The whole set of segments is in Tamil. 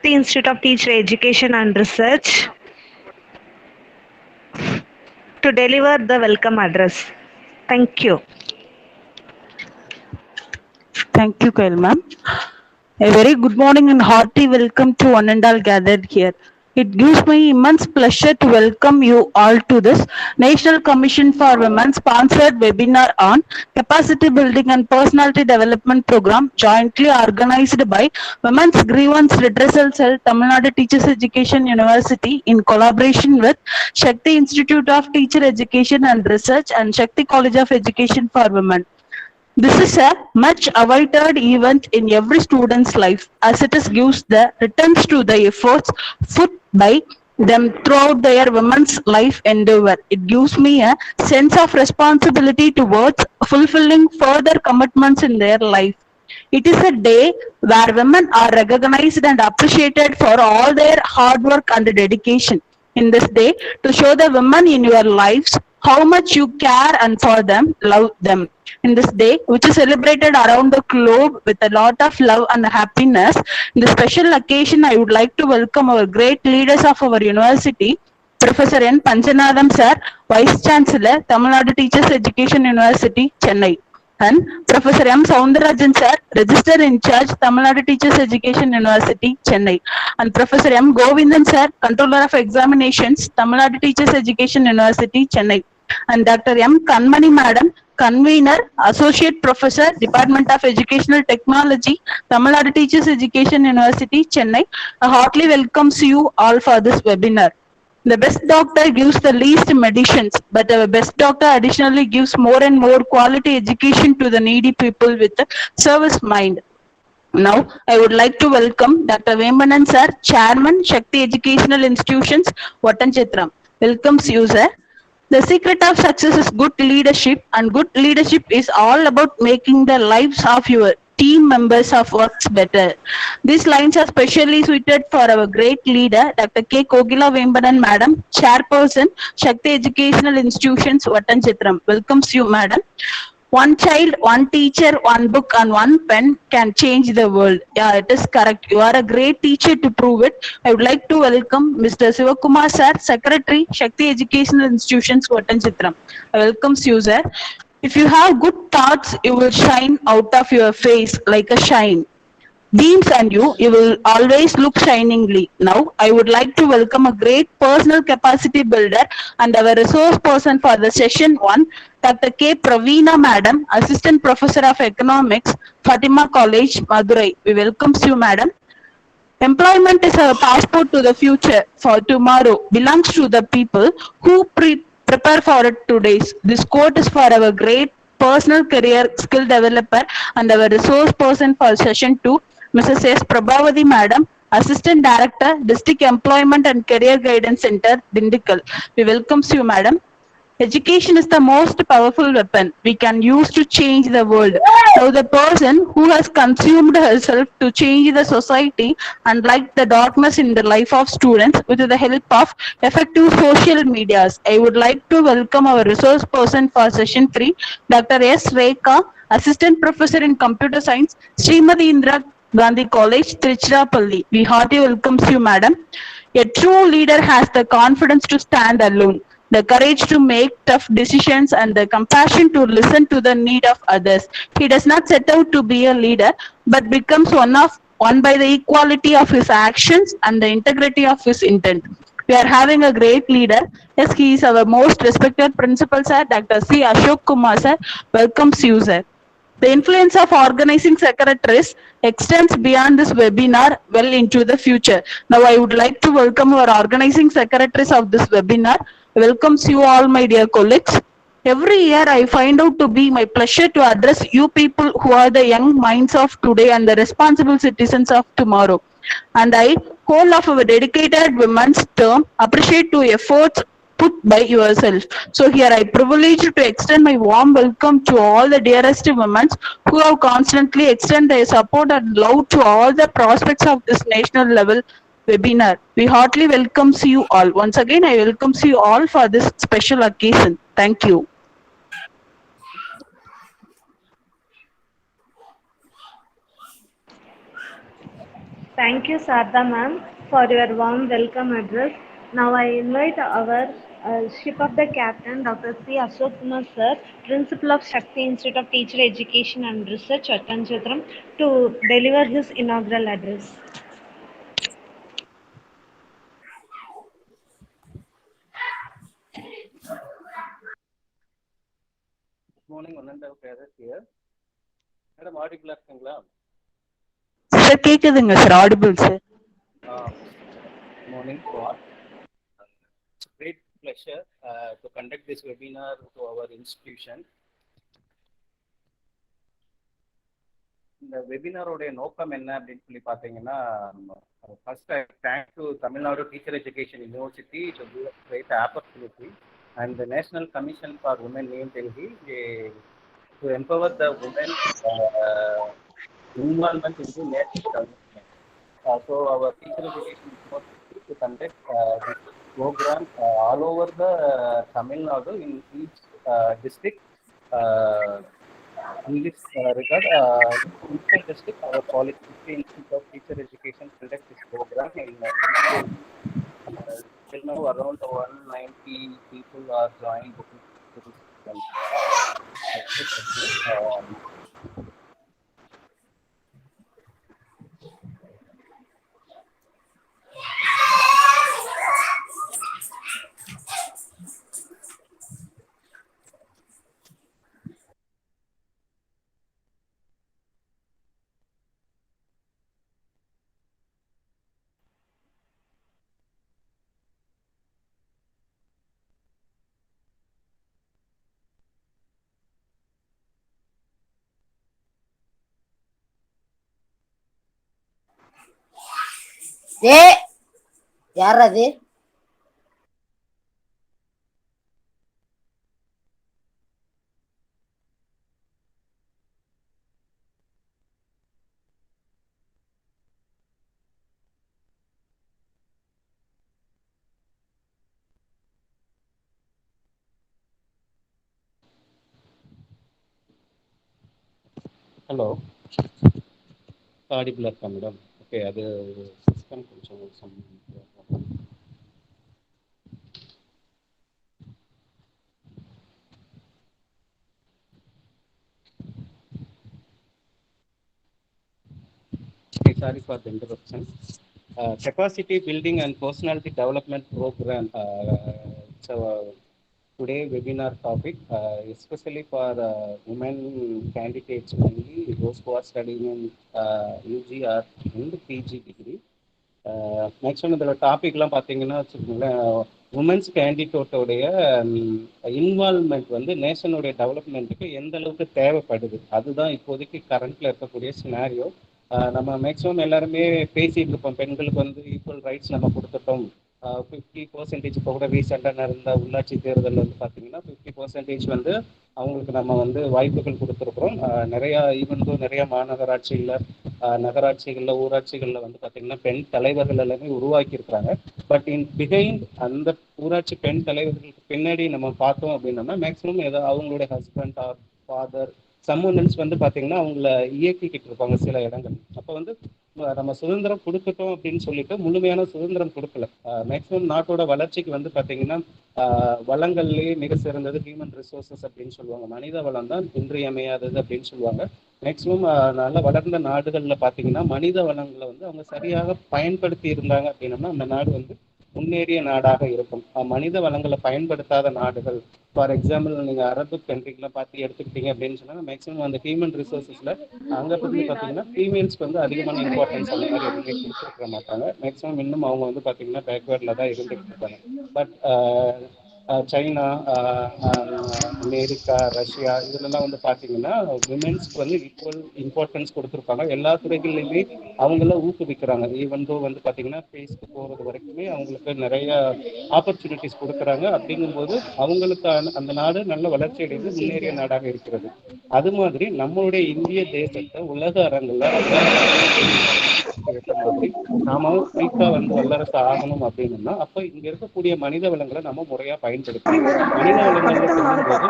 Shakti Institute of Teacher Education and Research to deliver the welcome address. Thank you. Thank you, Kyle ma'am. A very good morning and hearty welcome to one and all gathered here. It gives me immense pleasure to welcome you all to this National Commission for Women sponsored webinar on Capacity Building and Personality Development Program jointly organized by Women's Grievance Redressal Cell, Tamil Nadu Teachers Education University in collaboration with Shakti Institute of Teacher Education and Research and Shakti College of Education for Women. This is a much awaited event in every student's life as it gives the returns to the efforts put by them throughout their women's life endeavor. It gives me a sense of responsibility towards fulfilling further commitments in their life. It is a day where women are recognized and appreciated for all their hard work and dedication. In this day, to show the women in your lives how much you care and for them, love them. In this day, which is celebrated around the globe with a lot of love and happiness, in this special occasion, I would like to welcome our great leaders of our university, Professor N. Panchanadam Sir, Vice Chancellor, Tamil Nadu Teachers Education University, Chennai, and Professor M. Soundarajan Sir, Register in Charge, Tamil Nadu Teachers Education University, Chennai, and Professor M. Govindan Sir, Controller of Examinations, Tamil Nadu Teachers Education University, Chennai, and Dr. M. Kanmani Madam, Convener, Associate Professor, Department of Educational Technology, Tamil Nadu Teachers Education University, Chennai, heartily welcomes you all for this webinar. The best doctor gives the least medicines, but our best doctor additionally gives more and more quality education to the needy people with a service mind. Now, I would like to welcome Dr. Vembanan Sir, Chairman, Shakti Educational Institutions, Vatanchitram. Welcomes you, sir. The secret of success is good leadership, and good leadership is all about making the lives of your team members of works better. These lines are specially suited for our great leader, Dr. K. Kogila Vembanan Madam, Chairperson, Shakti Educational Institutions, Vatanchitram. Welcomes you, Madam. One child, one teacher, one book, and one pen can change the world. Yeah, it is correct. You are a great teacher to prove it. I would like to welcome Mr. Sivakumar Sir, Secretary, Shakti Educational Institutions, Vatanchitram. I welcome you, sir. If you have good thoughts, you will shine out of your face like a shine. Beams and you will always look shiningly. Now, I would like to welcome a great personal capacity builder and our resource person for the session 1, Dr. K. Praveena Madam, Assistant Professor of Economics, Fatima College, Madurai. We welcome you, Madam. Employment is a passport to the future for tomorrow, belongs to the people who prepare for it today. This quote is for our great personal career skill developer and our resource person for session 2, Mrs. S. Prabhavati Madam, Assistant Director, District Employment and Career Guidance Center, Dindikal. We welcome you, Madam. Education is the most powerful weapon we can use to change the world. Now the person who has consumed herself to change the society and light the darkness in the life of students with the help of effective social medias. I would like to welcome our resource person for session 3, Dr. S. Rekha, Assistant Professor in Computer Science, Srimati Indira Gandhi College, Tiruchirappalli. We heartily welcomes you, Madam. A true leader has the confidence to stand alone, the courage to make tough decisions, and the compassion to listen to the need of others. He does not set out to be a leader, but becomes one by the equality of his actions and the integrity of his intent. We are having a great leader. Yes, he is our most respected principal, sir, Dr. C. Ashok Kumar, sir. Welcomes you, sir. The influence of organizing secretaries extends beyond this webinar well into the future. Now, I would like to welcome our organizing secretaries of this webinar. Welcomes you all, my dear colleagues. Every year, I find out to be my pleasure to address you people who are the young minds of today and the responsible citizens of tomorrow. And I, whole of our dedicated women's term, appreciate your efforts put by yourself. So here I privilege to extend my warm welcome to all the dearest women who have constantly extended their support and love to all the prospects of this national level webinar. We heartily welcomes you all. Once again, I welcomes you all for this special occasion. Thank you. Thank you, Sarda ma'am, for your warm welcome address. Now I invite our ship of the captain, Dr. C. Ashok Kumar sir, Principal of Shakti Institute of Teacher Education and Research, Chattanjatram, to deliver his inaugural address. Good morning, Untitled Chapter here. Madam, audible இருக்குங்களா? Sir, கேக்குதுங்க sir, audible sir. Good morning to all. It's a great pleasure to conduct this webinar to our institution. இந்த வெபினாரோட நோக்கம் என்ன அப்படின்னு சொல்லி பார்த்தீங்கன்னா, first I thank to Tamil Nadu teacher education university to give a great opportunity and the National Commission for Women in Delhi to empower the women involvement in the national development. So our teacher education university to conduct this program all over the Tamil Nadu in each district. In this regard, in each district, our Polytechnic Institute of Teacher Education conduct this program in till now around 190 people are joined to this program. யார் அது? ஹலோ, ஆடிபிள் இருக்கா மேடம்? ஓகே, அது சிஸ்டம் கொஞ்சம் sorry for the interruption. Capacity building and personality development program. So today webinar topic, especially for women candidates only, those who are studying in UG or in the PG degree. Maximum இதில் டாபிக்லாம் பார்த்தீங்கன்னா வச்சுக்கோங்களேன், உமன்ஸ் கேண்டிடேட்டோடைய இன்வால்மெண்ட் வந்து நேஷனுடைய டெவலப்மெண்ட்டுக்கு எந்த அளவுக்கு தேவைப்படுது, அதுதான் இப்போதைக்கு கரண்ட்ல இருக்கக்கூடிய சினாரியோ. நம்ம மேக்ஸிமம் எல்லாருமே பேசிட்டு இருப்போம், பெண்களுக்கு வந்து ஈக்குவல் ரைட்ஸ் நம்ம கொடுத்துட்டோம். 50% இப்போ கூட ரீசெண்டாக நடந்த உள்ளாட்சி தேர்தலில் வந்து பார்த்தீங்கன்னா 50% வந்து அவங்களுக்கு நம்ம வந்து வாய்ப்புகள் கொடுத்துருக்குறோம். நிறையா ஈவன் நிறையா மாநகராட்சியில், நகராட்சிகளில், ஊராட்சிகளில் வந்து பார்த்தீங்கன்னா பெண் தலைவர்கள் எல்லாமே உருவாக்கியிருக்கிறாங்க. பட் பிஹைண்ட் அந்த ஊராட்சி பெண் தலைவர்களுக்கு பின்னாடி நம்ம பார்த்தோம் அப்படின்னோம்னா மேக்ஸிமம் ஏதோ அவங்களுடைய ஹஸ்பண்ட் ஆர் ஃபாதர் சம்மன்ஸ் வந்து பார்த்தீங்கன்னா அவங்கள இயக்கிக்கிட்டு இருப்பாங்க சில இடங்கள். அப்போ வந்து நம்ம சுதந்திரம் கொடுத்துட்டோம் அப்படின்னு சொல்லிட்டு முழுமையான சுதந்திரம் கொடுக்கல. மேக்ஸிமம் நாட்டோட வளர்ச்சிக்கு வந்து பார்த்தீங்கன்னா வளங்கள்லேயே மிக சிறந்தது ஹியூமன் ரிசோர்சஸ் அப்படின்னு சொல்லுவாங்க. மனித வளம் தான் இன்றியமையாதது அப்படின்னு சொல்லுவாங்க. மேக்ஸிமம் நல்ல வளர்ந்த நாடுகளில் பார்த்தீங்கன்னா மனித வளங்களை வந்து அவங்க சரியாக பயன்படுத்தி இருந்தாங்க அப்படின்னம்னா அந்த நாடு வந்து முன்னேறிய நாடாக இருக்கும். மனித வளங்களை பயன்படுத்தாத நாடுகள், ஃபார் எக்ஸாம்பிள் நீங்கள் அரபு கண்ட்ரிக்கெலாம் பார்த்து எடுத்துக்கிட்டீங்க அப்படின்னு சொன்னால் மேக்ஸிமம் அந்த ஹியூமன் ரிசோர்ஸஸில் அங்கே வந்து பார்த்தீங்கன்னா ஃபீமேல்ஸ்க்கு வந்து அதிகமான இம்பார்ட்டன்ஸ் அந்த மாதிரி எதுவுமே கொடுத்துருக்க மாட்டாங்க. மேக்ஸிமம் இன்னும் அவங்க வந்து பார்த்தீங்கன்னா பேக்வேர்டில் தான் இருந்துகிட்டு இருக்காங்க. பட் சைனா, அமெரிக்கா, ரஷ்யா இதுலலாம் வந்து பார்த்தீங்கன்னா விமென்ஸ்க்கு வந்து ஈக்குவல் இம்பார்ட்டன்ஸ் கொடுத்துருப்பாங்க. எல்லா துறைகள்லையுமே அவங்கள ஊக்குவிக்கிறாங்க. ஈவன் தோ வந்து பார்த்தீங்கன்னா ஸ்பேஸ்க்கு போகிறது வரைக்குமே அவங்களுக்கு நிறைய ஆப்பர்ச்சுனிட்டிஸ் கொடுக்குறாங்க. அப்படிங்கும்போது அவங்களுக்கான அந்த நாடு நல்ல வளர்ச்சி அடைந்து முன்னேறிய நாடாக இருக்கிறது. அது மாதிரி நம்மளுடைய இந்திய தேசத்தை உலக அரங்கில் ஏற்ற மாதிரி நாம குயிக்கா வந்து வல்லரசு ஆகணும் அப்படின்னா அப்போ இங்க இருக்கக்கூடிய மனித வளங்களை நம்ம முறையா பயன்படுத்தணும். மனித வளங்கள்ல சொல்லும் போது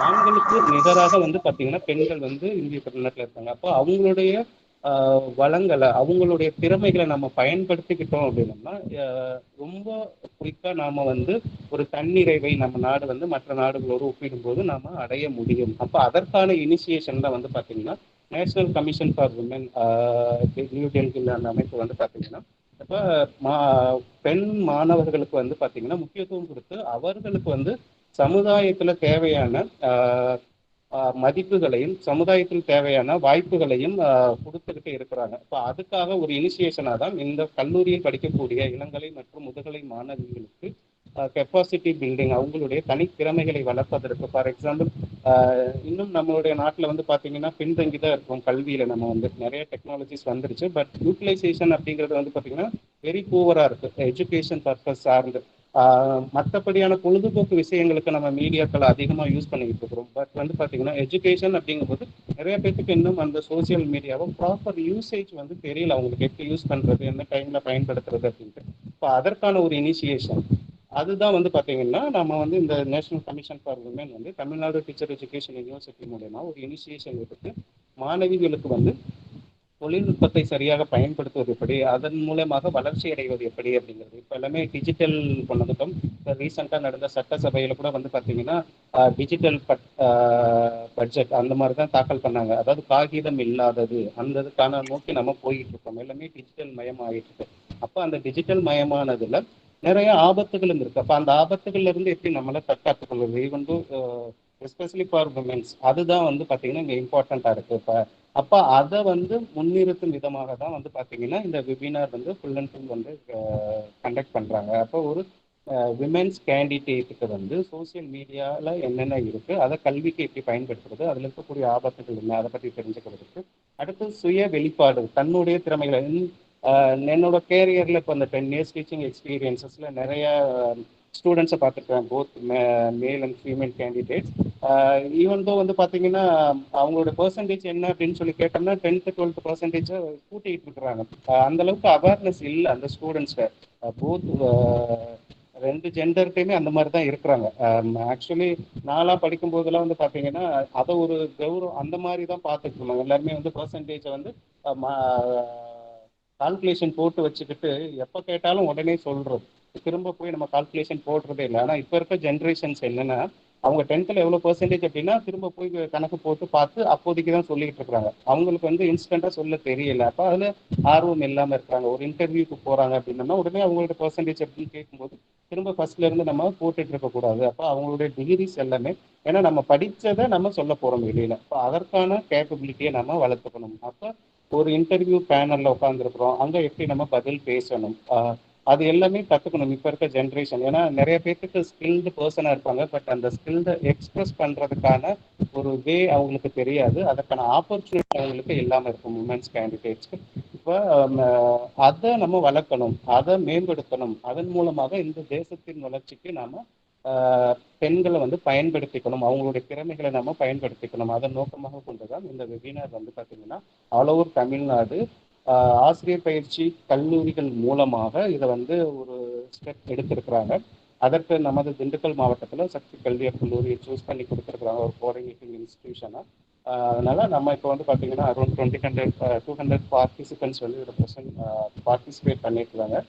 ஆண்களுக்கு நிகராக வந்து பாத்தீங்கன்னா பெண்கள் வந்து இந்திய தமிழ்நாட்டில் இருக்காங்க. அப்போ அவங்களுடைய வளங்களை அவங்களுடைய திறமைகளை நம்ம பயன்படுத்திக்கிட்டோம் அப்படின்னோம்னா ரொம்ப குயிக்கா நாம வந்து ஒரு தன்னிறைவை நம்ம நாடு வந்து மற்ற நாடுகளோடு ஒப்பிடும்போது நாம அடைய முடியும். அப்ப அதற்கான இனிஷியேஷன் தான் வந்து பாத்தீங்கன்னா national commission for women new டெல்லியில் அந்த அமைப்பு வந்து பாத்தீங்கன்னா இப்போ பெண் மாணவர்களுக்கு வந்து பாத்தீங்கன்னா முக்கியத்துவம் கொடுத்து அவர்களுக்கு வந்து சமுதாயத்துல தேவையான மதிப்புகளையும் சமுதாயத்தில் தேவையான வாய்ப்புகளையும் கொடுத்துக்கிட்டு இருக்கிறாங்க. இப்போ அதுக்காக ஒரு இனிஷியேஷனாக தான் இந்த கல்லூரியில் படிக்கக்கூடிய இளங்கலை மற்றும் முதுகலை மாணவிகளுக்கு கெப்பாசிட்டி பில்டிங் அவங்களுடைய தனித்திறமைகளை வளர்ப்பதற்கு. ஃபார் எக்ஸாம்பிள் இன்னும் நம்மளுடைய நாட்டில் வந்து பார்த்தீங்கன்னா பின்தங்கி தான் இருக்கும் கல்வியில். நம்ம வந்து நிறைய டெக்னாலஜிஸ் வந்துருச்சு, பட் யூட்டிலைசேஷன் அப்படிங்கிறது வந்து பார்த்தீங்கன்னா வெரி பூவராக இருக்குது எஜுகேஷன் பர்பஸ் சார்ந்து. மற்றபடியான பொழுதுபோக்கு விஷயங்களுக்கு நம்ம மீடியாக்களை அதிகமாக யூஸ் பண்ணிக்கிட்டு இருக்கிறோம். பட் வந்து பார்த்தீங்கன்னா எஜுகேஷன் அப்படிங்கும்போது நிறைய பேருக்கு இன்னும் அந்த சோசியல் மீடியாவை ப்ராப்பர் யூசேஜ் வந்து தெரியல, அவங்களுக்கு எப்படி யூஸ் பண்ணுறது, என்ன டைமில் பயன்படுத்துறது அப்படின்ட்டு. இப்போ அதற்கான ஒரு இனிஷியேஷன் அதுதான் வந்து பார்த்தீங்கன்னா நம்ம வந்து இந்த நேஷனல் கமிஷன் ஃபார் விமன் வந்து தமிழ்நாடு டீச்சர் எஜுகேஷன் யூனிவர்சிட்டி மூலமா ஒரு இனிஷியேஷன் எடுத்து மாணவிகளுக்கு வந்து தொழில்நுட்பத்தை சரியாக பயன்படுத்துவது எப்படி, அதன் மூலமாக வளர்ச்சி அடைவது எப்படி அப்படிங்கிறது. இப்போ எல்லாமே டிஜிட்டல் கொண்டதும் இப்போ ரீசெண்டாக நடந்த சட்டசபையில் கூட வந்து பார்த்தீங்கன்னா டிஜிட்டல் பட்ஜெட் அந்த மாதிரி தான் தாக்கல் பண்ணாங்க. அதாவது காகிதம் இல்லாதது அந்த இதுக்கான நோக்கி நம்ம போயிட்டு இருக்கோம். எல்லாமே டிஜிட்டல் மயம் ஆகிட்டு இருக்கு. அப்போ அந்த டிஜிட்டல் மயமானதுல நிறைய ஆபத்துகளும் இருக்கு. அப்போ அந்த ஆபத்துகள்ல இருந்து எப்படி நம்மளை தற்காத்துக் கொள்வது, வந்து எஸ்பெஷலி ஃபார் உமன்ஸ், அதுதான் வந்து பார்த்தீங்கன்னா இங்கே இம்பார்ட்டண்ட்டாக இருக்கு. இப்போ அப்போ அதை வந்து முன்னிறுத்தும் விதமாக தான் வந்து பார்த்தீங்கன்னா இந்த வெபினார் வந்து ஃபுல் அண்ட் ஃபுல் வந்து கண்டக்ட் பண்ணுறாங்க. அப்போ ஒரு விமென்ஸ் கேண்டிடேட்டுக்கு வந்து சோசியல் மீடியாவில் என்னென்ன இருக்குது, அதை கல்விக்கு எப்படி பயன்படுத்துறது, அதில் இருக்கக்கூடிய ஆபத்துகள் என்ன, அதை பற்றி தெரிஞ்சுக்கிறதுக்கு. அடுத்து சுய வெளிப்பாடு, தன்னுடைய திறமைகளை. என்னோட கேரியரில் இப்போ அந்த 10 years டீச்சிங் எக்ஸ்பீரியன்ஸஸில் நிறைய ஸ்டூடெண்ட்ஸை பார்த்துருக்கேன், both male and female candidates. Even though வந்து பார்த்தீங்கன்னா அவங்களோட பெர்சன்டேஜ் என்ன அப்படின்னு சொல்லி கேட்டோம்னா 10th 12th பெர்சன்டேஜை கூட்டிகிட்டு இருக்கிறாங்க. அந்தளவுக்கு அவேர்னஸ் இல்லை அந்த ஸ்டூடெண்ட்ஸை. போத் ரெண்டு ஜெண்டர்கிட்டையுமே அந்த மாதிரி தான் இருக்கிறாங்க. ஆக்சுவலி நான்லாம் படிக்கும் போதெல்லாம் வந்து பார்த்தீங்கன்னா அதை ஒரு கௌரவம் அந்த மாதிரி தான் பார்த்துட்டு இருந்தாங்க. எல்லாருமே வந்து பெர்சன்டேஜை வந்து கால்குலேஷன் போட்டு வச்சுக்கிட்டு எப்போ கேட்டாலும் உடனே சொல்கிறது, திரும்ப போய் நம்ம கால்குலேஷன் போடுறதே இல்லை. ஆனால் இப்போ இருக்க ஜென்ரேஷன்ஸ் என்னென்னா அவங்க 10th எவ்வளோ பெர்சன்டேஜ் அப்படின்னா திரும்ப போய் கணக்கு போட்டு பார்த்து அப்போதைக்கு தான் சொல்லிட்டு இருக்கிறாங்க. அவங்களுக்கு வந்து இன்ஸ்டண்ட்டாக சொல்ல தெரியல. அப்போ அதில் ஆர்வம் இல்லாமல் இருக்கிறாங்க. ஒரு இன்டர்வியூக்கு போகிறாங்க அப்படின்னா உடனே அவங்களோட பெர்சன்டேஜ் அப்படின்னு கேட்கும்போது திரும்ப ஃபர்ஸ்ட்லேருந்து நம்ம போட்டுட்டு இருக்கக்கூடாது. அப்போ அவங்களுடைய டிகிரிஸ் எல்லாமே, ஏன்னா நம்ம படித்ததை நம்ம சொல்ல போகிறோம் வெளியில். அப்போ அதற்கான கேப்பபிலிட்டியை நம்ம வளர்த்துக்கணும். அப்போ ஒரு இன்டர்வியூ பேனலில் உட்காந்துருக்குறோம், அங்கே எப்படி நம்ம பதில் பேசணும், அது எல்லாமே கற்றுக்கணும் இப்போ இருக்க ஜென்ரேஷன். ஏன்னா நிறைய பேருக்கு ஸ்கில்டு பர்சனாக இருப்பாங்க, பட் அந்த ஸ்கில்டை எக்ஸ்பிரஸ் பண்ணுறதுக்கான ஒரு வே அவங்களுக்கு தெரியாது, அதற்கான ஆப்பர்ச்சுனிட்டி அவங்களுக்கு இல்லாமல் இருக்கும் உமன்ஸ் கேண்டிடேட்ஸ்க்கு. இப்போ அதை நம்ம வளர்க்கணும், அதை மேம்படுத்தணும். அதன் மூலமாக இந்த தேசத்தின் வளர்ச்சிக்கு நாம் பெண்களை வந்து பயன்படுத்திக்கணும், அவங்களுடைய திறமைகளை நம்ம பயன்படுத்திக்கணும். அதன் நோக்கமாக கொண்டுதான் இந்த வெபினார் வந்து பார்த்தீங்கன்னா ஆல் ஓவர் தமிழ்நாடு ஆசிரியர் பயிற்சி கல்லூரிகள் மூலமாக இதை வந்து ஒரு ஸ்டெப் எடுத்திருக்கிறாங்க. அதற்கு நமது திண்டுக்கல் மாவட்டத்தில் சக்தி கல்வியற் கல்லூரியை சூஸ் பண்ணி கொடுத்துருக்குறாங்க ஒரு கோஆர்டினேட்டிங் இன்ஸ்டிடியூஷனாக. அதனால நம்ம இப்போ வந்து பார்த்தீங்கன்னா அரௌண்ட் 200 பார்ட்டிசிபென்ட்ஸ் வந்து இதில் பார்ட்டிசிபேட் பண்ணியிருக்கிறாங்க.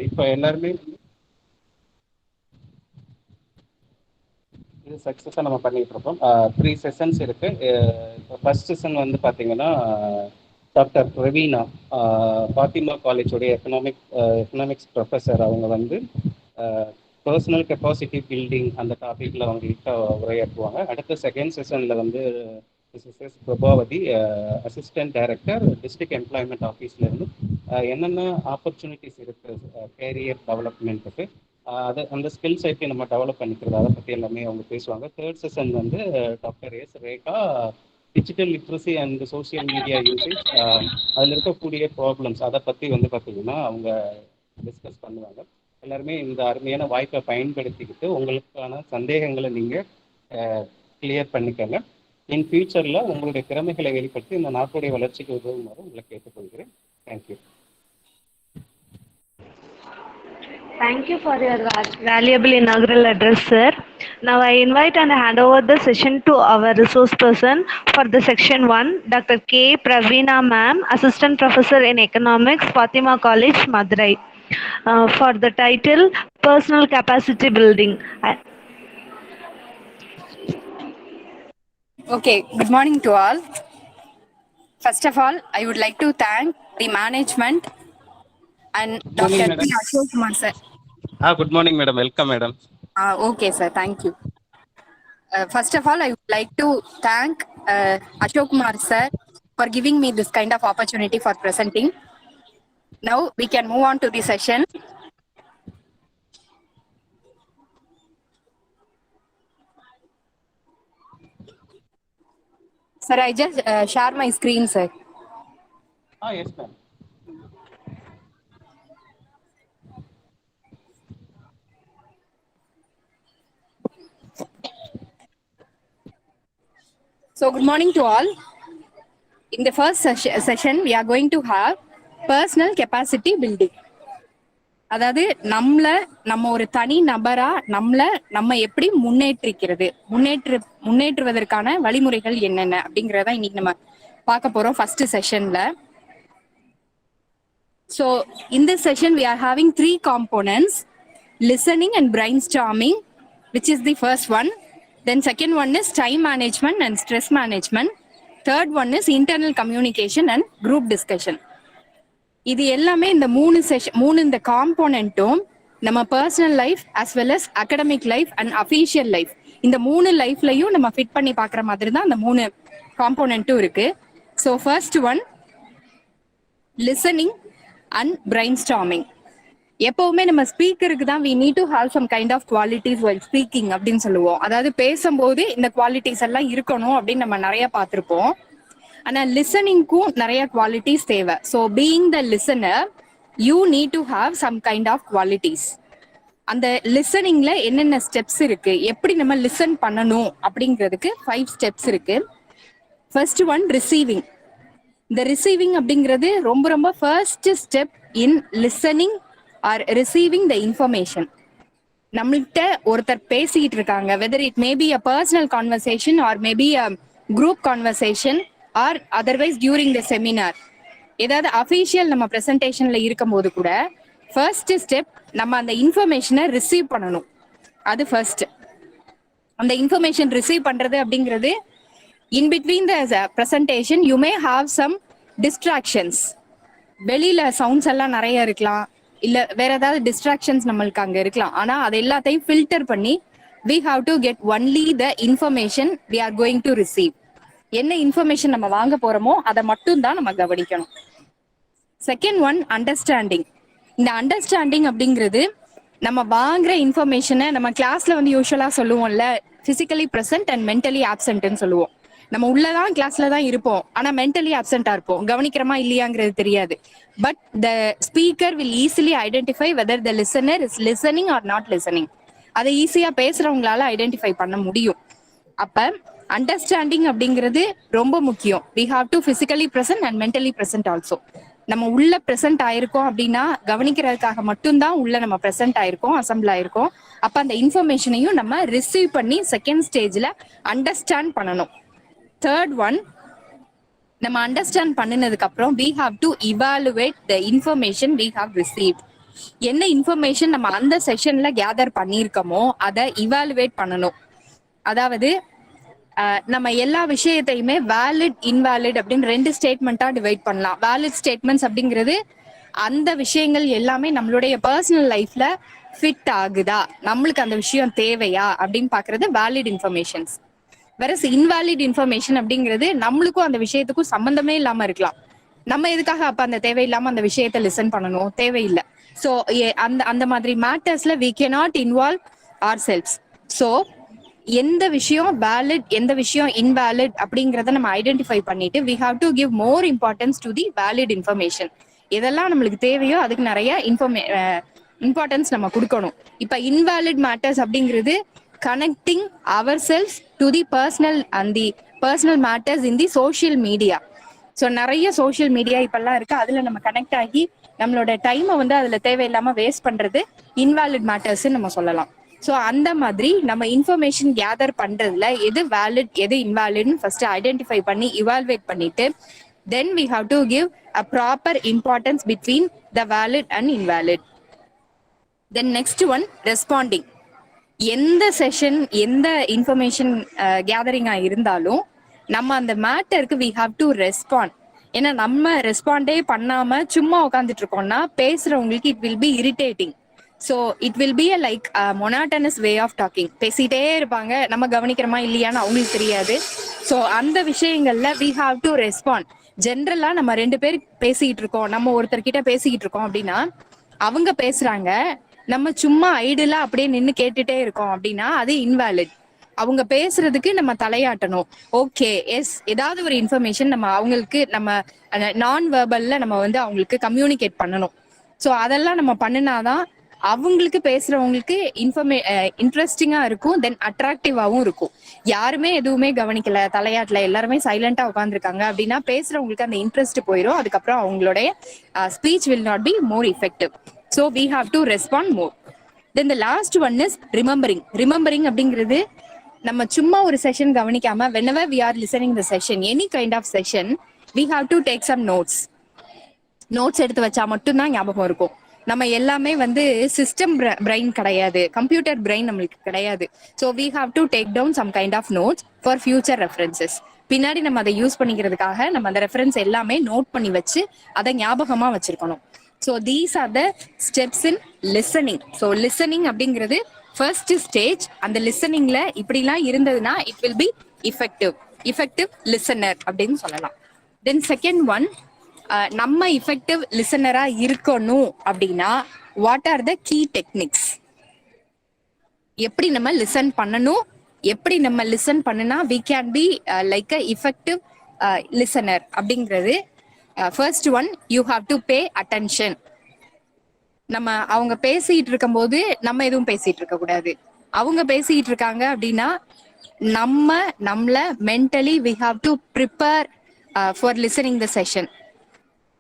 இப்போ எல்லாருமே இது சக்ஸஸாக நம்ம பண்ணிகிட்டு இருக்கோம். 3 செஷன்ஸ் இருக்குது. ஃபர்ஸ்ட் செஷன் வந்து பார்த்தீங்கன்னா டாக்டர் ரவீனா, பாத்திமா காலேஜோடைய எக்கனாமிக்ஸ் ப்ரொஃபஸர், அவங்க வந்து பர்சனல் கெப்பாசிட்டி பில்டிங் அந்த டாப்பிக்கில் அவங்ககிட்ட உரையாற்றுவாங்க. அடுத்த செகண்ட் செஷனில் வந்து Mrs Prabhavathi, assistant director district employment ஆஃபீஸ்லேருந்து என்னென்ன ஆப்பர்ச்சுனிட்டிஸ் இருக்குது கேரியர் டெவலப்மெண்ட்டுக்கு, அதை அந்த ஸ்கில்ஸ் எப்படி நம்ம டெவலப் பண்ணிக்கிறது, அதை பற்றி எல்லாமே அவங்க பேசுவாங்க. தேர்ட் செஷன் வந்து doctor S Rekha, digital literacy and social media usage, அதில் இருக்கக்கூடிய ப்ராப்ளம்ஸ் அதை பற்றி வந்து பார்த்தீங்கன்னா அவங்க டிஸ்கஸ் பண்ணுவாங்க. எல்லாருமே இந்த அருமையான வாய்ப்பை பயன்படுத்திக்கிட்டு உங்களுக்கான சந்தேகங்களை நீங்கள் கிளியர் பண்ணிக்கங்க. இன் ஃபியூச்சரில் உங்களுடைய திறமைகளை வெளிப்படுத்தி இந்த நாட்டுடைய வளர்ச்சிக்கு உதவுமாறு உங்களை கேட்டுக்கொள்கிறேன். Thank you. Thank you for your valuable inaugural address, sir. Now I invite and hand over the session to our resource person for the section 1, Dr. K. Praveena Ma'am, Assistant Professor in Economics, Fatima College, Madurai, for the title Personal Capacity Building. Okay, good morning to all. First of all, I would like to thank the management and Good morning, Dr. madam. P. Ashok Kumar sir. Good morning, madam. Welcome, madam. Okay, sir, thank you. First of all, I would like to thank Ashok Kumar sir for giving me this kind of opportunity for presenting. Now we can move on to the session. Sir, I just share my screen, sir. Yes, ma'am. So, good morning to all. In the first session, we are going to have personal capacity building. அதாவது நம்ம ஒரு தனி நபரா நம்ம எப்படி முன்னேற்றுவதற்கான வழிமுறைகள் என்னென்ன அப்படிங்கறத இன்னைக்கு நம்ம பார்க்க போறோம் first செஷன்ல. So in this session we are having 3 components: listening and brainstorming, which is the first one. Then second one is time management and stress management. Third one is internal communication and group discussion. இது எல்லாமே இந்த மூணு இந்த காம்போனன்ட்டும் நம்ம personal life as well as academic life and official life, இந்த மூணு லைஃப்லையும் நம்ம ஃபிட் பண்ணி பார்க்குற மாதிரி தான் அந்த மூணு காம்போனன்ட்டும் இருக்கு. So first one, listening and brainstorming. எப்பவுமே நம்ம ஸ்பீக்கருக்கு தான் we need to have some kind of qualities while speaking அப்படின்னு சொல்லுவோம். அதாவது பேசும்போது இந்த குவாலிட்டிஸ் எல்லாம் இருக்கணும் அப்படின்னு நம்ம நிறைய பார்த்துருப்போம். ஆனா லிசனிங்க்கும் நிறைய குவாலிட்டிஸ் தேவை. So being the listener you need to have some kind of qualities. அந்த லிசனிங்ல என்னென்ன ஸ்டெப்ஸ் இருக்கு, எப்படி நம்ம லிசன் பண்ணணும் அப்படிங்கிறதுக்கு 5 ஸ்டெப்ஸ் இருக்கு. First one, receiving. இந்த ரிசீவிங் அப்படிங்கிறது ரொம்ப ரொம்ப first step in listening R receiving the information. நம்மள்கிட்ட ஒருத்தர் பேசிக்கிட்டு இருக்காங்க, whether it maybe a personal conversation or maybe a group conversation or otherwise during the seminar, ஏதாவது அஃபீஷியல் நம்ம ப்ரெசன்டேஷன்ல இருக்கும் போது கூட ஃபர்ஸ்ட் ஸ்டெப் நம்ம அந்த இன்ஃபர்மேஷனை ரிசீவ் பண்ணணும். அது ஃபர்ஸ்ட். அந்த இன்ஃபர்மேஷன் ரிசீவ் பண்றது அப்படிங்கிறது in between the presentation you may have some distractions. வெளியில சவுண்ட்ஸ் எல்லாம் நிறைய இருக்கலாம், இல்ல வேற ஏதாவது டிஸ்ட்ராக்ஷன்ஸ் நம்மளுக்கு அங்க இருக்கலாம். ஆனா அது எல்லாத்தையும் ஃபில்டர் பண்ணி we have to get only the information we are going to receive. என்ன இன்ஃபர்மேஷன் நம்ம வாங்க போறோமோ அதை மட்டும் தான் நம்ம கவனிக்கணும். Second one, understanding. இந்த அண்டர்ஸ்டாண்டிங் அப்படிங்கிறது நம்ம வாங்குற இன்ஃபர்மேஷனை நம்ம கிளாஸ்ல வந்து யூஸ்வலா சொல்லுவோம்ல, பிசிக்கலி பிரசன்ட் அண்ட் மென்டலி ஆப்சென்ட்னு சொல்லுவோம். நம்ம உள்ளதான் கிளாஸ்ல தான் இருப்போம், ஆனா மென்டலி ஆப்சென்டா இருப்போம், கவனிக்கிறோமா இல்லையாங்கிறது தெரியாது. But the speaker will easily identify whether the listener is listening or not listening. அதை ஈஸியா பேசுறவங்களால ஐடென்டிஃபை பண்ண முடியும். அப்ப அண்டர்ஸ்டாண்டிங் அப்படிங்கிறது ரொம்ப முக்கியம். We have to physically present and mentally present also. நம்ம உள்ள பிரசன்ட் ஆயிருக்கோம் அப்படின்னா கவனிக்கிறதுக்காக மட்டும்தான் உள்ள நம்ம பிரசன்ட் ஆயிருக்கோம், அசம்பிள் ஆயிருக்கோம். அப்ப அந்த இன்ஃபர்மேஷனையும் நம்ம ரிசீவ் பண்ணி செகண்ட் ஸ்டேஜ்ல அண்டர்ஸ்டாண்ட் பண்ணணும். தேர்ட் ஒன், நம்ம அண்டர்ஸ்டாண்ட் பண்ணினதுக்கு அப்புறம் we have to evaluate the information we have received. என்ன இன்ஃபர்மேஷன் நம்ம அந்த செஷன்ல கேதர் பண்ணியிருக்கோமோ அதை இவாலுவேட் பண்ணணும். அதாவது நம்ம எல்லா விஷயத்தையுமே வேலிட் இன்வேலிட் அப்படின்னு 2 ஸ்டேட்மெண்ட்டா டிவைட் பண்ணலாம். வேலிட் ஸ்டேட்மெண்ட்ஸ் அப்படிங்கிறது அந்த விஷயங்கள் எல்லாமே நம்மளுடைய பர்சனல் லைஃப்ல ஃபிட் ஆகுதா, நம்மளுக்கு அந்த விஷயம் தேவையா அப்படின்னு பாக்குறது வேலிட் இன்ஃபர்மேஷன்ஸ். வேற இன்வேலிட் இன்ஃபர்மேஷன் அப்படிங்கிறது நம்மளுக்கும் அந்த விஷயத்துக்கும் சம்பந்தமே இல்லாம இருக்கலாம். நம்ம எதுக்காக அப்ப அந்த தேவையில்லாம அந்த விஷயத்த லிசன் பண்ணணும், தேவையில்லை. ஸோ அந்த மாதிரி மேட்டர்ஸ்ல we cannot involve ourselves. So எந்த விஷயம் வேலிட் எந்த விஷயம் இன்வேலிட் அப்படிங்கிறத நம்ம ஐடென்டிஃபை பண்ணிட்டு we have to give more importance to the valid information. எதெல்லாம் நம்மளுக்கு தேவையோ அதுக்கு நிறைய இம்பார்ட்டன்ஸ் நம்ம கொடுக்கணும். இப்ப இன்வேலிட் மேட்டர்ஸ் அப்படிங்கிறது connecting ourselves to the personal and the personal matters in the social media. So நிறைய சோஷியல் மீடியா இப்பெல்லாம் இருக்கு, அதுல நம்ம கனெக்ட் ஆகி நம்மளோட டைமை வந்து அதுல தேவையில்லாம வேஸ்ட் பண்றது இன்வாலிட் மேட்டர்ஸ் நம்ம சொல்லலாம். ஸோ அந்த மாதிரி நம்ம இன்ஃபர்மேஷன் கேதர் பண்றதுல எது வேலிட் எது இன்வாலிட்னு ஃபர்ஸ்ட் ஐடென்டிஃபை பண்ணி இவால்வேட் பண்ணிட்டு then we have to give a proper importance between the valid and invalid. Then next one responding. எந்த செஷன் எந்த இன்ஃபர்மேஷன் கேதரிங்கா இருந்தாலும் நம்ம அந்த மேட்டருக்கு வி ஹாவ் டு ரெஸ்பாண்ட். ஏன்னா நம்ம ரெஸ்பாண்டே பண்ணாம சும்மா உட்காந்துட்டு இருக்கோம்னா பேசுறவங்களுக்கு it will be irritating. So it will be a like monotonous way of talking. பேசிட்டே இருப்பாங்க, நம்ம கவனிக்கிறோமா இல்லையான்னு அவங்களுக்கு தெரியாது. ஸோ அந்த விஷயங்கள்ல வி ஹாவ் டு ரெஸ்பாண்ட். ஜென்ரலா நம்ம 2 பேர் பேசிக்கிட்டு இருக்கோம், நம்ம ஒருத்தர்கிட்ட பேசிக்கிட்டு இருக்கோம் அப்படின்னா அவங்க பேசுறாங்க, நம்ம சும்மா ஐடியலா அப்படியே நின்று கேட்டுட்டே இருக்கோம் அப்படின்னா அது இன்வாலிட். அவங்க பேசுறதுக்கு நம்ம தலையாட்டணும். ஓகே எஸ், ஏதாவது ஒரு இன்ஃபர்மேஷன் நம்ம அவங்களுக்கு நம்ம நான் வெர்பல்ல நம்ம வந்து அவங்களுக்கு கம்யூனிகேட் பண்ணணும். ஸோ அதெல்லாம் நம்ம பண்ணினாதான் அவங்களுக்கு பேசுறவங்களுக்கு இன்ட்ரெஸ்டிங்கா இருக்கும், தென் அட்ராக்டிவாவும் இருக்கும். யாருமே எதுவுமே கவனிக்கல, தலையாட்டல, எல்லாருமே சைலண்டா உட்காந்துருக்காங்க அப்படின்னா பேசுறவங்களுக்கு அந்த இன்ட்ரெஸ்ட் போயிடும். அதுக்கப்புறம் அவங்களுடைய speech will not be more effective. So we have to respond more. Then the last one is remembering. Remembering அப்படிங்கிறது நம்ம சும்மா ஒரு செஷன் கவனிக்காம whenever we are listening the session, any kind of session, we have to take some notes. Notes எடுத்து வச்சா மட்டும்தான் ஞாபகம் இருக்கும். நம்ம எல்லாமே வந்து சிஸ்டம் பிரெயின் கிடையாது, கம்ப்யூட்டர் பிரெயின் நம்மளுக்கு கிடையாது. So we have to take down some kind of notes for future references. பின்னாடி நம்ம அதை யூஸ் பண்ணிக்கிறதுக்காக நம்ம அந்த ரெஃபரன்ஸ் எல்லாமே நோட் பண்ணி வச்சு அதை ஞாபகமா வச்சிருக்கணும். So these are the steps in listening. So listening அப்படிங்கிறது ஃபர்ஸ்ட் ஸ்டேஜ். அந்த லிசனிங்ல இப்படிலாம் இருந்ததுன்னா it will be effective listener அப்படின்னு சொல்லலாம். தென் செகண்ட் ஒன், நம்ம இஃபெக்டிவ் லிசனரா இருக்கணும் அப்படின்னா what are the key techniques? எப்படி நம்ம லிசன் பண்ணணும், எப்படி நம்ம லிசன் பண்ணுனா we can be like a effective listener அப்படிங்கிறது. First one, you have to pay attention. நம்ம அவங்க பேசிட்டு இருக்கும் போது நம்ம எதுவும் பேசிட்டு இருக்க கூடாது. அவங்க பேசிட்டு இருக்காங்க அப்படின்னா நம்மள mentally we have to prepare for listening the session.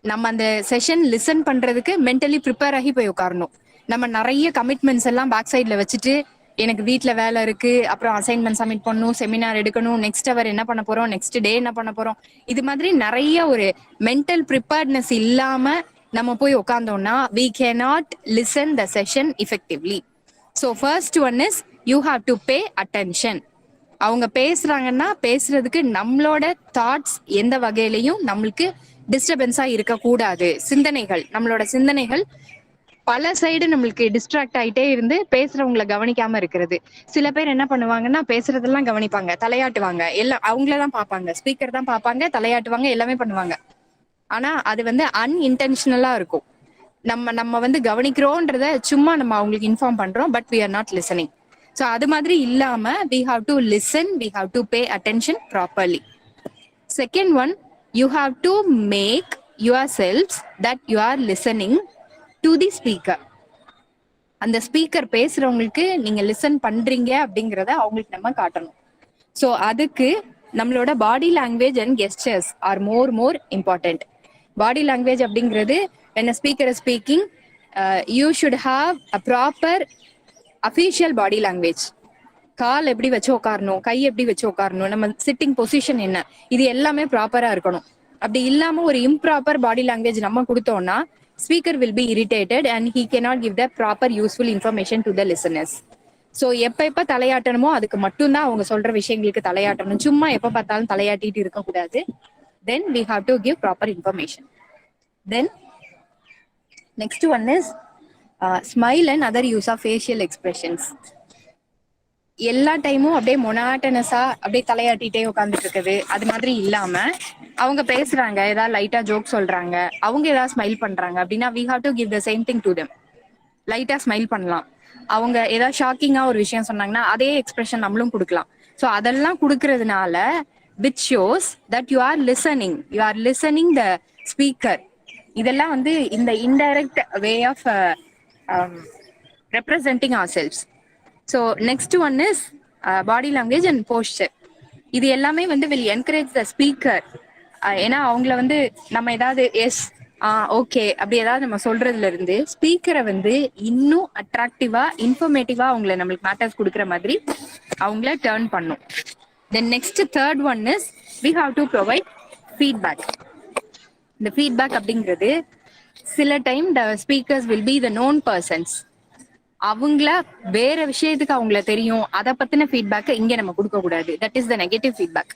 நம்ம அந்த செஷன் லிசன் பண்றதுக்கு மென்டலி ப்ரிப்பேர் ஆகி போய் உட்காரணும். நம்ம நிறைய கமிட்மெண்ட்ஸ் எல்லாம் பேக் சைட்ல வச்சுட்டு எனக்கு வீட்டுல வேலை இருக்கு, அப்புறம் அசைன்மெண்ட் சப்மிட் பண்ணணும், செமினார் எடுக்கணும், நெக்ஸ்ட் அவர் என்ன பண்ண போறோம், நெக்ஸ்ட் டே என்ன பண்ண போறோம், இது மாதிரி நிறைய ஒரு மென்டல் ப்ரிப்பேர்ட்னஸ் இல்லாம நம்ம போய் உட்கார்ந்தோம்னா we cannot listen the session effectively. So first one is you have to pay attention. அவங்க பேசுறாங்கன்னா பேசுறதுக்கு நம்மளோட தாட்ஸ் எந்த வகையிலையும் நம்மளுக்கு டிஸ்டர்பன்ஸா இருக்கக்கூடாது. நம்மளோட சிந்தனைகள் பல சைடு நம்மளுக்கு டிஸ்ட்ராக்ட் ஆயிட்டே இருந்து பேசுறவங்களை கவனிக்காம இருக்கிறது. சில பேர் என்ன பண்ணுவாங்கன்னா பேசுறதெல்லாம் கவனிப்பாங்க, தலையாட்டுவாங்க, எல்லாம் அவங்களதான் பார்ப்பாங்க, ஸ்பீக்கர் தான் பார்ப்பாங்க, தலையாட்டுவாங்க, எல்லாமே பண்ணுவாங்க. ஆனா அது வந்து அன்இன்டென்ஷனலா இருக்கும். நம்ம வந்து கவனிக்கிறோன்றத சும்மா நம்ம அவங்களுக்கு இன்ஃபார்ம் பண்றோம், but we are not listening. So அது மாதிரி இல்லாம we have to listen, we have to pay attention properly. Second one, you have to make yourselves that you are listening to the speaker. அந்த ஸ்பீக்கர் பேசுறவங்களுக்கு நீங்க லிசன் பண்றீங்க அப்படிங்கிறத அவங்களுக்கு நம்ம காட்டணும். ஸோ அதுக்கு நம்மளோட body language and gestures are more important. Body language அப்படிங்கிறது when a speaker is speaking, you should have a proper official body language. கால் எப்படி வச்சு உட்காரணும், கை எப்படி வச்சு உட்காரணும், நம்ம சிட்டிங் பொசிஷன் என்ன, இது எல்லாமே ப்ராப்பரா இருக்கணும். அப்படி இல்லாம ஒரு இம்ப்ராப்பர் பாடி லாங்குவேஜ் நம்ம கொடுத்தோம்னா speaker will be irritated and he cannot give the proper useful information to the listeners. So எப்ப தலையாட்டணுமோ அதுக்கு மட்டும்தான் அவங்க சொல்ற விஷயங்களுக்கு தலையாட்டணும். சும்மா எப்ப பார்த்தாலும் தலையாட்டிட்டு இருக்கக்கூடாது. Then we have to give proper information. Then next one is smile and other use of facial expressions. எல்லா டைமும் அப்படியே மொனாட்டனஸா அப்படியே தலையாட்டிட்டே உட்காந்துட்டு இருக்குது அது மாதிரி இல்லாம அவங்க பேசுறாங்க, ஏதாவது லைட்டா ஜோக் சொல்றாங்க, அவங்க ஏதாவது ஸ்மைல் பண்றாங்க அப்படின்னா we have to give the same thing to them. லைட்டா ஸ்மைல் பண்ணலாம். அவங்க ஏதாவது ஷாக்கிங்கா ஒரு விஷயம் சொன்னாங்கன்னா அதே எக்ஸ்பிரஷன் நம்மளும் கொடுக்கலாம். ஸோ அதெல்லாம் கொடுக்கறதுனால which shows that you are listening the speaker. இதெல்லாம் வந்து இந்த indirect way of representing ourselves. So next one is body language and poster. இது எல்லாமே வந்து will encourage the speaker. ஏன்னா அவங்கள வந்து நம்ம ஏதாவது எஸ் ஓகே அப்படி ஏதாவது நம்ம சொல்றதுல இருந்து ஸ்பீக்கரை வந்து இன்னும் அட்ராக்டிவா இன்ஃபர்மேட்டிவா அவங்கள நம்மளுக்கு மேட்டர்ஸ் கொடுக்குற மாதிரி அவங்கள டர்ன் பண்ணும். Then next third one is we have to provide feedback. இந்த ஃபீட்பேக் அப்படிங்கிறது சில time the speakers will be the known persons. அவங்கள வேற விஷயத்துக்கு அவங்கள தெரியும், அதை பத்தின ஃபீட்பேக் இங்க நம்ம கொடுக்க கூடாது. That is the negative feedback.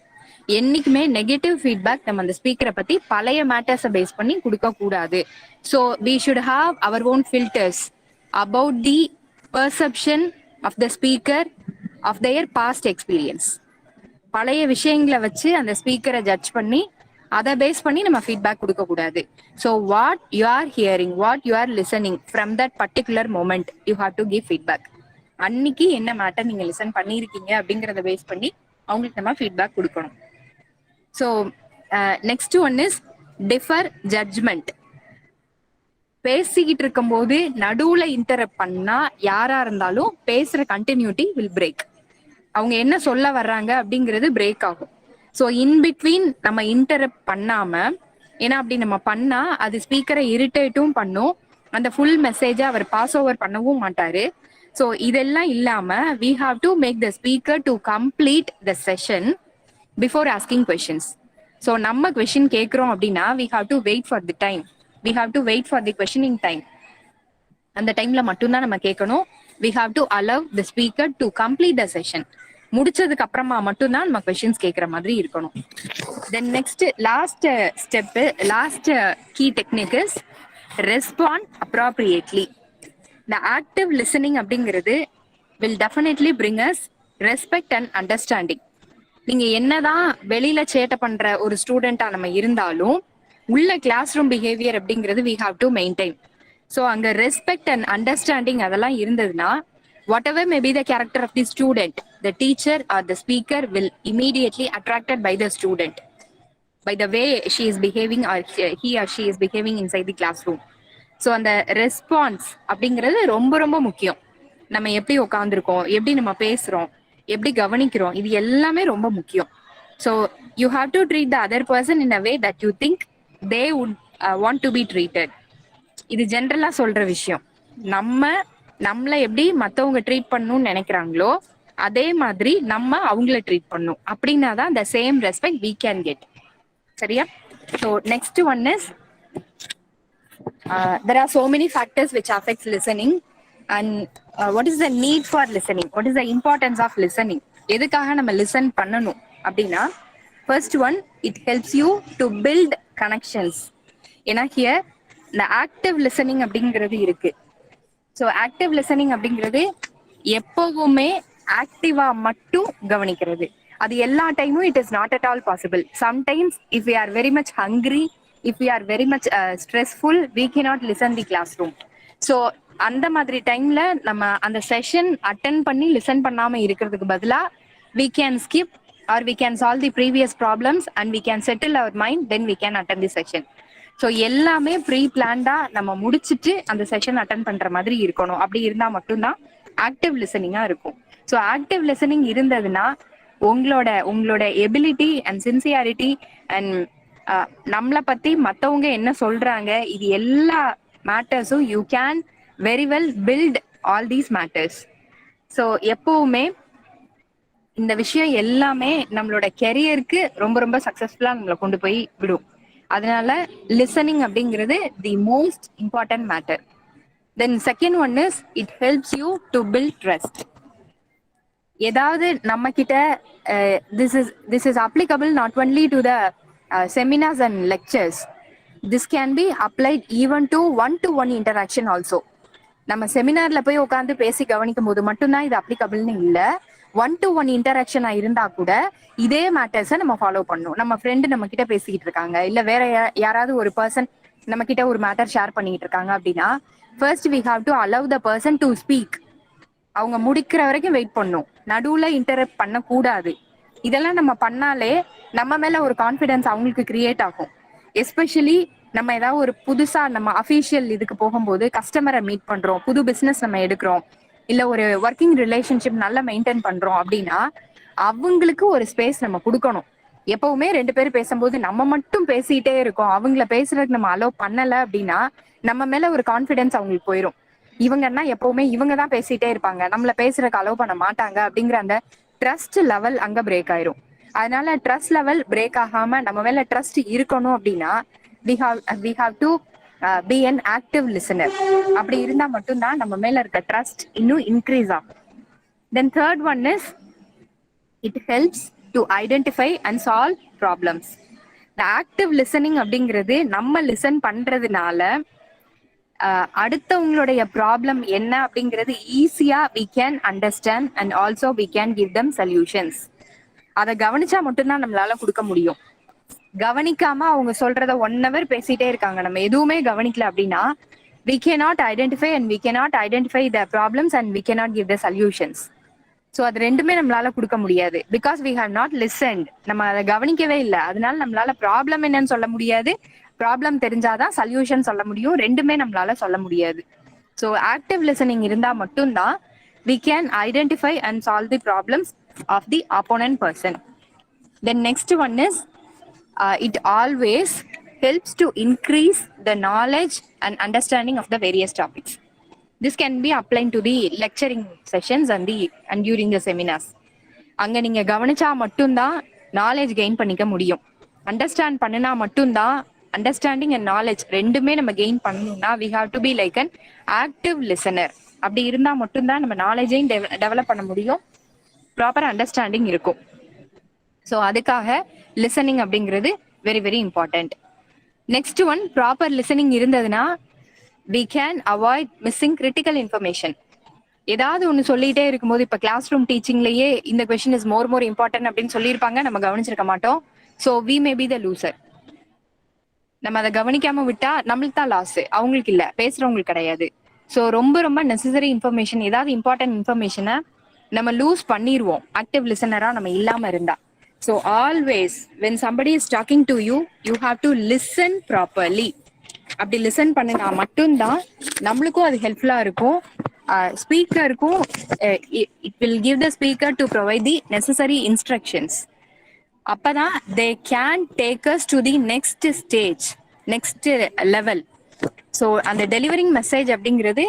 என்னைக்குமே நெகட்டிவ் ஃபீட்பேக் நம்ம அந்த ஸ்பீக்கரை பத்தி பழைய மேட்டர்ஸை பேஸ் பண்ணி கொடுக்க கூடாது. So we should have our own filters about the perception of the speaker of their past experience. பழைய விஷயங்களை வச்சு அந்த ஸ்பீக்கரை ஜட்ஜ் பண்ணி அதை பேஸ் பண்ணி நம்ம ஃபீட்பேக் கொடுக்க கூடாது. So what you are hearing, what you are listening from that particular moment you have to give feedback. அன்னைக்கு என்ன மேட்டர் நீங்க லிசன் பண்ணியிருக்கீங்க அப்படிங்கறத பேஸ் பண்ணி அவங்களுக்கு நம்ம ஃபீட்பேக் கொடுக்கணும். So next one is defer judgment. பேசிக்கிட்டு இருக்கும் போது நடுவுல இன்டரப்ட் பண்ணா யாரா இருந்தாலும் பேசுற கண்டினியூட்டி வில் பிரேக். அவங்க என்ன சொல்ல வர்றாங்க அப்படிங்கிறது பிரேக் ஆகும். ஸோ இன்பிட்வீன் நம்ம இன்டரப்ட் பண்ணாம, ஏன்னா அப்படி நம்ம பண்ணா அது ஸ்பீக்கரை இரிட்டேட்டும் பண்ணும், அந்த ஃபுல் மெசேஜை அவர் பாஸ் ஓவர் பண்ணவும் மாட்டாரு. ஸோ இதெல்லாம் இல்லாம we have to make the speaker to complete the session before asking questions. So நம்ம கொஸ்டின் கேட்குறோம் அப்படின்னா we have to wait for the time, we have to wait for the questioning time. அந்த டைம்ல மட்டும்தான் நம்ம கேட்கணும். We have to allow the speaker to complete the session. முடிச்சதுக்கு அப்புறமா மட்டும்தான் நம்ம கொஸ்டின்ஸ் கேட்குற மாதிரி இருக்கணும். Then next last step, last key technique is respond appropriately. இந்த ஆக்டிவ் லிசனிங் அப்படிங்கிறது will definitely bring us respect and understanding. நீங்க என்னதான் வெளியில சேட்டை பண்ற ஒரு ஸ்டூடெண்டா நம்ம இருந்தாலும் உள்ள கிளாஸ் ரூம் பிஹேவியர் அப்படிங்கிறது we have to maintain. So அங்க ரெஸ்பெக்ட் அண்ட் அண்டர்ஸ்டாண்டிங் அதெல்லாம் இருந்ததுன்னா whatever may be the character of the student, the teacher or the speaker will immediately attracted by the student, by the way she is behaving or he or she is behaving inside the classroom. So அந்த ரெஸ்பான்ஸ் அப்படிங்கிறது ரொம்ப ரொம்ப முக்கியம். நம்ம எப்படி உட்காந்துருக்கோம், எப்படி நம்ம பேசுறோம், எப்படி கவனிக்கிறோம், இது எல்லாமே ரொம்ப முக்கியம். So you have to treat the other person in a way that you think they would want to be treated. இது ஜென்ரலா சொல்ற விஷயம். நம்மள எப்படி மத்தவங்க ட்ரீட் பண்ணணும்னு நினைக்கிறாங்களோ அதே மாதிரி நம்ம அவங்கள ட்ரீட் பண்ணணும். அப்படின்னா தான் the same respect we can get. சரியா? So next one is there are so many factors which affects listening and what is the need for listening, what is the importance of listening. எதுக்காக நம்ம லிசன் பண்ணணும் அப்படின்னா first one, it helps you to build connections. ஏன்னா here இந்த ஆக்டிவ் லிசனிங் அப்படிங்கிறது இருக்கு. ஸோ ஆக்டிவ் லிசனிங் அப்படிங்கிறது எப்பவுமே ஆக்டிவா மட்டும் கவனிக்கிறது. அது எல்லா டைமும் it is not at all possible. Sometimes if we are very much hungry, if we are very much stressful, we cannot listen the classroom. So அந்த மாதிரி டைம்ல நம்ம அந்த செஷன் அட்டென்ட் பண்ணி லிசன் பண்ணாம இருக்கிறதுக்கு பதிலா we can skip or we can solve the previous problems and we can settle our mind, then we can attend the session. So எல்லாமே ப்ரீ பிளான்டா நம்ம முடிச்சுட்டு அந்த செஷன் அட்டன் பண்ற மாதிரி இருக்கணும். அப்படி இருந்தா மட்டும்தான் ஆக்டிவ் லிசனிங்கா இருக்கும். ஸோ ஆக்டிவ் லிசனிங் இருந்ததுன்னா உங்களோட எபிலிட்டி அண்ட் சின்சியாரிட்டி அண்ட் நம்மளை பத்தி மத்தவங்க என்ன சொல்றாங்க, இது எல்லா மேட்டர்ஸும் you can very well build all these matters. So எப்பவுமே இந்த விஷயம் எல்லாமே நம்மளோட கெரியருக்கு ரொம்ப ரொம்ப சக்சஸ்ஃபுல்லா நம்மளை கொண்டு போய் விடும். அதனால லிசனிங் அப்படிங்கிறது the most important matter. Then second one is it helps you to build trust. ஏதாவது நம்ம கிட்ட this is applicable not only to the seminars and lectures, this can be applied even to one interaction also. நம்ம செமினார்ல போய் உட்காந்து பேசி கவனிக்கும் போது மட்டும்தான் இது அப்ளிகபிள்னு இல்லை, ஒன் இன்டராக்ஷனா இருந்தா கூட இதே மேட்டர்ஸை நம்ம ஃபாலோ பண்ணணும். நம்ம ஃப்ரெண்டு நம்ம கிட்ட பேசிக்கிட்டு இருக்காங்க, இல்ல வேற யாராவது ஒரு பர்சன் நம்ம கிட்ட ஒரு மேட்டர் ஷேர் பண்ணிட்டு இருக்காங்க அப்படின்னா first we have to allow the person to speak. அவங்க முடிக்கிற வரைக்கும் வெயிட் பண்ணும், நடுவுல இன்டரப்ட் பண்ண கூடாது. இதெல்லாம் நம்ம பண்ணாலே நம்ம மேல ஒரு கான்ஃபிடன்ஸ் அவங்களுக்கு கிரியேட் ஆகும். எஸ்பெஷலி நம்ம ஏதாவது ஒரு புதுசா நம்ம அஃபீஷியல் இதுக்கு போகும்போது கஸ்டமரை மீட் பண்றோம், புது பிசினஸ் நம்ம எடுக்கிறோம், இல்ல ஒரு ஒர்க்கிங் ரிலேஷன்ஷிப் நல்லா மெயின்டைன் பண்றோம் அப்படின்னா அவங்களுக்கு ஒரு ஸ்பேஸ் நம்ம கொடுக்கணும். எப்பவுமே ரெண்டு பேரும் பேசும்போது நம்ம மட்டும் பேசிட்டே இருக்கோம், அவங்கள பேசுறதுக்கு நம்ம அலோவ் பண்ணல அப்படின்னா நம்ம மேல ஒரு கான்பிடன்ஸ் அவங்களுக்கு போயிடும். இவங்கன்னா எப்பவுமே இவங்க தான் பேசிட்டே இருப்பாங்க, நம்மள பேசுறதுக்கு அலோவ் பண்ண மாட்டாங்க அப்படிங்கிற அந்த ட்ரஸ்ட் லெவல் அங்க பிரேக் ஆயிரும். அதனால ட்ரஸ்ட் லெவல் பிரேக் ஆகாம நம்ம மேல ட்ரஸ்ட் இருக்கணும் அப்படின்னா we have to be an active listener. அப்படி இருந்தா மட்டும்தான் நம்ம மேல இருக்க ட்ரஸ்ட் இன்னும் இன்க்ரீஸ் ஆகும். Then third one is it helps to identify and solve problems. The active listening அப்படிங்கிறது நம்ம லிசன் பண்றதுனால அடுத்தவங்களுடைய ப்ராப்ளம் என்ன அப்படிங்கிறது ஈஸியா we can understand and also we can give them solutions. அதை கவனிச்சா மட்டும்தான் நம்மளால கொடுக்க முடியும். கவனிக்காம அவங்க சொல்றத 1 hour பேசிட்டே இருக்காங்க, நம்ம எதுவுமே கவனிக்கல அப்படின்னா we cannot identify and we cannot identify the problems and we cannot give the solutions. So அது ரெண்டுமே நம்மளால கொடுக்க முடியாது. Because we have not listened, நம்ம அதை கவனிக்கவே இல்லை. அதனால நம்மளால ப்ராப்ளம் என்னன்னு சொல்ல முடியாது, ப்ராப்ளம் தெரிஞ்சாதான் சொல்யூஷன் சொல்ல முடியும், ரெண்டுமே நம்மளால சொல்ல முடியாது. ஸோ ஆக்டிவ் லிசனிங் இருந்தா மட்டும்தான் we can identify and solve the problems of the opponent person. Then next one is it always helps to increase the knowledge and understanding of the various topics. This can be applied to the lecturing sessions and during the seminars. அங்க நீங்க கவனிச்சா மட்டும்தான் நாலேஜ் கெயின் பண்ணிக்க முடியும். அண்டர்ஸ்டாண்ட் பண்ணினா மட்டும்தான், அண்டர்ஸ்டாண்டிங் அண்ட் நாலேஜ் ரெண்டுமே நம்ம கெயின் பண்ணணும்னா we have to be like an active listener. அப்படி இருந்தா மட்டும்தான் நம்ம நாலேஜையும் டெவலப் பண்ண முடியும், ப்ராப்பர் அண்டர்ஸ்டாண்டிங் இருக்கும். ஸோ அதுக்காக லிசனிங் அப்படிங்கிறது very very important. Next one, proper listening இருந்ததுன்னா we can avoid missing critical information. ஏதாவது ஒன்று சொல்லிட்டே இருக்கும்போது, இப்போ கிளாஸ் ரூம் டீச்சிங்லயே இந்த கொஸ்டின் இஸ் மோர் இம்பார்ட்டன்ட் அப்படின்னு சொல்லியிருப்பாங்க, நம்ம கவனிச்சிருக்க மாட்டோம். So we may be the loser. நம்ம அதை கவனிக்காம விட்டா நம்மளுக்கு தான் லாஸ், அவங்களுக்கு இல்லை, பேசுறவங்களுக்கு கிடையாது. ஸோ ரொம்ப நெசசரி இன்ஃபர்மேஷன், ஏதாவது இம்பார்ட்டன்ட் இன்ஃபர்மேஷனை நம்ம லூஸ் பண்ணிடுவோம் ஆக்டிவ் லிசனரா நம்ம இல்லாம இருந்தா. So always when somebody is talking to you, you have to listen properly. அப்படி லிசன் பண்ணினா மட்டும்தான் நம்மளுக்கும் அது ஹெல்ப்ஃபுல்லா இருக்கும், ஸ்பீக்கருக்கும். It will give the speaker to provide the necessary instructions. அப்பதான் they can take us to the next stage, next level. So அந்த டெலிவரிங் மெசேஜ் அப்படிங்கிறது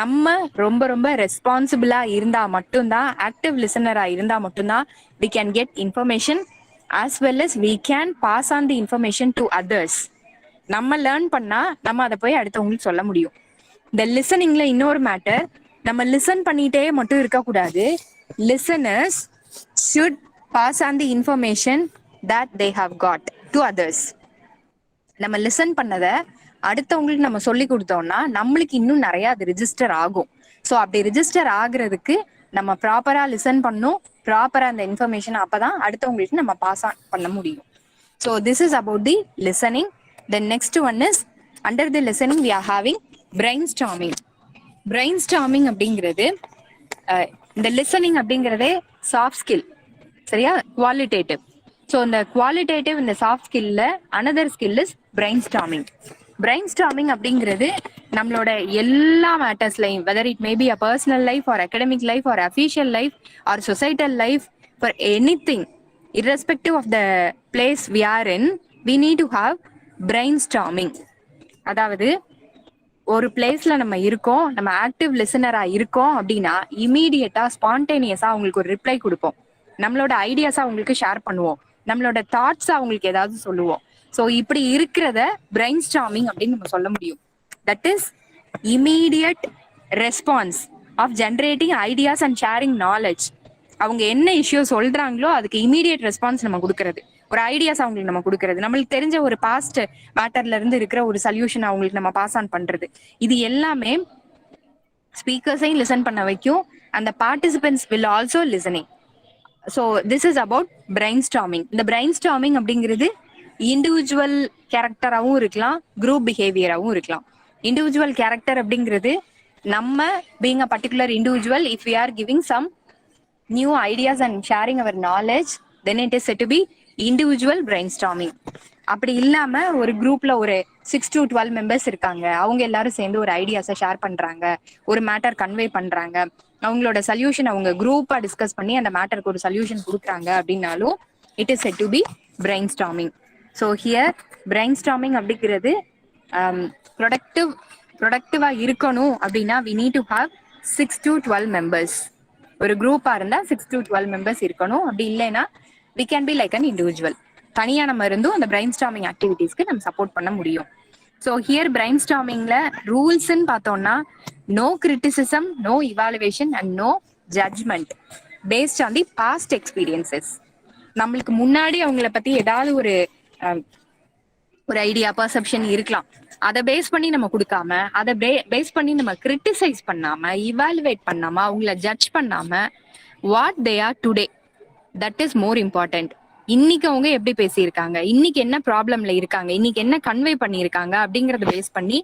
நம்ம ரொம்ப ரெஸ்பான்சிபிளா இருந்தா மட்டும்தான், ஆக்டிவ் லிசனரா இருந்தா மட்டும்தான் we can get information as well as we can pass on the information to others. நம்ம லேர்ன் பண்ணா நம்ம அதை போய் அடுத்தவங்களுக்கு சொல்ல முடியும். இந்த லிசனிங்ல இன்னொரு மேட்டர், நம்ம லிசன் பண்ணிட்டே மட்டும் இருக்கக்கூடாது. Listeners should pass on the information that they have got to others. நம்ம லிசன் பண்ணதை அடுத்தவங்களுக்கு நம்ம சொல்லி கொடுத்தோம்னா நம்மளுக்கு இன்னும் நிறைய அது ரிஜிஸ்டர் ஆகும். ஸோ அப்படி ரிஜிஸ்டர் ஆகுறதுக்கு நம்ம ப்ராப்பரா லிசன் பண்ணும், ப்ராப்பரா அந்த இன்ஃபர்மேஷன் அப்பதான் அடுத்தவங்களுக்கு நம்ம பாஸ் ஆன் பண்ண முடியும். So this is about the listening. Then next one is under the listening we are having brainstorming. Brainstorming அப்படிங்கிறது இந்த லிசனிங் அப்படிங்கிறதே சாஃப்ட் ஸ்கில், சரியா, குவாலிட்டேட்டிவ். ஸோ இந்த குவாலிட்டேட்டிவ் இந்த சாஃப்ட் ஸ்கில்ல another skill is brainstorming. Brainstorming அப்படிங்கிறது நம்மளோட எல்லா மேட்டர்ஸ்லையும், whether it may be a personal life or academic life or official life or societal life, for anything irrespective of the place we are in, we need to have brainstorming. அதாவது ஒரு பிளேஸ்ல நம்ம இருக்கோம், நம்ம ஆக்டிவ் லிசனரா இருக்கோம் அப்படின்னா இமீடியட்டா ஸ்பான்டேனியஸா அவங்களுக்கு ஒரு ரிப்ளை கொடுப்போம், நம்மளோட ஐடியாஸா அவங்களுக்கு ஷேர் பண்ணுவோம், நம்மளோட தாட்ஸ் அவங்களுக்கு ஏதாவது சொல்லுவோம். ஸோ இப்படி இருக்கிறத பிரைன்ஸ்டார்மிங் அப்படின்னு நம்ம சொல்ல முடியும். That is immediate response of generating ideas and sharing knowledge. அவங்க என்ன இஷ்யூ சொல்றாங்களோ அதுக்கு இமீடியட் ரெஸ்பான்ஸ் நம்ம கொடுக்கறது, ஒரு ஐடியாஸ் அவங்களுக்கு நம்ம கொடுக்கறது, நம்மளுக்கு தெரிஞ்ச ஒரு பாஸ்ட் மேட்டர்ல இருந்து இருக்கிற ஒரு சொல்யூஷன் அவங்களுக்கு நம்ம பாஸ் ஆன் பண்றது. இது எல்லாமே ஸ்பீக்கர்ஸையும் லிசன் பண்ண வைக்கும், அந்த participants will also listening. So this is about brainstorming. இந்த பிரைன்ஸ்டார்மிங் அப்படிங்கிறது இண்டிவிஜுவல் கேரக்டராகவும் இருக்கலாம், குரூப் பிஹேவியராகவும் இருக்கலாம். இண்டிவிஜுவல் கேரக்டர் அப்படிங்கிறது நம்ம being a particular individual, if we are giving some new ideas and sharing our knowledge, then it is said to be individual brainstorming. அப்படி இல்லாம ஒரு குரூப்ல ஒரு 6 to 12 மெம்பர்ஸ் இருக்காங்க, அவங்க எல்லாரும் சேர்ந்து ஒரு ஐடியாஸை ஷேர் பண்றாங்க, ஒரு மேட்டர் கன்வே பண்றாங்க, அவங்களோட சொல்யூஷன் அவங்க குரூப்பா டிஸ்கஸ் பண்ணி அந்த மேட்டருக்கு ஒரு சொல்யூஷன் கொடுக்குறாங்க அப்படின்னாலும் it is said to be brainstorming. So here brainstorming அப்படிங்கிறது ப்ரொடக்டிவா இருக்கணும் அப்படின்னா we need to have 6 to 12 members. ஒரு குரூப்பா இருந்தா 6 to 12 members இருக்கணும். அப்படி இல்லைன்னா we can be like an individual. தனியா நம்ம இருந்தும் அந்த brainstorming activitiesக்கு நம்ம சப்போர்ட் பண்ண முடியும். ஸோ ஹியர் brainstormingல ரூல்ஸ்ன்னு பார்த்தோம்னா no criticism, no evaluation and no judgment based on the past experiences. நம்மளுக்கு முன்னாடி அவங்கள பத்தி ஏதாவது ஒரு ஐடியா பர்செப்ஷன் இருக்கலாம், அதை பேஸ் பண்ணி நம்ம கொடுக்காம, அதை பேஸ் பண்ணி நம்ம கிரிட்டிசைஸ் பண்ணாம, இவாலுவேட் பண்ணாம, அவங்கள ஜட்ஜ் பண்ணாம, what they are today, that is more important. இன்னைக்கு அவங்க எப்படி பேசியிருக்காங்க, இன்னைக்கு என்ன ப்ராப்ளம்ல இருக்காங்க, இன்னைக்கு என்ன கன்வே பண்ணியிருக்காங்க அப்படிங்கறத பேஸ் பண்ணி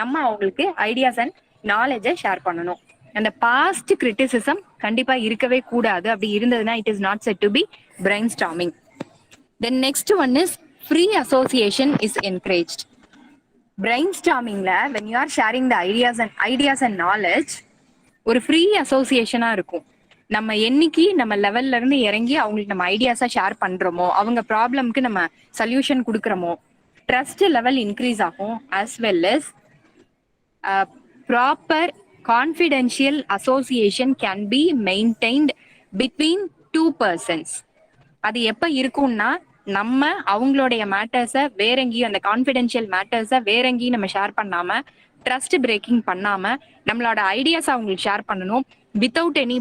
நம்ம அவங்களுக்கு ஐடியாஸ் அண்ட் நாலேஜை ஷேர் பண்ணணும். அந்த பாஸ்ட் கிரிட்டிசிசம் கண்டிப்பா இருக்கவே கூடாது. அப்படி இருந்ததுன்னா it is not said to be brainstorming. Then next one is free association is encouraged. Brainstormingல when you are sharing the ideas and knowledge, ஒரு ஃப்ரீ அசோசியேஷனா இருக்கும். நம்ம என்னைக்கு நம்ம லெவல்ல இருந்து இறங்கி அவங்களுக்கு நம்ம ஐடியாஸா ஷேர் பண்றோமோ, அவங்க ப்ராப்ளம்க்கு நம்ம சொல்யூஷன் கொடுக்குறோமோ, ட்ரஸ்ட் லெவல் இன்க்ரீஸ் ஆகும். as well as proper confidential association can be maintained between two persons. அது எப்ப இருக்கும்னா நம்ம அவங்களுடைய மேட்டர்ஸை வேற எங்கேயும், அந்த கான்ஃபிடென்ஷியல் மேட்டர்ஸை வேற எங்கேயும் நம்ம ஷேர் பண்ணாம, ட்ரஸ்ட் பிரேக்கிங் பண்ணாம நம்மளோட ஐடியாஸ் அவங்களுக்கு ஷேர் பண்ணணும் வித்தவுட் எனி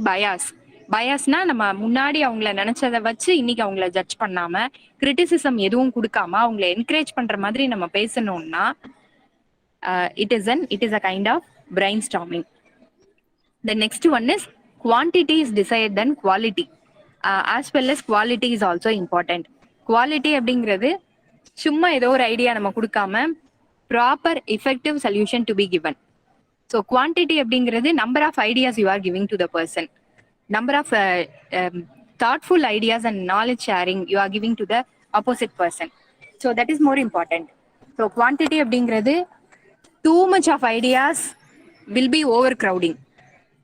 பயாஸ்னா நம்ம முன்னாடி அவங்கள நினைச்சதை வச்சு இன்னைக்கு அவங்கள ஜட்ஜ் பண்ணாம, கிரிட்டிசிசம் எதுவும் கொடுக்காம அவங்கள என்கரேஜ் பண்ற மாதிரி நம்ம பேசணும்னா it is a kind of brainstorming. The next one is quantity is desired than quality. As well as quality is also important. Quality அப்படிங்கிறது சும்மா ஏதோ ஒரு ஐடியா நம்ம கொடுக்காம proper effective solution to be given. So quantity அப்படிங்கிறது number of ideas you are giving to the person, number of thoughtful ideas and knowledge sharing you are giving to the opposite person. So that is more important. So quantity அப்படிங்கிறது too much of ideas will be overcrowding.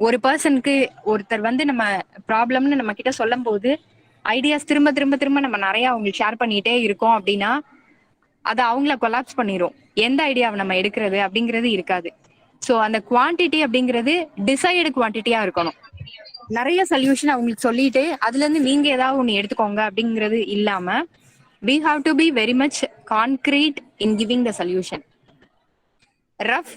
ஒரு பர்சனுக்கு ஒருத்தர் வந்து நம்ம ப்ராப்ளம்னு நம்ம கிட்ட சொல்லும் போது ஐடியாஸ் திரும்ப திரும்ப திரும்ப நம்ம நிறைய அவங்களுக்கு ஷேர் பண்ணிட்டே இருக்கோம் அப்படின்னா அதை அவங்கள கொலாப்ஸ் பண்ணிரும். எந்த ஐடியாவை நம்ம எடுக்கிறது அப்படிங்கிறது இருக்காது. ஸோ அந்த குவான்டிட்டி அப்படிங்கிறது டிசைடு குவான்டிட்டியா இருக்கணும். நிறைய சொல்யூஷன் அவங்களுக்கு சொல்லிட்டு அதுல இருந்து நீங்க ஏதாவது ஒண்ணு எடுத்துக்கோங்க அப்படிங்கிறது இல்லாம we have to be very much concrete in giving the solution. Rough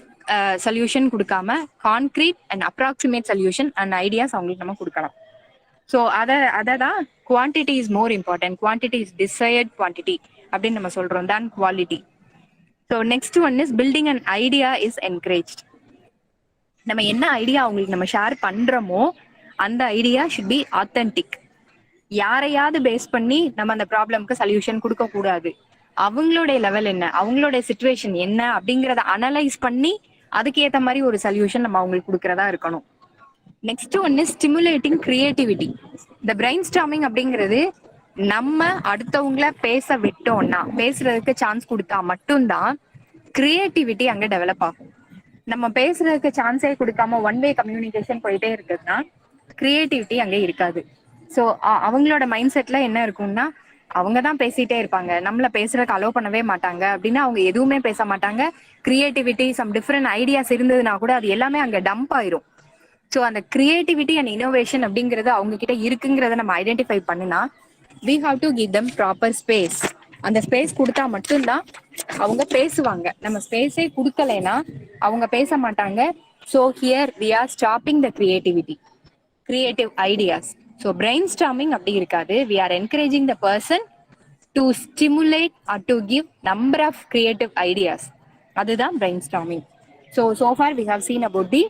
solution கொடுக்காம concrete and approximate solution and ideas அவங்களுக்கு நம்ம கொடுக்கலாம். ஸோ அதை தான் quantity is more important, quantity is desired quantity அப்படின்னு நம்ம சொல்றோம் தான் quality. So next one is building and idea is encouraged. நம்ம என்ன ஐடியா அவங்களுக்கு நம்ம ஷேர் பண்றோமோ அந்த ஐடியா ஷுட் பி ஆத்தென்டிக். யாரையாவது பேஸ் பண்ணி நம்ம அந்த ப்ராப்ளம்க்கு சொல்யூஷன் கொடுக்க கூடாது. அவங்களுடைய லெவல் என்ன, அவங்களுடைய சிச்சுவேஷன் என்ன அப்படிங்கறத அனலைஸ் பண்ணி அதுக்கேற்ற மாதிரி ஒரு சொல்யூஷன் நம்ம அவங்களுக்கு கொடுக்கறதா இருக்கணும். நெக்ஸ்ட் ஒன்னு ஸ்டிமுலேட்டிங் கிரியேட்டிவிட்டி. இந்த பிரைன்ஸ்டார்மிங் அப்படிங்கிறது நம்ம அடுத்தவங்கள பேச விட்டோம்னா, பேசுறதுக்கு சான்ஸ் கொடுத்தா மட்டும்தான் கிரியேட்டிவிட்டி அங்க டெவலப் ஆகும். நம்ம பேசுறதுக்கு சான்ஸே கொடுக்காம ஒன் வே கம்யூனிகேஷன் போயிட்டே இருக்குதுன்னா கிரியேட்டிவிட்டி அங்கே இருக்காது. ஸோ அவங்களோட மைண்ட் செட்ல என்ன இருக்கும்னா அவங்க தான் பேசிட்டே இருப்பாங்க, நம்மள பேசுறதுக்கு அலோவ் பண்ணவே மாட்டாங்க அப்படின்னா அவங்க எதுவுமே பேச மாட்டாங்க. கிரியேட்டிவிட்டி சம் டிஃப்ரெண்ட் ஐடியாஸ் இருந்ததுன்னா கூட அது எல்லாமே அங்க டம்ப் ஆயிரும். ஸோ அந்த கிரியேட்டிவிட்டி அண்ட் இனோவேஷன் அப்படிங்கிறது அவங்க கிட்ட இருக்குங்கிறத நம்ம ஐடென்டிஃபை பண்ணுனா we have to give them proper space. அந்த ஸ்பேஸ் கொடுத்தா மட்டும்தான் அவங்க பேசுவாங்க. நம்ம ஸ்பேஸே கொடுக்கலைன்னா அவங்க பேச மாட்டாங்க. So here we are stopping the creative ideas. So brainstorming அப்படி இருக்காது. we are encouraging the person to stimulate or to give number of creative ideas. அதுதான் brainstorming. So far we have seen about the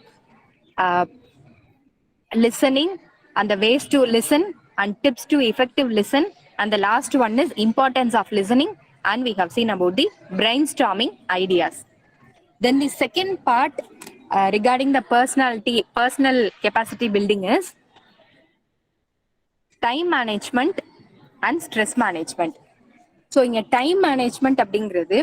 listening and the ways to listen and tips to effective listen, and the last one is importance of listening, and we have seen about the brainstorming ideas. Then the second part regarding the personal capacity building is time management and stress management. So இங்க டைம் மேனேஜ்மெண்ட் அப்படிங்கிறது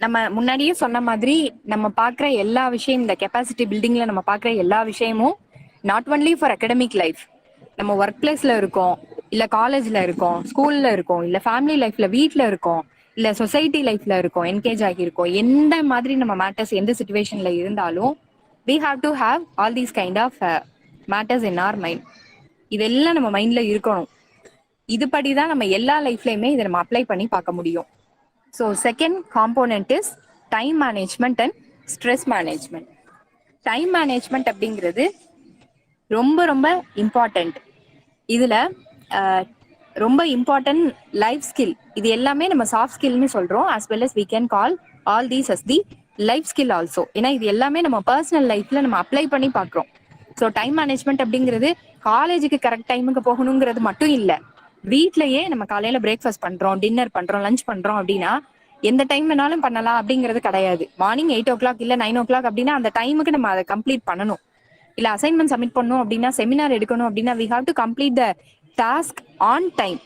நம்ம முன்னாடியே சொன்ன மாதிரி நம்ம பார்க்குற எல்லா விஷயம், இந்த கெப்பாசிட்டி பில்டிங்ல நம்ம பார்க்குற எல்லா விஷயமும் not only for academic life. நம்ம ஒர்க் பிளேஸ்ல இருக்கோம், இல்ல காலேஜ்ல இருக்கோம், ஸ்கூல்ல இருக்கோம், இல்ல ஃபேமிலி லைஃப்ல வீட்ல இருக்கோம், இல்ல சொசைட்டி லைஃப்ல இருக்கோம், என்கேஜ் ஆகியிருக்கோம், எந்த மாதிரி நம்ம மேட்டர்ஸ் எந்த சுச்சுவேஷன்ல இருந்தாலும் we have to have all these kind of matters in our mind. இதெல்லாம் நம்ம மைண்ட்ல இருக்கணும். இதுபடிதான் நம்ம எல்லா லைஃப்லயுமே இதை நம்ம அப்ளை பண்ணி பார்க்க முடியும். So second component is time management and stress management. Time management அப்படிங்கிறது ரொம்ப ரொம்ப இம்பார்ட்டன்ட். இதுல ரொம்ப இம்பார்ட்டன்ட் லைஃப் ஸ்கில். இது எல்லாமே நம்ம சாஃப்ட் ஸ்கில்னு சொல்றோம். as well as we can call all these as the life skill also. ஏன்னா இது எல்லாமே நம்ம பர்சனல் லைஃப்ல நம்ம அப்ளை பண்ணி பார்க்குறோம். ஸோ டைம் மேனேஜ்மெண்ட் அப்படிங்கிறது காலேஜுக்கு கரெக்ட் டைமுக்கு போகணுங்கிறது மட்டும் இல்ல. வீட்லயே நம்ம காலையில பிரேக்ஃபாஸ்ட் பண்றோம், டின்னர் பண்றோம், லஞ்ச் பண்றோம் அப்படின்னா எந்த டைம் வேணாலும் பண்ணலாம் அப்படிங்கிறது கிடையாது. மார்னிங் 8 o'clock இல்ல 9 o'clock அப்படின்னா அந்த டைமுக்கு நம்ம அதை கம்ப்ளீட் பண்ணணும். இல்ல அசைன்மெண்ட் சப்மிட் பண்ணணும் அப்படின்னா, செமினார் எடுக்கணும் அப்படின்னா we have to complete the task on time.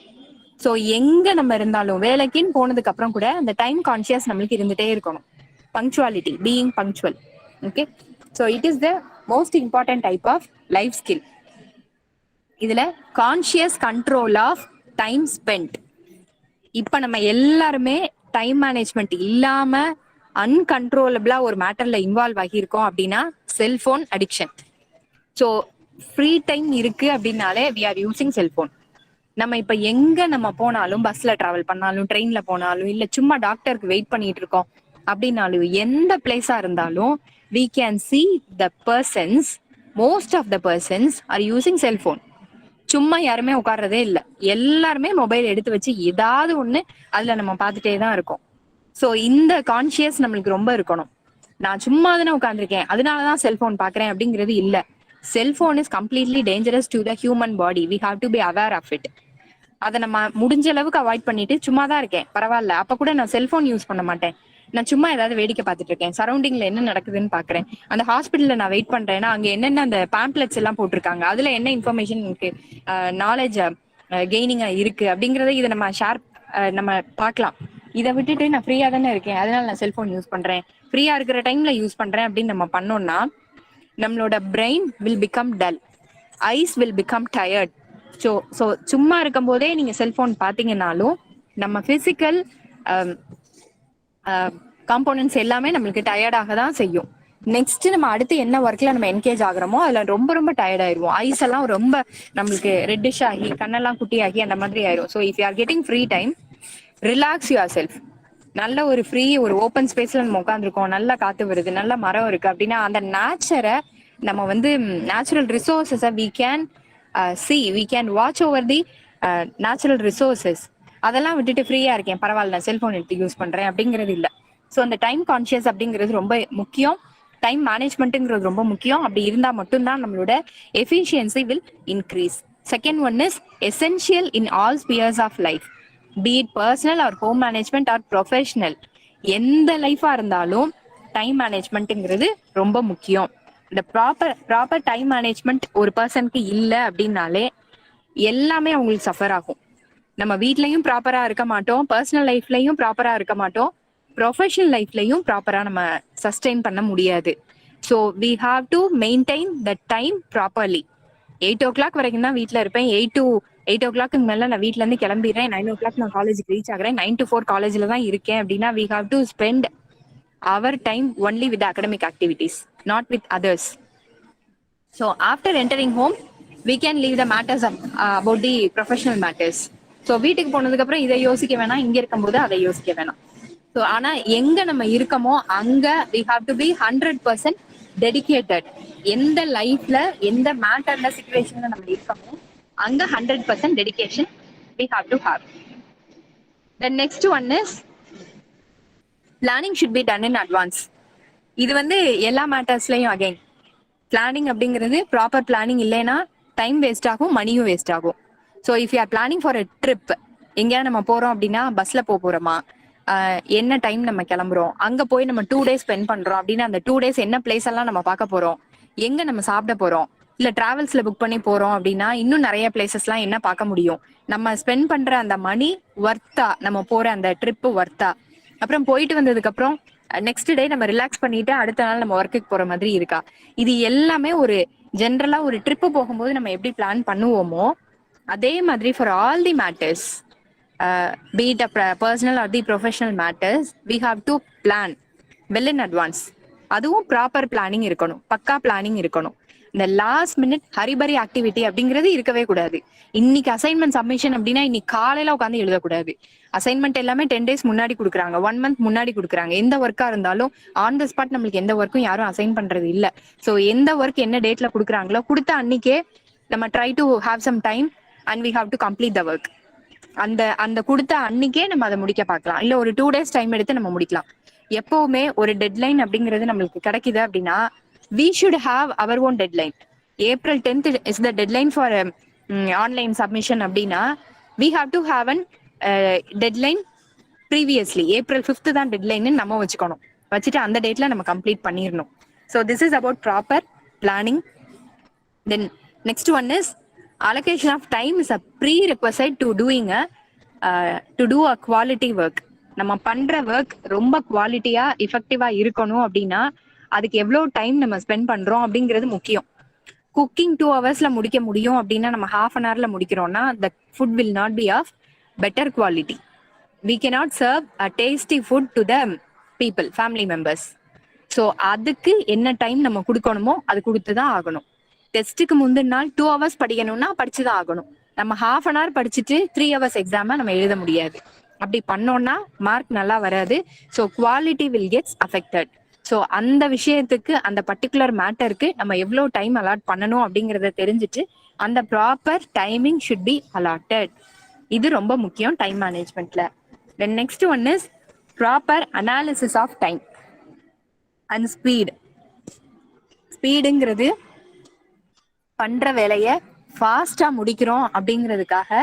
So எங்க நம்ம இருந்தாலும் வேலைக்குன்னு போனதுக்கு அப்புறம் கூட அந்த டைம் கான்சியஸ் நம்மளுக்கு இருந்துட்டே இருக்கணும். Punctuality, being punctual. Okay, so it is the most important type of life skill. இதுல conscious control of time spend. இப்ப நம்ம எல்லாருமே டைம் மேனேஜ்மெண்ட் இல்லாம அன்கண்ட்ரோலபிளா ஒரு மேட்டர்ல இன்வால்வ் ஆகியிருக்கோம் அப்படின்னா cellphone addiction. So free time இருக்கு அப்படின்னாலே வி ஆர் யூசிங் செல்போன். நம்ம இப்ப எங்க நம்ம போனாலும், பஸ்ல டிராவல் பண்ணாலும், ட்ரெயின்ல போனாலும், இல்ல சும்மா டாக்டருக்கு வெயிட் பண்ணிட்டு இருக்கோம் அப்படின்னாலும், எந்த பிளேஸா இருந்தாலும் we can see the persons, most of the persons are using cell phone. சும்மா யாருமே உட்கார்றதே இல்ல. எல்லாருமே மொபைல் எடுத்து வச்சு ஏதாவது ஒண்ணு அதுல நம்ம பார்த்துட்டே தான் இருக்கோம். சோ இந்த கான்சியஸ் நம்மளுக்கு ரொம்ப இருக்கணும். நான் சும்மா தானே உட்கார்ந்துருக்கேன் அதனாலதான் செல்போன் பாக்குறேன் அப்படிங்கிறது இல்ல. Cellphone is completely dangerous to the human body. We have to be aware of it. அதை நம்ம முடிஞ்ச அளவுக்கு அவாய்ட் பண்ணிட்டு சும்மா தான் இருக்கேன் பரவாயில்ல, அப்ப கூட நான் செல்போன் யூஸ் பண்ண மாட்டேன். நான் சும்மா ஏதாவது வேடிக்கை பார்த்துட்டு இருக்கேன், சரௌண்டிங்ல என்ன நடக்குதுன்னு பாக்குறேன். அந்த ஹாஸ்பிட்டல்ல நான் வெயிட் பண்றேன்னா அங்க என்னென்ன அந்த பேம்ப்ளெட்ஸ் எல்லாம் போட்டிருக்காங்க, அதுல என்ன இன்ஃபர்மேஷன் எனக்கு நாலேஜ் கெய்னிங்கா இருக்கு அப்படிங்கறத இதை நம்ம ஷேர் நம்ம பார்க்கலாம். இதை விட்டுட்டு நான் ஃப்ரீயா தானே இருக்கேன் அதனால நான் செல்போன் யூஸ் பண்றேன், ஃப்ரீயா இருக்கிற டைம்ல யூஸ் பண்றேன் அப்படின்னு நம்ம பண்ணோம்னா நம்மளோட brain will become dull, eyes will become tired. So சும்மா இருக்கும் போதே நீங்க செல்போன் பாத்தீங்கன்னாலும் நம்ம பிசிக்கல் காம்போனன்ட்ஸ் எல்லாமே நம்மளுக்கு டயர்டாக தான் செய்யும். நெக்ஸ்ட் நம்ம அடுத்து என்ன ஒர்க்ல நம்ம என்கேஜ் ஆகுறோமோ அதுல ரொம்ப ரொம்ப டயர்ட் ஆயிருவோம். ஐஸ் எல்லாம் ரொம்ப நம்மளுக்கு ரெட்டிஷ் ஆகி கண்ணெல்லாம் குட்டி ஆகி அந்த மாதிரி ஆயிரும். So if you are getting free time, relax your self. நல்ல ஒரு ஃப்ரீ ஒரு ஓப்பன் ஸ்பேஸ்ல நம்ம உட்காந்துருக்கோம், நல்லா காத்து வருது, நல்ல மரம் இருக்கு அப்படின்னா அந்த நேச்சரை நம்ம வந்து நேச்சுரல் ரிசோர்சஸை we can we can watch over the natural resources. அதெல்லாம் விட்டுட்டு ஃப்ரீயா இருக்கேன் பரவாயில்ல நான் செல்போன் எடுத்து யூஸ் பண்றேன் அப்படிங்கிறது இல்ல. ஸோ அந்த டைம் கான்சியஸ் அப்படிங்கிறது ரொம்ப முக்கியம். டைம் மேனேஜ்மெண்ட்ங்கிறது ரொம்ப முக்கியம். அப்படி இருந்தா மட்டும்தான் நம்மளோட efficiency will increase. Second one is essential in all spheres of life, be it personal or home management or professional. எந்த லைஃபா இருந்தாலும் டைம் மேனேஜ்மெண்ட்ங்கிறது ரொம்ப முக்கியம். இந்த ப்ராப்பர் டைம் மேனேஜ்மெண்ட் ஒரு பர்சனுக்கு இல்ல அப்படின்னாலே எல்லாமே அவங்களுக்கு சஃபர் ஆகும். நம்ம வீட்லயும் ப்ராப்பரா இருக்க மாட்டோம், பர்சனல் லைஃப்லயும் ப்ராப்பரா இருக்க மாட்டோம், ப்ரொஃபஷனல் லைஃப்லயும் ப்ராப்பரா நம்ம சஸ்டெயின் பண்ண முடியாது. So we have to maintain the time properly. 8 o'clock வரைக்கும் தான் வீட்டுல இருப்பேன். 8 o'clock மேல நான் வீட்ல இருந்து கிளம்பிடுறேன். 9 o'clock நான் காலேஜுக்கு ரீச் ஆகுறேன். 9 to 4 காலேஜ்ல தான் இருக்கேன் அப்படின்னா we have to spend our time only with the academic activities, not with others. So after entering home we can leave the matters about the professional matters. So வீட்டுக்கு போனதுக்கு அப்புறம் இதை யோசிக்க வேணாம், இங்க இருக்கும்போது அதை யோசிக்க வேணாம். ஸோ ஆனா எங்க நம்ம இருக்கமோ அங்க we have to be 100% dedicated. எந்த லைஃப்ல எந்த மேட்டர்ல சிச்சுவேஷன்ல நம்ம இருக்கமோ அங்க 100% dedication we have to have. The next one is planning should be done in advance. இது வந்து எல்லா மேட்டர்ஸ்லயும் அகைன் பிளானிங் அப்படிங்கிறது ப்ராப்பர் பிளானிங் இல்லைன்னா டைம் வேஸ்ட் ஆகும், மணியும் வேஸ்ட் ஆகும். So if you are planning for a trip, எங்கேயா நம்ம போறோம் அப்படின்னா பஸ்ல போறோமா, என்ன டைம் நம்ம கிளம்புறோம், அங்க போய் நம்ம 2 days ஸ்பெண்ட் பண்றோம் அப்படின்னா அந்த 2 days என்ன பிளேஸ் எல்லாம் நம்ம பார்க்க போறோம், எங்க நம்ம சாப்பிட போறோம், இல்ல டிராவல்ஸ்ல புக் பண்ணி போறோம் அப்படின்னா இன்னும் நிறைய பிளேசஸ் எல்லாம் என்ன பார்க்க முடியும், நம்ம ஸ்பெண்ட் பண்ற அந்த மணி ஒர்த்தா, நம்ம போற அந்த ட்ரிப் ஒர்த்தா, அப்புறம் போயிட்டு வந்ததுக்கு அப்புறம் நெக்ஸ்ட் டே நம்ம ரிலாக்ஸ் பண்ணிட்டு அடுத்த நாள் நம்ம ஒர்க்குக்கு போற மாதிரி இருக்கா. இது எல்லாமே ஒரு ஜென்ரலா ஒரு ட்ரிப்பு போகும்போது நம்ம எப்படி பிளான் பண்ணுவோமோ அதே மாதிரி for all the matters, be it a personal or the professional matters, we have to plan well in advance. அதுவும் ப்ராப்பர் பிளானிங் இருக்கணும், பக்கா பிளானிங் இருக்கணும். இந்த லாஸ்ட் மினிட் ஹரிபரி ஆக்டிவிட்டி அப்படிங்கிறது இருக்கவே கூடாது. இன்னைக்கு அசைன்மெண்ட் சப்மிஷன் அப்படின்னா இன்னைக்கு காலையில உட்காந்து எழுதக்கூடாது. அசைன்மெண்ட் எல்லாமே 10 days முன்னாடி கொடுக்குறாங்க, 1 month முன்னாடி கொடுக்குறாங்க. எந்த ஒர்க்கா இருந்தாலும் ஆன் த ஸ்பாட் நம்மளுக்கு எந்த ஒர்க்கும் யாரும் அசைன் பண்றது இல்ல. ஸோ எந்த ஒர்க் என்ன டேட்ல கொடுக்குறாங்களோ கொடுத்த அன்னைக்கே நம்ம try to have some time and we have to complete the work. அந்த அந்த கொடுத்த அன்னைக்கே நம்ம அதை முடிக்க பார்க்கலாம், இல்ல ஒரு 2 days டைம் எடுத்து நம்ம முடிக்கலாம். எப்பவுமே ஒரு டெட்லைன் அப்படிங்கிறது நம்மளுக்கு கிடைக்குது அப்படின்னா we should have our own deadline. April 10th is the deadline for online submission அப்படின்னா we have to have an deadline previously. April 5th தான் deadline நம்ம வச்சுக்கணும், வச்சுட்டு அந்த டேட்ல நம்ம கம்ப்ளீட் பண்ணிடணும். So this is about proper planning. Then next one is allocation of time is a prerequisite to do a quality work. நம்ம பண்ற ஒர்க் ரொம்ப குவாலிட்டியா எஃபெக்டிவா இருக்கணும் அப்படின்னா அதுக்கு எவ்வளவு டைம் நம்ம ஸ்பெண்ட் பண்றோம் அப்படிங்கிறது முக்கியம். குக்கிங் 2 hours முடிக்க முடியும் அப்படின்னா நம்ம half an hour முடிக்கிறோம்னா the food will not be of better quality. We cannot serve a tasty food to the people, family members. So அதுக்கு என்ன டைம் நம்ம கொடுக்கணுமோ அது கொடுத்துதான் ஆகணும். டெஸ்ட்டுக்கு முந்தின நாள் 2 hours படிக்கணும்னா படிச்சுதான் ஆகணும். நம்ம half an hour படிச்சுட்டு 3 hours எக்ஸாம நம்ம எழுத முடியாது. அப்படி பண்ணோம்னா மார்க் நல்லா வராது. So quality will gets affected. So அந்த விஷயத்துக்கு அந்த பர்டிகுலர் மேட்டருக்கு நம்ம எவ்வளோ டைம் அலாட் பண்ணணும் அப்படிங்கிறத தெரிஞ்சுட்டு அந்த proper timing should be allotted. இது ரொம்ப முக்கியம் டைம் மேனேஜ்மெண்ட்ல. Then next one is proper analysis of time and speed. ஸ்பீடுங்கிறது பண்ற வேலையை ஃபாஸ்டா முடிக்கிறோம் அப்படிங்கிறதுக்காக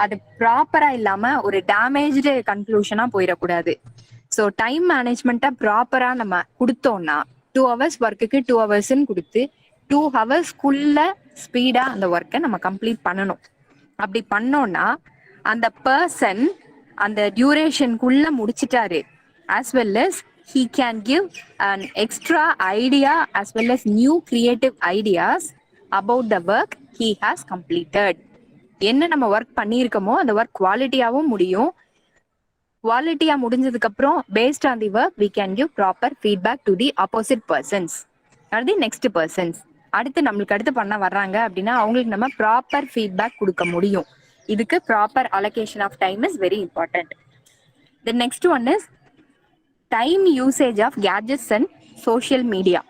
அது ப்ராப்பரா இல்லாம ஒரு டேமேஜ்டு கன்க்ளூஷனா போயிடக்கூடாது. ஸோ டைம் மேனேஜ்மெண்ட்டை ப்ராப்பரா நம்ம கொடுத்தோம்னா 2 hours ஒர்க்குக்கு 2 hours கொடுத்து 2 hours ஸ்பீடா அந்த ஒர்க்கை நம்ம கம்ப்ளீட் பண்ணணும். அப்படி பண்ணோம்னா அந்த பர்சன் அந்த டியூரேஷனுக்குள்ள முடிச்சிட்டாரு, as well as he can give an extra idea as well as new creative ideas about the work he has completed. என்ன நம்ம ஒர்க் பண்ணியிருக்கோமோ அந்த ஒர்க் குவாலிட்டியாவும் முடியும். குவாலிட்டியா முடிஞ்சதுக்கு அப்புறம் based on the work we can give proper feedback to the opposite persons or the next persons. அடுத்து நம்மளுக்கு அடுத்து பண்ண வர்றாங்க அப்படின்னா அவங்களுக்கு நம்ம ப்ராப்பர் ஃபீட்பேக் கொடுக்க முடியும். இதுக்கு proper allocation of time is very important. The next one is time usage of gadgets and social media.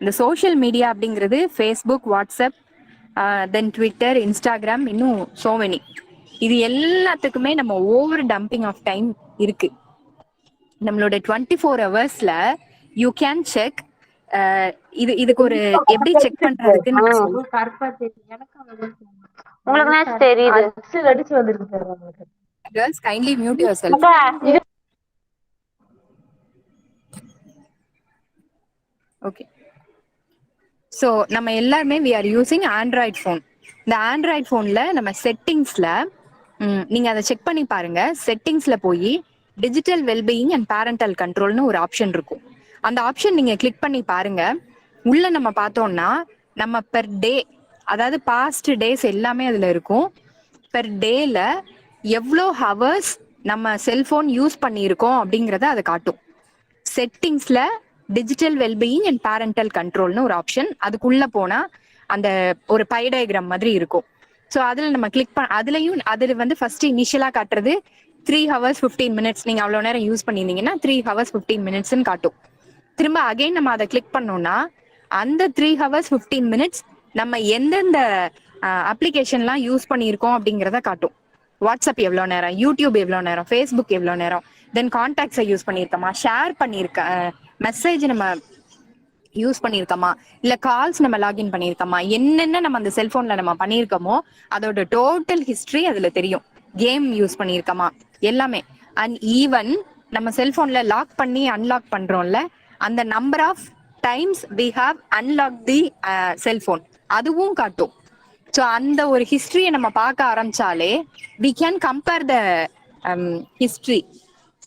இந்த சோஷியல் மீடியா அப்படிங்கிறது ஃபேஸ்புக், வாட்ஸ்அப், தென் ட்விட்டர், இன்ஸ்டாகிராம், இன்னும் சோ மெனி. இது எல்லாத்துக்குமே நம்ம ஓவர் டம்பிங் ஆஃப் டைம் இருக்கு. நம்மளோட 24 hours யூ கேன் செக். இதுக்கு ஒரு எப்படி செக் பண்றதுக்கு உங்களுக்கு தெரியுது. girls kindly mute yourself. Okay. So நம்ம எல்லாருமே we are using Android phone. இந்த ஆண்ட்ராய்ட் ஃபோன்ல நம்ம செட்டிங்ஸ்ல நீங்க அதை செக் பண்ணி பாருங்க. செட்டிங்ஸ்ல போய் டிஜிட்டல் வெல்பீயிங் அண்ட் பேரண்டல் கண்ட்ரோல்னு ஒரு ஆப்ஷன் இருக்கும். அந்த ஆப்ஷன் நீங்க கிளிக் பண்ணி பாருங்க. உள்ள நம்ம பார்த்தோம்னா நம்ம பெர் டே, அதாவது பாஸ்ட் டேஸ் எல்லாமே அதுல இருக்கும். பெர் டேல எவ்வளோ ஹவர்ஸ் நம்ம செல்போன் யூஸ் பண்ணியிருக்கோம் அப்படிங்கிறத அதை காட்டும். செட்டிங்ஸ்ல டிஜிட்டல் வெல்பீயிங் அண்ட் பேரண்டல் கண்ட்ரோல்னு ஒரு ஆப்ஷன், அதுக்குள்ள போனா அந்த ஒரு பை டயக்ராம் மாதிரி இருக்கும். ஸோ அதுல நம்ம கிளிக் அதுலயும் அதுல வந்து ஃபர்ஸ்ட் இனிஷியலா காட்டுறது 3 hours 15 minutes. நீங்க அவ்வளவு நேரம் யூஸ் பண்ணிருந்தீங்கன்னா 3 hours 15 minutes காட்டும். திரும்ப அகைன் நம்ம அதை கிளிக் பண்ணோம்னா அந்த 3 hours 15 minutes நம்ம எந்தெந்த அப்ளிகேஷன்லாம் யூஸ் பண்ணியிருக்கோம் அப்படிங்கிறத காட்டும். வாட்ஸ்அப் எவ்வளோ நேரம், யூடியூப் எவ்வளோ நேரம், ஃபேஸ்புக் எவ்வளோ நேரம், தென் கான்டாக்ட்ஸை யூஸ் பண்ணியிருக்கோமா, ஷேர் பண்ணியிருக்க மெசேஜ் நம்ம யூஸ் பண்ணியிருக்கோமா, இல்ல கால்ஸ் நம்ம லாகின் பண்ணியிருக்கோமா, என்னென்ன நம்ம அந்த செல்போன்ல நம்ம பண்ணியிருக்கோமோ அதோட டோட்டல் ஹிஸ்டரி அதுல தெரியும். கேம் யூஸ் பண்ணியிருக்கோமா எல்லாமே. அண்ட் ஈவன் நம்ம செல்போன்ல லாக் பண்ணி அன்லாக் பண்றோம்ல, அந்த number of times we have unlock the cellphone அதுவும் காட்டும். ஸோ அந்த ஒரு ஹிஸ்டரியை நம்ம பார்க்க ஆரம்பிச்சாலே we can compare the history.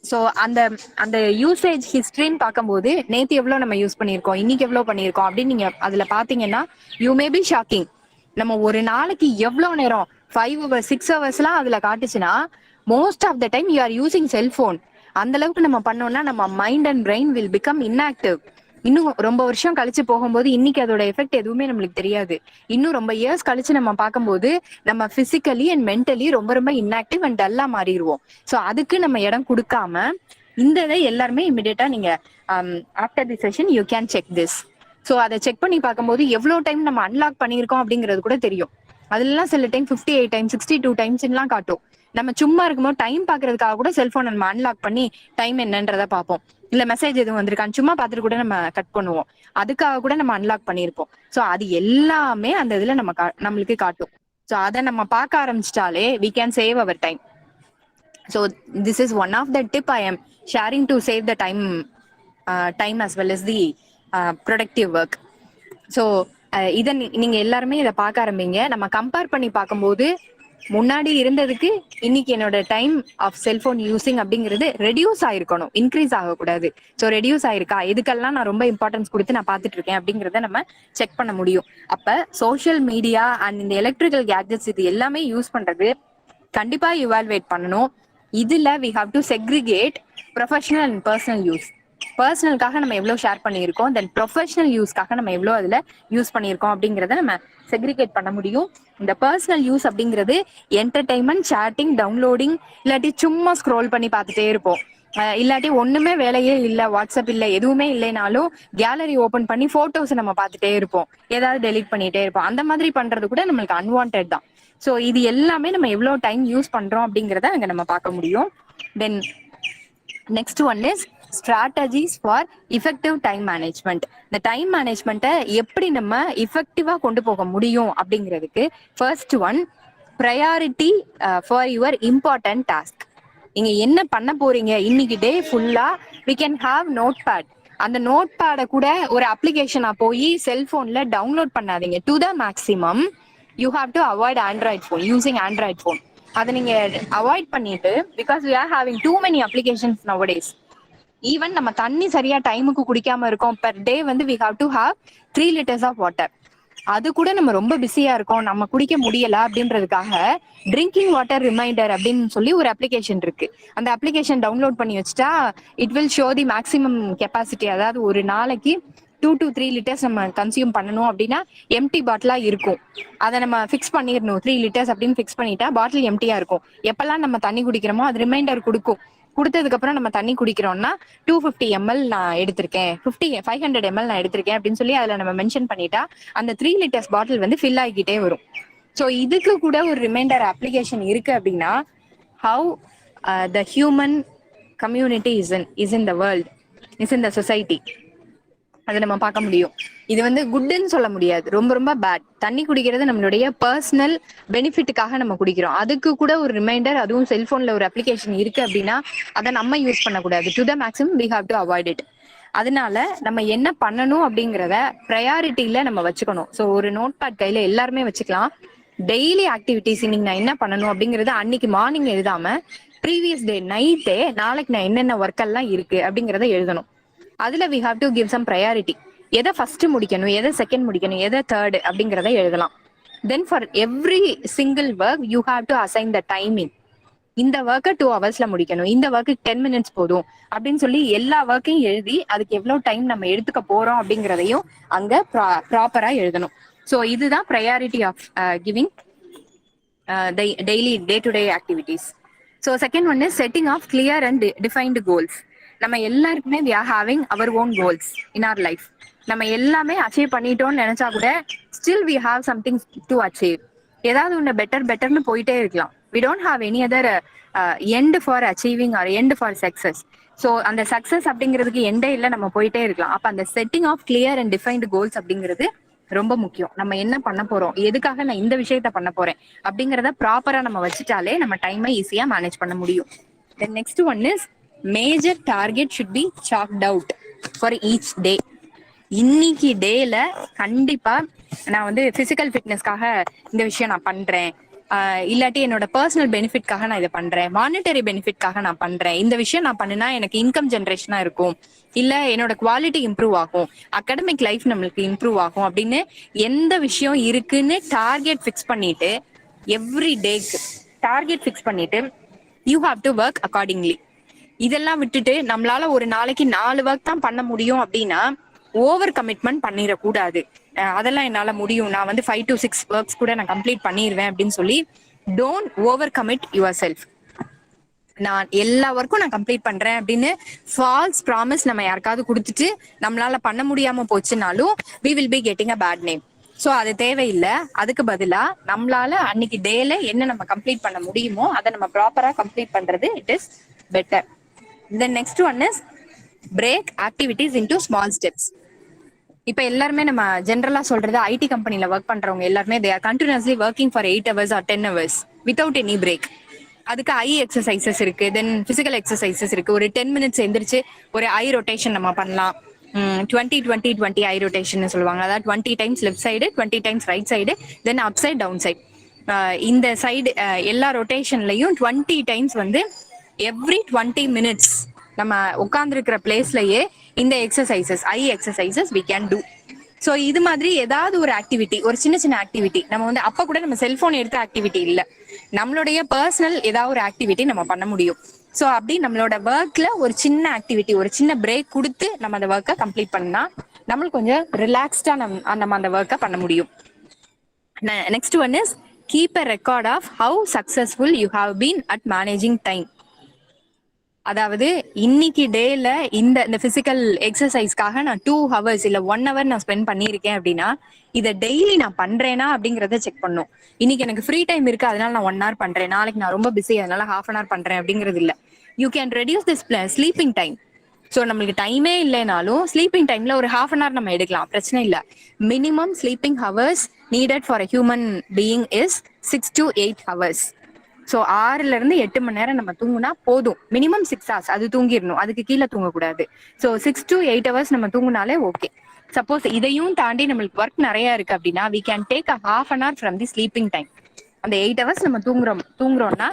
So அந்த அந்த யூசேஜ் ஹிஸ்டரின்னு பார்க்கும்போது நேற்று எவ்வளோ நம்ம யூஸ் பண்ணியிருக்கோம், இன்னைக்கு எவ்வளோ பண்ணியிருக்கோம் அப்படின்னு நீங்க அதுல பார்த்தீங்கன்னா யூ மே பி ஷாக்கிங். நம்ம ஒரு நாளைக்கு எவ்வளோ நேரம் 5 hours 6 hours அதுல காட்டுச்சுன்னா most of the time you are using cellphone. அந்த அளவுக்கு நம்ம பண்ணோம்னா நம்ம mind and brain will become inactive. இன்னும் ரொம்ப வருஷம் கழிச்சு போகும்போது இன்னைக்கு அதோட எஃபெக்ட் எதுவுமே நம்மளுக்கு தெரியாது. இன்னும் ரொம்ப இயர்ஸ் கழிச்சு நம்ம பார்க்கும்போது நம்ம பிசிக்கலி அண்ட் மென்டலி ரொம்ப ரொம்ப இன்ஆக்டிவ் அண்ட் டல்லா மாறிடுவோம். ஸோ அதுக்கு நம்ம இடம் கொடுக்காம இந்த இதை எல்லாருமே இமிடியேட்டா நீங்க after the session you can check this. So அதை செக் பண்ணி பார்க்கும்போது எவ்வளோ டைம் நம்ம அன்லாக் பண்ணியிருக்கோம் அப்படிங்கிறது கூட தெரியும். அதுலலாம் சில டைம் 58 டைம்ஸ் 62 டைம்ஸ்லாம் காட்டும். நம்ம சும்மா இருக்கும்போது டைம் பாக்குறதுக்காக கூட செல்போன் நம்ம அன்லாக் பண்ணி டைம் என்னன்றதை பார்ப்போம். இல்ல மெசேஜ் எதுவும் வந்திருக்கான்னு சும்மா பார்த்துட்டு கூட நம்ம கட் பண்ணுவோம். அதுக்காக கூட நம்ம அன்லாக் பண்ணியிருப்போம். ஸோ அது எல்லாமே அந்த இதுல நம்மளுக்கு காட்டும். ஸோ அதை நம்ம பார்க்க ஆரம்பிச்சிட்டாலே we can save our time. So this is one of the tip I am sharing to save the time as well as the productive work. So இதை நீங்க எல்லாருமே இதை பார்க்க ஆரம்பிங்க. நம்ம கம்பேர் பண்ணி பார்க்கும்போது முன்னாடி இருந்ததுக்கு இன்னைக்கு என்னோட டைம் ஆஃப் செல்போன் யூசிங் அப்படிங்கிறது ரெடியூஸ் ஆயிருக்கணும், இன்க்ரீஸ் ஆகக்கூடாது. ஸோ ரெடியூஸ் ஆயிருக்கா, எதுக்கெல்லாம் நான் ரொம்ப இம்பார்ட்டன்ஸ் கொடுத்து நான் பார்த்துட்டு இருக்கேன் அப்படிங்கிறத நம்ம செக் பண்ண முடியும். அப்ப சோஷியல் மீடியா அண்ட் இந்த எலக்ட்ரிக்கல் கேட்ஜெட்ஸ் இது எல்லாமே யூஸ் பண்றது கண்டிப்பா இவால்வேட் பண்ணணும். இதுல we have to segregate professional and personal use. பர்சனலுக்காக நம்ம எவ்வளவு ஷேர் பண்ணியிருக்கோம், தென் ப்ரொஃபஷனல் யூஸ்க்காக நம்ம எவ்வளவு அதுல யூஸ் பண்ணியிருக்கோம் அப்படிங்கிறத நம்ம செக்ரிகேட் பண்ண முடியும். இந்த பர்சனல் யூஸ் அப்படிங்கிறது என்டர்டைன்மெண்ட், சேட்டிங், டவுன்லோடிங், இல்லாட்டி சும்மா ஸ்க்ரோல் பண்ணி பார்த்துட்டே இருப்போம். இல்லாட்டி ஒண்ணுமே வேலையே இல்ல, வாட்ஸ்அப் இல்ல, எதுவுமே இல்லைனாலும் கேலரி ஓபன் பண்ணி போட்டோஸ் நம்ம பார்த்துட்டே இருப்போம், ஏதாவது டெலிட் பண்ணிட்டே இருப்போம். அந்த மாதிரி பண்றது கூட நம்மளுக்கு அன்வான்ட் தான். ஸோ இது எல்லாமே நம்ம எவ்வளவு டைம் யூஸ் பண்றோம் அப்படிங்கிறத அங்க நம்ம பார்க்க முடியும். Then next one is strategies for effective time management. இந்த டைம் மேனேஜ்மெண்ட்டை எப்படி நம்ம இஃபெக்டிவா கொண்டு போக முடியும் அப்படிங்கிறதுக்கு first one, priority for your important task. நீங்க என்ன பண்ண போறீங்க இன்னைக்கு டே ஃபுல்லா, we can have notepad. அந்த நோட் பேடை கூட ஒரு அப்ளிகேஷனா போய் செல்போன்ல டவுன்லோட் பண்ணாதீங்க. To the maximum you have to avoid Android phone, using Android phone. அதை நீங்க அவாய்ட் பண்ணிட்டு, because we are having too many applications nowadays. Even நம்ம தண்ணி சரியா டைமுக்கு குடிக்காம இருக்கோம். பெர் டே வந்து we have to have 3 liters of water. அது கூட நம்ம ரொம்ப பிஸியா இருக்கோம், நம்ம குடிக்க முடியல அப்படின்றதுக்காக ட்ரிங்கிங் வாட்டர் ரிமைண்டர் அப்படின்னு சொல்லி ஒரு அப்ளிகேஷன் இருக்கு. அந்த அப்ளிகேஷன் டவுன்லோட் பண்ணி வச்சுட்டா it will show the maximum capacity. அதாவது ஒரு நாளைக்கு 2 to 3 liters நம்ம கன்சியூம் பண்ணணும் அப்படின்னா எம்டி பாட்டிலா இருக்கும். அதை நம்ம ஃபிக்ஸ் பண்ணிடணும். 3 liters அப்படின்னு ஃபிக்ஸ் பண்ணிட்டா பாட்டில் எம்டியா இருக்கும். எப்பெல்லாம் நம்ம தண்ணி குடிக்கிறோமோ அது ரிமைண்டர் கொடுக்கும். கொடுத்ததுக்கு அப்புறம் நம்ம தண்ணி குடிக்கிறோம்னா 250 ml நான் எடுத்திருக்கேன், 500 ml நான் எடுத்திருக்கேன் அப்படின்னு சொல்லி அதுல நம்ம மென்ஷன் பண்ணிட்டா அந்த 3 liters பாட்டில் வந்து ஃபில் ஆகிக்கிட்டே வரும். ஸோ இதுக்கு கூட ஒரு ரிமைண்டர் அப்ளிகேஷன் இருக்கு அப்படின்னா how the human community is in the world, is in the society, அதை நம்ம பார்க்க முடியும். இது வந்து குட்ன்னு சொல்ல முடியாது, ரொம்ப ரொம்ப பேட். தண்ணி குடிக்கிறது நம்மளுடைய பர்சனல் பெனிஃபிட்டுக்காக நம்ம குடிக்கிறோம். அதுக்கு கூட ஒரு ரிமைண்டர், அதுவும் செல்போன்ல ஒரு அப்ளிகேஷன் இருக்கு அப்படின்னா அதை நம்ம யூஸ் பண்ணக்கூடாது. To the maximum we have to avoid it. அதனால நம்ம என்ன பண்ணணும் அப்படிங்கிறத ப்ரையாரிட்டியில நம்ம வச்சுக்கணும். ஸோ ஒரு நோட் பேட் கையில எல்லாருமே வச்சுக்கலாம். டெய்லி ஆக்டிவிட்டிஸ் இன்னைக்கு நான் என்ன பண்ணணும் அப்படிங்கறத அன்னைக்கு மார்னிங் எழுதாம ப்ரீவியஸ் டே நைட்டே நாளைக்கு நான் என்னென்ன ஒர்க் எல்லாம் இருக்கு அப்படிங்கறத எழுதணும். அதுல we have to give some priority. எதை ஃபர்ஸ்ட் முடிக்கணும், எதை செகண்ட் முடிக்கணும், எதை தேர்ட் அப்படிங்கறத எழுதலாம். Then for every single work you have to assign the timing. இந்த ஒர்க்கை 2 hours முடிக்கணும், இந்த ஒர்க்கு 10 minutes போதும் அப்படின்னு சொல்லி எல்லா ஒர்க்கையும் எழுதி அதுக்கு எவ்வளவு டைம் நம்ம எடுத்துக்க போறோம் அப்படிங்கிறதையும் அங்க ப்ராப்பரா எழுதணும். ஸோ இதுதான் priority of giving daily day to day activities. So second one is setting of clear and defined goals. நம்ம எல்லாருக்குமே we are having our own goals in our life. நம்ம எல்லாமே அச்சீவ் பண்ணிட்டோம்னு நினைச்சா கூட still we have something to achieve. ஏதாவது ஒன்று பெட்டர்னு போயிட்டே இருக்கலாம். We don't have any other end for achieving or end for success. So அந்த சக்சஸ் அப்படிங்கிறதுக்கு எண்டே இல்லை, நம்ம போயிட்டே இருக்கலாம். அப்போ அந்த setting of clear and defined goals அப்படிங்கிறது ரொம்ப முக்கியம். நம்ம என்ன பண்ண போறோம், எதுக்காக நான் இந்த விஷயத்த பண்ண போறேன் அப்படிங்கறத ப்ராப்பரா நம்ம வச்சுட்டாலே நம்ம டைமை ஈஸியா மேனேஜ் பண்ண முடியும். Then next one is major target should be சாக்ட் out for each டே. இன்னைக்கு டேல கண்டிப்பா நான் வந்து பிசிக்கல் ஃபிட்னஸ்க்காக இந்த விஷயம் நான் பண்றேன், இல்லாட்டி என்னோட பர்சனல் பெனிஃபிட்காக நான் இதை பண்றேன், மானிட்டரி பெனிஃபிட்காக நான் பண்றேன், இந்த விஷயம் நான் பண்ணினா எனக்கு இன்கம் ஜென்ரேஷனா இருக்கும், இல்ல என்னோட குவாலிட்டி இம்ப்ரூவ் ஆகும், அகாடமிக் லைஃப் நம்மளுக்கு இம்ப்ரூவ் ஆகும் அப்படின்னு எந்த விஷயம் இருக்குன்னு டார்கெட் ஃபிக்ஸ் பண்ணிட்டு எவ்ரி டேக்கு டார்கெட் ஃபிக்ஸ் பண்ணிட்டு you have to work accordingly. இதெல்லாம் விட்டுட்டு நம்மளால ஒரு நாளைக்கு 4 ஒர்க் தான் பண்ண முடியும் அப்படின்னா ஓவர் கமிட்மெண்ட் பண்ணிடக்கூடாது. அதெல்லாம் என்னால முடியும், நான் வந்து 5 to 6 ஒர்க்ஸ் கூட நான் கம்ப்ளீட் பண்ணிடுவேன் அப்படின்னு சொல்லி don't over commit your self. நான் எல்லா ஒர்க்கும் நான் கம்ப்ளீட் பண்றேன் அப்படின்னு ஃபால்ஸ் ப்ராமிஸ் நம்ம யாருக்காவது கொடுத்துட்டு நம்மளால பண்ண முடியாம போச்சுனாலும் we will be getting a bad name. So அது தேவையில்லை. அதுக்கு பதிலா நம்மளால அன்னைக்கு டேல என்ன நம்ம கம்ப்ளீட் பண்ண முடியுமோ அதை நம்ம ப்ராப்பரா கம்ப்ளீட் பண்றது it is better. Then next one is break activities into small steps. இப்ப எல்லாருமே நம்ம ஜென்ரலா சொல்றது ஐடி கம்பெனில ஒர்க் பண்றவங்க எல்லாருமே they are continuously working for 8 hours or 10 hours without any break. அதுக்கு ஐ எக்ஸசைசஸ் இருக்கு, தென் பிசிக்கல் எக்ஸசைசஸ் இருக்கு. ஒரு 10 மினிட்ஸ் எந்திரிச்சு ஒரு ஐ ரொட்டேஷன் நம்ம பண்ணலாம். 20-20-20 ஐ ரொட்டேஷன் சொல்லுவாங்க. அதாவது 20 times left side, 20 times right side, then up side down side. இந்த சைடு எல்லா ரொட்டேஷன்லயும் 20 டைம்ஸ் வந்து எவ்ரி 20 மினிட்ஸ் நம்ம உட்கார்ந்துருக்கிற பிளேஸ்லயே இந்த exercises eye exercises we can do. So இது மாதிரி ஏதாவது ஒரு ஆக்டிவிட்டி, ஒரு சின்ன சின்ன ஆக்டிவிட்டி நம்ம வந்து அப்ப கூட நம்ம செல்போன் எடுத்த ஆக்டிவிட்டி இல்ல, நம்மளுடைய பர்சனல் ஏதாவது ஒரு ஆக்டிவிட்டி நம்ம பண்ண முடியும். ஸோ அப்படி நம்மளோட ஒர்க்ல ஒரு சின்ன ஆக்டிவிட்டி, ஒரு சின்ன பிரேக் கொடுத்து நம்ம அந்த ஒர்க்கை கம்ப்ளீட் பண்ணா நம்மளுக்கு கொஞ்சம் ரிலாக்ஸ்டா நம்ம அந்த ஒர்க்கை பண்ண முடியும். Next one is keep a record of how successful you have been at managing time. அதாவது இன்னைக்கு டேல இந்த பிசிக்கல் எக்ஸசைஸ்க்காக நான் 2 hours இல்ல 1 hour நான் ஸ்பெண்ட் பண்ணிருக்கேன் அப்படின்னா இதை டெய்லி நான் பண்றேனா அப்படிங்கறத செக் பண்ணும். இன்னைக்கு எனக்கு ஃப்ரீ டைம் இருக்கு அதனால நான் 1 hour பண்றேன், நாளைக்கு நான் ரொம்ப பிஸி அதனால half an hour பண்றேன் அப்படிங்கிறது இல்ல. You can reduce this sleeping time. So நம்மளுக்கு டைமே இல்லைனாலும் ஸ்லீப்பிங் டைம்ல ஒரு half an hour நம்ம எடுக்கலாம், பிரச்சனை இல்லை. Minimum sleeping hours needed for a human being is 6 to 8 hours. So 6ல இருந்து 8 மணி நேரம் நம்ம தூங்குனா போதும். மினிமம் 6 hours அது தூங்கிடணும், அதுக்கு கீழே தூங்கக்கூடாது. ஸோ 6 to 8 hours நம்ம தூங்கினாலே ஓகே. சப்போஸ் இதையும் தாண்டி நம்மளுக்கு ஒர்க் நிறைய இருக்கு அப்படின்னா we can take a half an hour from the sleeping time. அந்த 8 hours நம்ம தூங்குறோம்னா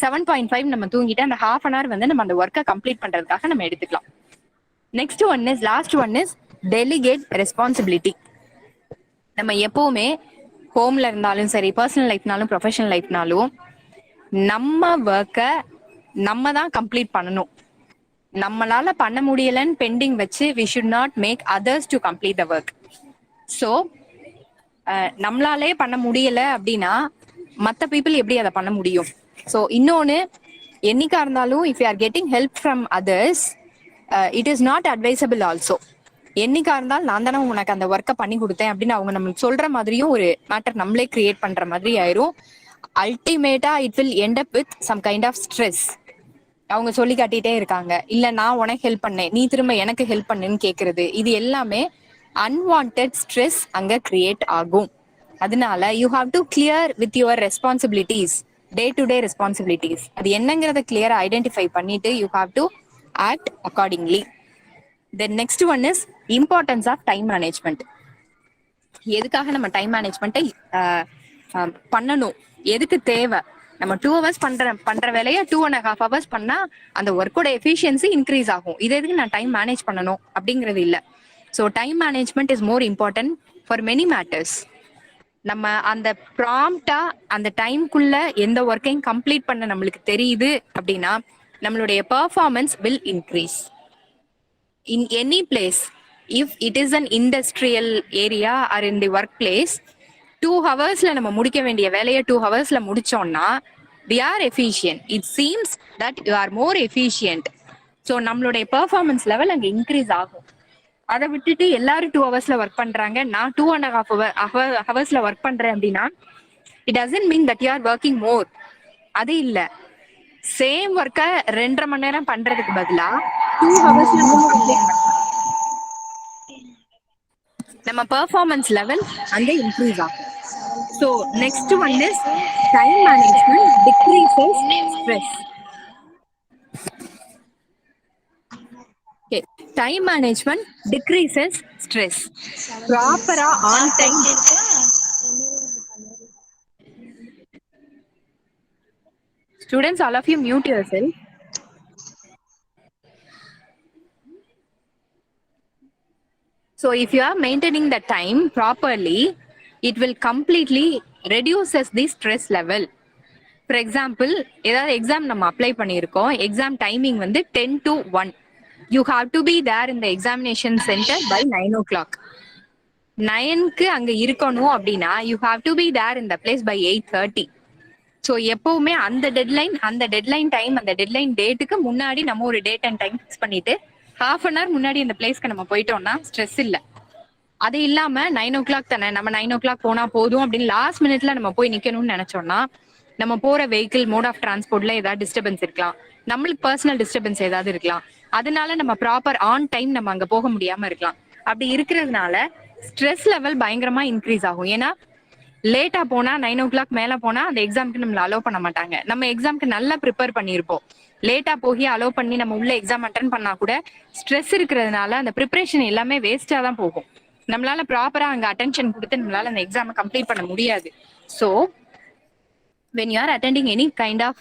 7.5 நம்ம தூங்கிட்டு அந்த half an hour வந்து நம்ம அந்த ஒர்க்கை கம்ப்ளீட் பண்றதுக்காக நம்ம எடுத்துக்கலாம். Next one is last one is delegate responsibility. நம்ம எப்பவுமே ஹோம்ல இருந்தாலும் சரி, பர்சனல் லைஃப்னாலும் ப்ரொஃபஷனல் லைஃப்னாலும் நம்ம ஒர்க்கை நம்ம தான் கம்ப்ளீட் பண்ணணும். நம்மளால பண்ண முடியலன்னு பெண்டிங் வச்சு we should not make others to complete the work. So நம்மளாலே பண்ண முடியல அப்படின்னா மற்ற பீப்புள் எப்படி அதை பண்ண முடியும்? ஸோ இன்னொன்னு, என்னைக்கா இருந்தாலும் if you are getting help from others it is not advisable also. என்னைக்கா இருந்தாலும் நான் தானே உனக்கு அந்த ஒர்க்கை பண்ணி கொடுத்தேன் அப்படின்னு அவங்க நம்மளுக்கு சொல்ற மாதிரியும் ஒரு மேட்டர் நம்மளே கிரியேட் பண்ற மாதிரி ஆயிரும். அல்டிமேட்டா it will end up with some kind of stress. அவங்க சொல்லி காட்டிட்டே இருக்காங்க, இல்ல நான் உனக்கு ஹெல்ப் பண்ணேன் நீ திரும்ப எனக்கு ஹெல்ப் பண்ணுன்னு கேக்குறது, இது எல்லாமே அன்வான்டட் ஸ்ட்ரெஸ் அங்க கிரியேட் ஆகும். அதனால you have to clear with your responsibilities, day to day responsibilities. அது என்னங்கிறத கிளியரா ஐடென்டிஃபை பண்ணிட்டு you have to act accordingly. Then next one is importance of time management. எதுக்காக நம்ம டைம் மேனேஜ்மெண்ட்டை பண்ணணும், எதுக்கு தேவை? நம்ம 2 hours பண்ற வேலையை 2.5 hours பண்ணா அந்த ஒர்க்கோட எஃபிஷியன்சி இன்க்ரீஸ் ஆகும். இது எதுக்கு நான் டைம் மேனேஜ் பண்ணணும் அப்படிங்கிறது இல்லை. So time management is more important for many matters. நம்ம அந்த ப்ராம்ப்டா அந்த டைம்குள்ள எந்த ஒர்க்கையும் கம்ப்ளீட் பண்ண நம்மளுக்கு தெரியுது அப்படின்னா நம்மளுடைய performance will increase. In any place, if it is an industrial area or in the workplace, 2 hours நம்ம முடிக்க வேண்டிய வேலையை 2 hours முடிச்சோம்னா we are efficient. It seems that you are more efficient. So நம்மளுடைய பெர்ஃபார்மன்ஸ் லெவல் அங்கே இன்க்ரீஸ் ஆகும். அதை விட்டுட்டு எல்லாரும் 2 hours ஒர்க் பண்றாங்க, நான் 2.5 hours ஒர்க் பண்றேன் அப்படின்னா it doesn't mean that you are working more. அது இல்ல, சேம் ஒர்க்கை 2.5 மணி நேரம் பண்றதுக்கு பதிலா 2 hours நம்ம பெர்ஃபார்மன்ஸ் லெவல் அங்க இன்க்ரீஸ் ஆகும். So next one is time management decreases stress. Time management decreases stress. ப்ராப்பரா on time. Students, all of you mute yourself. So if you are maintaining the time properly, it will completely reduces the stress level. For example, ஏதாவது எக்ஸாம் நம்ம அப்ளை பண்ணியிருக்கோம், எக்ஸாம் டைமிங் வந்து 10 to 1. You have to be there in the examination centre by 9 o'clock. 9க்கு அங்க இருக்கணும் அப்படின்னா you have to be there in the place by 8:30. So எப்பவுமே அந்த டெட்லைன் டைம், அந்த டெட்லைன் டேட்டுக்கு முன்னாடி நம்ம ஒரு டேட் அண்ட் டைம் ஃபிக்ஸ் பண்ணிட்டு ஹாஃப் அன் ஹவர் முன்னாடி அந்த பிளேஸ்க்கு நம்ம போயிட்டோம்னா ஸ்ட்ரெஸ் இல்லை. அது இல்லாம 9 o'clock தானே, நம்ம 9 o'clock போனா போதும் அப்படின்னு லாஸ்ட் மினிட்ல நம்ம போய் நிக்கணும்னு நினைச்சோம்னா நம்ம போற வெஹிக்கிள் மோட் ஆஃப் டிரான்ஸ்போர்ட்ல ஏதாவது டிஸ்டர்பன்ஸ் இருக்கலாம், நம்மளுக்கு பர்சனல் டிஸ்டர்பன்ஸ் ஏதாவது இருக்கலாம், அதனால நம்ம ப்ராப்பர் ஆன் டைம் நம்ம அங்க போக முடியாம இருக்கலாம். அப்படி இருக்கிறதுனால ஸ்ட்ரெஸ் லெவல் பயங்கரமா இன்க்ரீஸ் ஆகும். ஏன்னா லேட்டா போனா 9 o'clock மேல போனா அந்த எக்ஸாம்க்கு நம்மள அலோவ் பண்ண மாட்டாங்க. நம்ம எக்ஸாம்க்கு நல்லா ப்ரிப்பேர் பண்ணியிருப்போம், லேட்டா போய் அலோவ் பண்ணி நம்ம உள்ள எக்ஸாம் அட்டன் பண்ணா கூட ஸ்ட்ரெஸ் இருக்கிறதுனால அந்த ப்ரிப்பரேஷன் எல்லாமே வேஸ்டா தான் போகும். நம்மளால ப்ராப்பரா அங்க அட்டென்ஷன் கொடுத்து நம்மளால அந்த எக்ஸாமை கம்ப்ளீட் பண்ண முடியாது. So when you are attending any kind of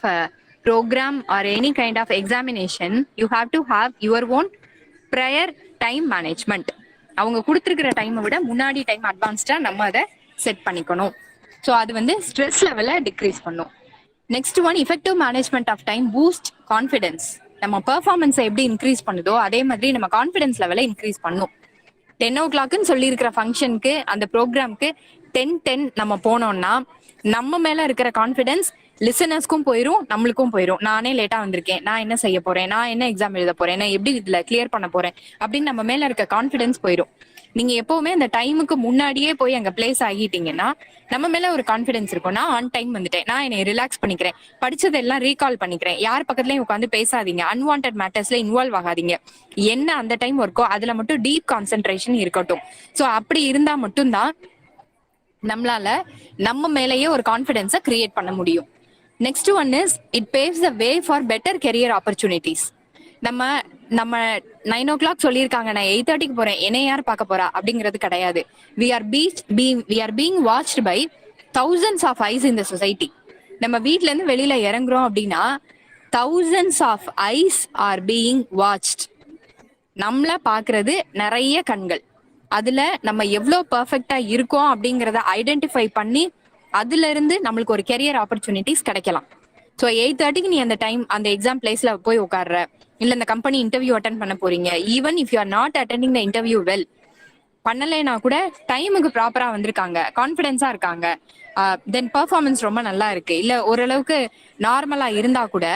program or any kind of examination, you have to have your own prior time management. அவங்க கொடுத்துருக்கிற டைமை விட முன்னாடி டைம் அட்வான்ஸ்டா நம்ம அதை செட் பண்ணிக்கணும். ஸோ அது வந்து ஸ்ட்ரெஸ் லெவலை டிக்ரீஸ் பண்ணும். Next one, effective management of time boost confidence. நம்ம பெர்ஃபார்மன்ஸை எப்படி இன்க்ரீஸ் பண்ணுதோ அதே மாதிரி நம்ம கான்ஃபிடன்ஸ் லெவலை இன்க்ரீஸ் பண்ணும். 10 o'clock சொல்லி இருக்கிற ஃபங்க்ஷனுக்கு, அந்த ப்ரோக்ராம்க்கு 10:10 நம்ம போனோம்னா நம்ம மேல இருக்கிற கான்ஃபிடன்ஸ் லிசனர்ஸ்க்கும் போயிரும், நம்மளுக்கும் போயிரும். நானே லேட்டா வந்திருக்கேன், நான் என்ன செய்ய போறேன், நான் என்ன எக்ஸாம் எழுத போறேன், நான் எப்படி இதுல கிளியர் பண்ண போறேன் அப்படின்னு நம்ம மேல இருக்க கான்ஃபிடன்ஸ் போயிரும். நீங்க எப்பவுமே அந்த டைமுக்கு முன்னாடியே போய் அங்க பிளேஸ் ஆகிட்டீங்கன்னா நம்ம மேல ஒரு கான்ஃபிடன்ஸ் இருக்கும். நான் ஆன் டைம் வந்துட்டேன், நான் என்னை ரிலாக்ஸ் பண்ணிக்கிறேன், படிச்சதெல்லாம் ரீகால் பண்ணிக்கிறேன், யார் பக்கத்துலயும் உட்காந்து பேசாதீங்க, அன்வான்ட் மேட்டர்ஸ்ல இன்வால்வ் ஆகாதீங்க, என்ன அந்த டைம் ஒர்க்கோ அதுல மட்டும் டீப் கான்சென்ட்ரேஷன் இருக்கட்டும். ஸோ அப்படி இருந்தா மட்டும்தான் நம்மளால நம்ம மேலேயே ஒரு கான்ஃபிடன்ஸை கிரியேட் பண்ண முடியும். Next one is it paves the way for better career opportunities. நம்ம நம்ம 9 o'clock சொல்லியிருக்காங்க, நான் 8:30 போறேன், என்னை யார் பார்க்க போறா அப்படிங்கிறது கிடையாது. We are being watched by thousands of eyes in the society. நம்ம வீட்ல இருந்து வெளியில இறங்குறோம் அப்படின்னா thousands of eyes are being watched. நம்மள பாக்குறது நிறைய கண்கள். அதுல நம்ம எவ்வளவு பெர்ஃபெக்டா இருக்கோம் அப்படிங்கறத ஐடென்டிஃபை பண்ணி அதுல இருந்து நம்மளுக்கு ஒரு கெரியர் ஆப்பர்ச்சுனிட்டிஸ் கிடைக்கலாம். ஸோ 8:30 நீ அந்த டைம் அந்த எக்ஸாம் பிளேஸ்ல போய் உட்கார்ற, இல்ல இந்த கம்பெனி இன்டர்வியூ அட்டன் பண்ண போறீங்க, even if you R not attending the interview well, பண்ணலைன்னா கூட டைமுக்கு ப்ராப்பரா வந்திருக்காங்க, கான்ஃபிடென்ஸா இருக்காங்க, தென் பெர்ஃபார்மன்ஸ் ரொம்ப நல்லா இருக்கு, இல்ல ஓரளவுக்கு நார்மலா இருந்தா கூட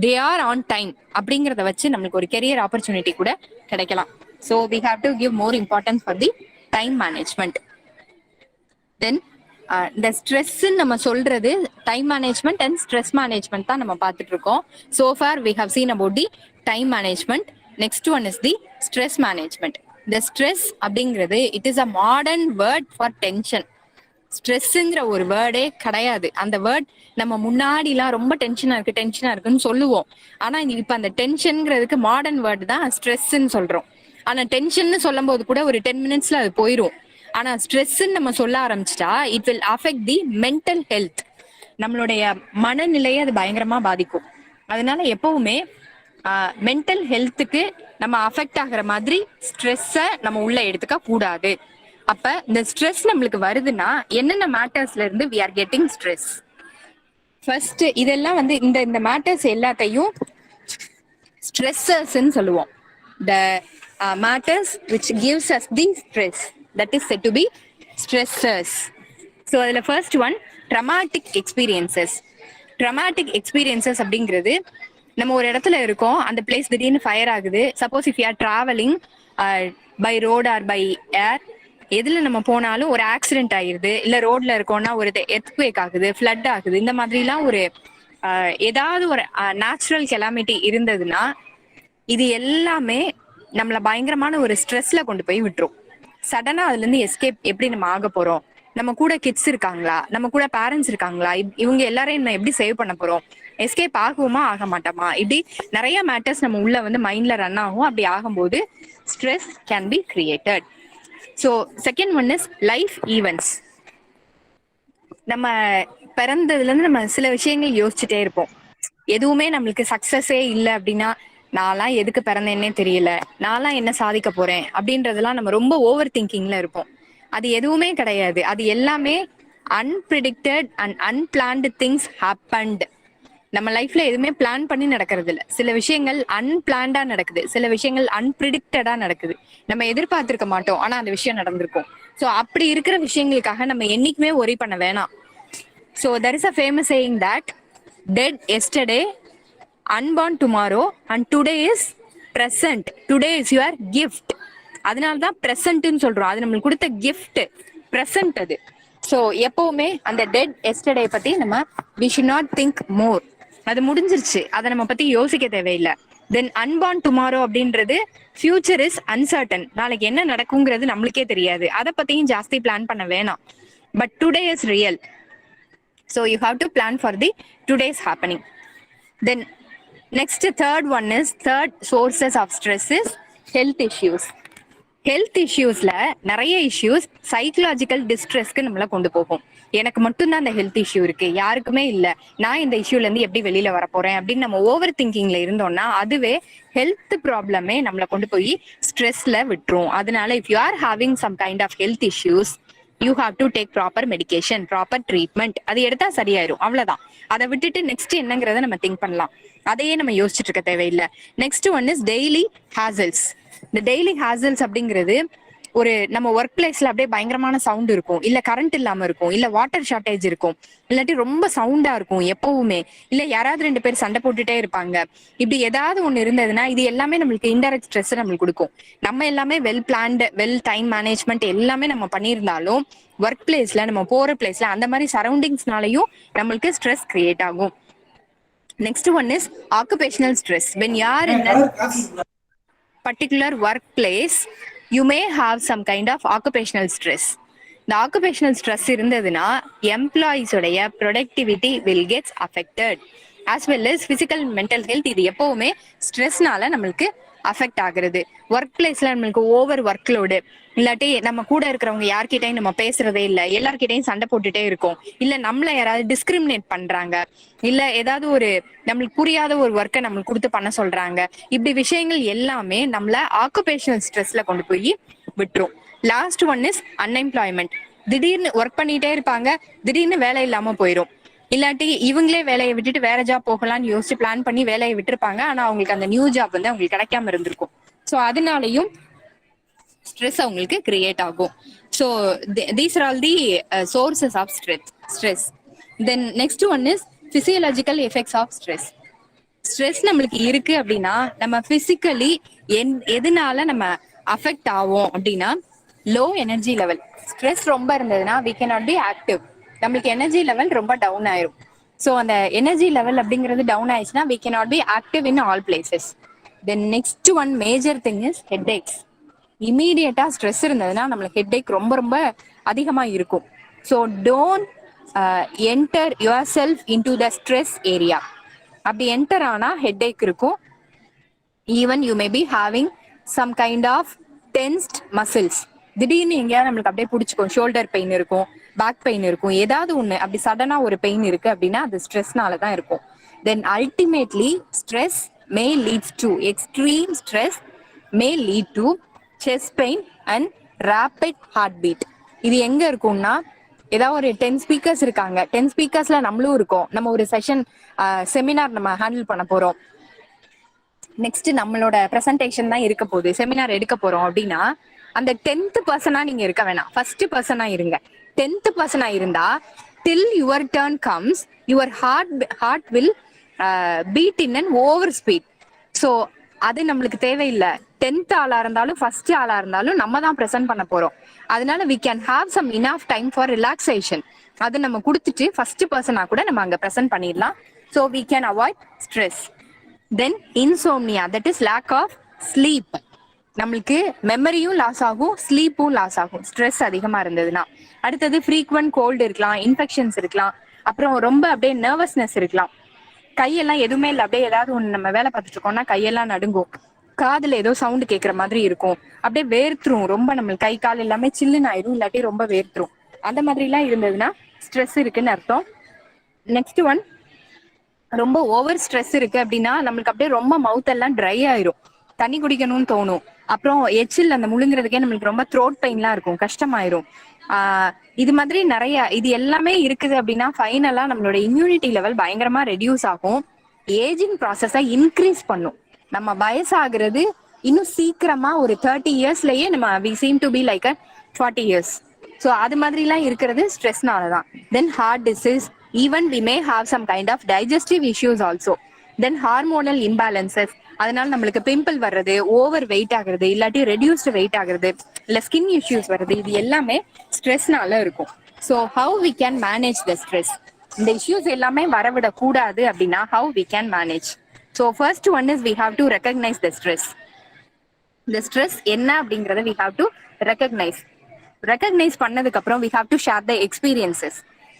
தே ஆர் ஆன் டைம் அப்படிங்கறத வச்சு நம்மளுக்கு ஒரு கெரியர் ஆப்பர்ச்சுனிட்டி கூட கிடைக்கலாம். So we have to give more importance for the time management. Then இந்த ஸ்ட்ரெஸ் நம்ம சொல்றது time management and stress management தான் நம்ம பார்த்துட்டு இருக்கோம். So far we have seen about the time management. Next one is the stress management. இந்த ஸ்ட்ரெஸ் அப்படிங்கிறது it is a modern word for tension. ஸ்ட்ரெஸ்ங்கிற ஒரு வேர்டே கிடையாது. அந்த வேர்ட் நம்ம முன்னாடிலாம் ரொம்ப டென்ஷனா இருக்குன்னு சொல்லுவோம். ஆனா இப்ப அந்த டென்ஷன்ங்கிறதுக்கு மாடர்ன் வேர்டு தான் ஸ்ட்ரெஸ்ன்னு சொல்றோம். ஆனா டென்ஷன் சொல்லும் போது கூட ஒரு 10 minutesல அது போயிரும். ஆனா ஸ்ட்ரெஸ் நம்ம சொல்ல ஆரம்பிச்சிட்டா it will affect the mental health. நம்மளுடைய மனநிலையை அது பயங்கரமா பாதிக்கும். அதனால எப்பவுமே மென்டல் ஹெல்த்துக்கு நம்ம அஃபெக்ட் ஆகிற மாதிரி ஸ்ட்ரெஸ்ஸை நம்ம உள்ள எடுத்துக்க கூடாது. அப்ப இந்த ஸ்ட்ரெஸ் நம்மளுக்கு வருதுன்னா என்னென்ன மேட்டர்ஸ்ல இருந்து we are getting stress. First இதெல்லாம் வந்து இந்த மேட்டர்ஸ் எல்லாத்தையும் ஸ்ட்ரெஸ்ஸர்ஸ்ன்னு சொல்லுவோம். The matters which gives us the stress, that is said to be stressors. So அதுல first one, traumatic experiences. Traumatic experiences அப்படிங்கிறது நம்ம ஒரு இடத்துல இருக்கோம், அந்த பிளேஸ் திடீர்னு ஃபயர் ஆகுது. Suppose if you are travelling by road or by air, எதுல நம்ம போனாலும் ஒரு ஆக்சிடென்ட் ஆகிருது, இல்ல ரோட்ல இருக்கோம்னா ஒரு எர்த்குவேக் ஆகுது, ஃப்ளட் ஆகுது, இந்த மாதிரிலாம் ஒரு ஏதாவது ஒரு நேச்சுரல் கெலாமிட்டி இருந்ததுன்னா இது எல்லாமே நம்மள பயங்கரமான ஒரு ஸ்ட்ரெஸ்ல கொண்டு போய் விட்டுரும். சடனா அதுல இருந்து எஸ்கேப் எப்படி நம்ம ஆக போறோம், நம்ம கூட கிட்ஸ் இருக்காங்களா, நம்ம கூட பேரண்ட்ஸ் இருக்காங்களா, இவங்க எல்லாரையும் நம்ம எப்படி சேவ் பண்ண போறோம், எஸ்கேப் ஆகுமா ஆக மாட்டோமா, இப்படி நிறைய மேட்டர்ஸ் நம்ம உள்ள வந்து மைண்ட்ல ரன் ஆகும். அப்படி ஆகும்போது stress can be created. So second one is life events. நம்ம பிறந்ததுல இருந்து நம்ம சில விஷயங்கள் யோசிச்சுட்டே இருப்போம். எதுவுமே நம்மளுக்கு சக்சஸே இல்லை அப்படின்னா நான்லாம் எதுக்கு பிறந்தேன்னே தெரியல, நான்லாம் என்ன சாதிக்க போறேன் அப்படின்றதெல்லாம் நம்ம ரொம்ப ஓவர் திங்கிங்ல இருப்போம். அது எதுவுமே கிடையாது. அது எல்லாமே அன்பிரிடிக்டட் அண்ட் அன்பிளான்டு திங்ஸ் ஹேப்பன்ட். நம்ம லைஃப்ல எதுவுமே பிளான் பண்ணி நடக்கிறது இல்ல. சில விஷயங்கள் அன்பிளான்டா நடக்குது, சில விஷயங்கள் அன்பிரிடிக்டடா நடக்குது. நம்ம எதிர்பார்த்திருக்க மாட்டோம், ஆனா அந்த விஷயம் நடந்திருக்கும். ஸோ அப்படி இருக்கிற விஷயங்களுக்காக நம்ம என்னைக்குமே ஒரி பண்ண வேணாம். So there is a famous saying that dead yesterday, unborn tomorrow, and today is present. Today is your gift. அதனால தான் ப்ரெசன்ட்னு சொல்றோம். அது நம்மளுக்கு கொடுத்த கிஃப்ட், ப்ரெசன்ட் அது. ஸோ எப்பவுமே அந்த டெட் எஸ்டர்டே பத்தி நம்ம we should not think more. அது முடிஞ்சிருச்சு, அதை நம்ம பத்தி யோசிக்க தேவையில்லை. தென் அன்பார்ன் டுமாரோ அப்படின்றது ஃபியூச்சர் இஸ் அன்சர்டன். நாளைக்கு என்ன நடக்குங்கிறது நம்மளுக்கே தெரியாது, அதை பத்தியும் ஜாஸ்தி பிளான் பண்ண வேணாம். But today is real. So you have to plan for the today's happening. Then next third one is third sources of stress is health issues. Health இஷ்யூஸ்ல நிறைய இஷ்யூஸ் சைக்கலாஜிக்கல் டிஸ்ட்ரெஸ்க்கு நம்மள கொண்டு போகும். எனக்கு மட்டும்தான் அந்த ஹெல்த் இஷ்யூ இருக்கு, யாருக்குமே இல்ல, நான் இந்த இஷ்யூல இருந்து எப்படி வெளியில வர போறேன் அப்படின்னு நம்ம ஓவர் திங்கிங்ல இருந்தோம்னா அதுவே ஹெல்த் ப்ராப்ளமே நம்மளை கொண்டு போய் ஸ்ட்ரெஸ்ல விட்டுரும். அதனால if you are having some kind of health issues, you have to take proper medication, proper treatment. அது எடுத்தா சரியாயிரும், அவ்வளவுதான். அதை விட்டுட்டு நெக்ஸ்ட் என்னங்கிறத நம்ம திங்க் பண்ணலாம். அதையே நம்ம யோசிச்சுட்டு இருக்க தேவையில்லை. Next one is daily hassles. இந்த டெய்லி ஹேசல்ஸ் அப்படிங்கிறது ஒரு நம்ம ஒர்க் பிளேஸ்ல அப்படியே பயங்கரமான சவுண்ட் இருக்கும், இல்ல கரண்ட் இல்லாம இருக்கும், இல்ல வாட்டர் ஷார்டேஜ் இருக்கும், இல்லாட்டி ரொம்ப சவுண்டா இருக்கும் எப்பவுமே, இல்ல யாராவது ரெண்டு பேர் சண்டை போட்டுட்டே இருப்பாங்க. இப்படி ஏதாவது ஒண்ணு இருந்ததுன்னா இது எல்லாமே நம்மளுக்கு இன்டைரக்ட் ஸ்ட்ரெஸ் நம்மளுக்கு கொடுக்கும். நம்ம எல்லாமே well planned, well time management எல்லாமே நம்ம பண்ணியிருந்தாலும் ஒர்க் பிளேஸ்ல நம்ம போற பிளேஸ்ல அந்த மாதிரி சரௌண்டிங்ஸ்னாலையும் நம்மளுக்கு ஸ்ட்ரெஸ் கிரியேட் ஆகும். Next one is occupational stress. When யார் இன் particular workplace, you may have some kind of occupational stress. The occupational stress இருந்ததுன்னா employees உடைய productivity will get affected as well as physical mental health. இது எப்பவுமே ஸ்ட்ரெஸ்னால நம்மளுக்கு அஃபெக்ட் ஆகுறது. ஒர்க் பிளேஸ்ல நம்மளுக்கு ஓவர் ஒர்க் லோடு, இல்லாட்டி நம்ம கூட இருக்கிறவங்க யார்கிட்டையும் நம்ம பேசுறதே இல்லை, எல்லார்கிட்டையும் சண்டை போட்டுட்டே இருக்கோம், இல்ல நம்மள யாராவது டிஸ்கிரிமினேட் பண்றாங்க, இல்ல ஏதாவது ஒரு நம்மளுக்கு புரியாத ஒரு ஒர்க்கை நம்மளுக்கு கொடுத்து பண்ண சொல்றாங்க. இப்படி விஷயங்கள் எல்லாமே நம்மள ஆக்குபேஷனல் ஸ்ட்ரெஸ்ல கொண்டு போய் விட்டுரும். Last one is unemployment. திடீர்னு ஒர்க் பண்ணிட்டே இருப்பாங்க, திடீர்னு வேலை இல்லாம போயிடும், இல்லாட்டி இவங்களே வேலையை விட்டுட்டு வேற ஜாப் போகலாம்னு யோசிச்சு பிளான் பண்ணி வேலையை விட்டுருப்பாங்க, ஆனா அவங்களுக்கு அந்த நியூ ஜாப் வந்து அவங்களுக்கு கிடைக்காம இருந்திருக்கும். ஸோ அதனாலையும் ஸ்ட்ரெஸ் அவங்களுக்கு கிரியேட் ஆகும். So these are all the sources of stress. Then next one is physiological effects of stress. Stress நம்மளுக்கு இருக்கு அப்படின்னா நம்ம பிசிக்கலி எதனால நம்ம அஃபெக்ட் ஆகும் அப்படின்னா லோ எனர்ஜி லெவல். ஸ்ட்ரெஸ் ரொம்ப இருந்ததுன்னா we cannot be active. நம்மளுக்கு எனர்ஜி லெவல் ரொம்ப டவுன் ஆயிரும். ஸோ அந்த எனர்ஜி லெவல் அப்படிங்கிறது டவுன் ஆயிடுச்சுன்னா we cannot be active in all places. Then next one major thing is headaches. இமீடியட்டா ஸ்ட்ரெஸ் இருந்ததுன்னா நம்மளுக்கு ஹெட்டேக் ரொம்ப ரொம்ப அதிகமா இருக்கும். So don't enter yourself into the stress area. அப்படி என்டர் ஆனா ஹெட்டேக் இருக்கும். Even you may be having some kind of tensed muscles. திடீர்னு எங்கேயாவது நம்மளுக்கு அப்படியே பிடிச்சிக்கும், ஷோல்டர் பெயின் இருக்கும், பேக் பெயின் இருக்கும், ஏதாவது ஒண்ணு அப்படி சடனா ஒரு பெயின் இருக்கு அப்படின்னா அது ஸ்ட்ரெஸ்னால தான் இருக்கும். Then ultimately stress may leads to extreme stress may lead to chest pain and rapid heart beat. இது எங்க இருக்கும்னா ஏதாவது ஒரு 10 ஸ்பீக்கர்ஸ் இருக்காங்க, 10 ஸ்பீக்கர்ஸ்ல நம்மளும் இருக்கோம், நம்ம ஒரு செமினார் நம்ம ஹேண்டில் பண்ண போறோம், நெக்ஸ்ட் நம்மளோட பிரசன்டேஷன் தான் இருக்க போகுது, செமினார் எடுக்க போறோம் அப்படின்னா அந்த 10th பர்சனா நீங்க இருக்க வேணாம், ஃபர்ஸ்ட் பர்சனா இருங்க. 10th பர்சனா இருந்தா till your turn comes your heart will beat in an over speed. So அது நம்மளுக்கு தேவையில்லை. 10th ஆளா இருந்தாலும் ஃபர்ஸ்ட் ஆளா இருந்தாலும் நம்ம தான் ப்ரெசென்ட் பண்ண போறோம். அதனால we can have some enough time for relaxation. அது நம்ம கொடுத்துட்டு ஃபர்ஸ்ட் பர்சனா கூட நம்ம அங்க ப்ரெசென்ட் பண்ணிடலாம். So we can avoid stress. தென் insomnia, that is lack of sleep. நம்மளுக்கு மெமரியும் லாஸ் ஆகும், ஸ்லீப்பும் லாஸ் ஆகும் ஸ்ட்ரெஸ் அதிகமா இருந்ததுன்னா. அடுத்தது ஃப்ரீக்வென்ட் கோல்டு இருக்கலாம், இன்ஃபெக்ஷன்ஸ் இருக்கலாம், அப்புறம் ரொம்ப அப்படியே நர்வஸ்னஸ் இருக்கலாம், கையெல்லாம் எதுவுமே இல்லை, அப்படியே ஏதாவது ஒன்று நம்ம வேலை பார்த்துட்டு இருக்கோம்னா கையெல்லாம் நடுங்கும், காதுல ஏதோ சவுண்டு கேட்குற மாதிரி இருக்கும், அப்படியே வேர்த்துரும், ரொம்ப நம்மளுக்கு கை கால் எல்லாமே சில்லுன்னு ஆயிரும், இல்லாட்டி ரொம்ப வேர்த்துரும். அந்த மாதிரிலாம் இருந்ததுன்னா ஸ்ட்ரெஸ் இருக்குன்னு அர்த்தம். நெக்ஸ்ட் ஒன், ரொம்ப ஓவர் ஸ்ட்ரெஸ் இருக்கு அப்படின்னா நம்மளுக்கு அப்படியே ரொம்ப மவுத் எல்லாம் ட்ரை ஆயிரும், தண்ணி குடிக்கணும்னு தோணும், அப்புறம் எச்சில் அந்த முழுங்குறதுக்கே நம்மளுக்கு ரொம்ப த்ரோட் பெயின்லாம் இருக்கும், கஷ்டமாயிரும். இது மாதிரி நிறைய இது எல்லாமே இருக்குது அப்படின்னா ஃபைனலா நம்மளோட இம்யூனிட்டி லெவல் பயங்கரமா ரெடியூஸ் ஆகும். ஏஜிங் ப்ராசஸை இன்க்ரீஸ் பண்ணும். நம்ம வயசாகிறது இன்னும் சீக்கிரமா ஒரு 30 இயர்ஸ்லயே நம்ம we seem to be like 40 years. So அது மாதிரிலாம் இருக்கிறது ஸ்ட்ரெஸ்னால தான். Then heart disease, even we may have some kind of digestive issues also. Then hormonal imbalances, அதனால நம்மளுக்கு பிம்பிள் வர்றது, ஓவர் வெயிட் ஆகுறது, இல்லாட்டி ரெடியூஸ்டு வெயிட் ஆகுறது, இல்ல ஸ்கின் இஷ்யூஸ் வருது, இது எல்லாமே ஸ்ட்ரெஸ்னால இருக்கும். So how we can manage the stress? இந்த இஷ்யூஸ் எல்லாமே வரவிடக் கூடாது அப்படின்னா how we can manage? So first one is we have to recognise the stress. இந்த ஸ்ட்ரெஸ் என்ன அப்படிங்கறத வி ஹாவ் டு ரெகக்னைஸ் பண்ணதுக்கு அப்புறம் we have to share the experiences.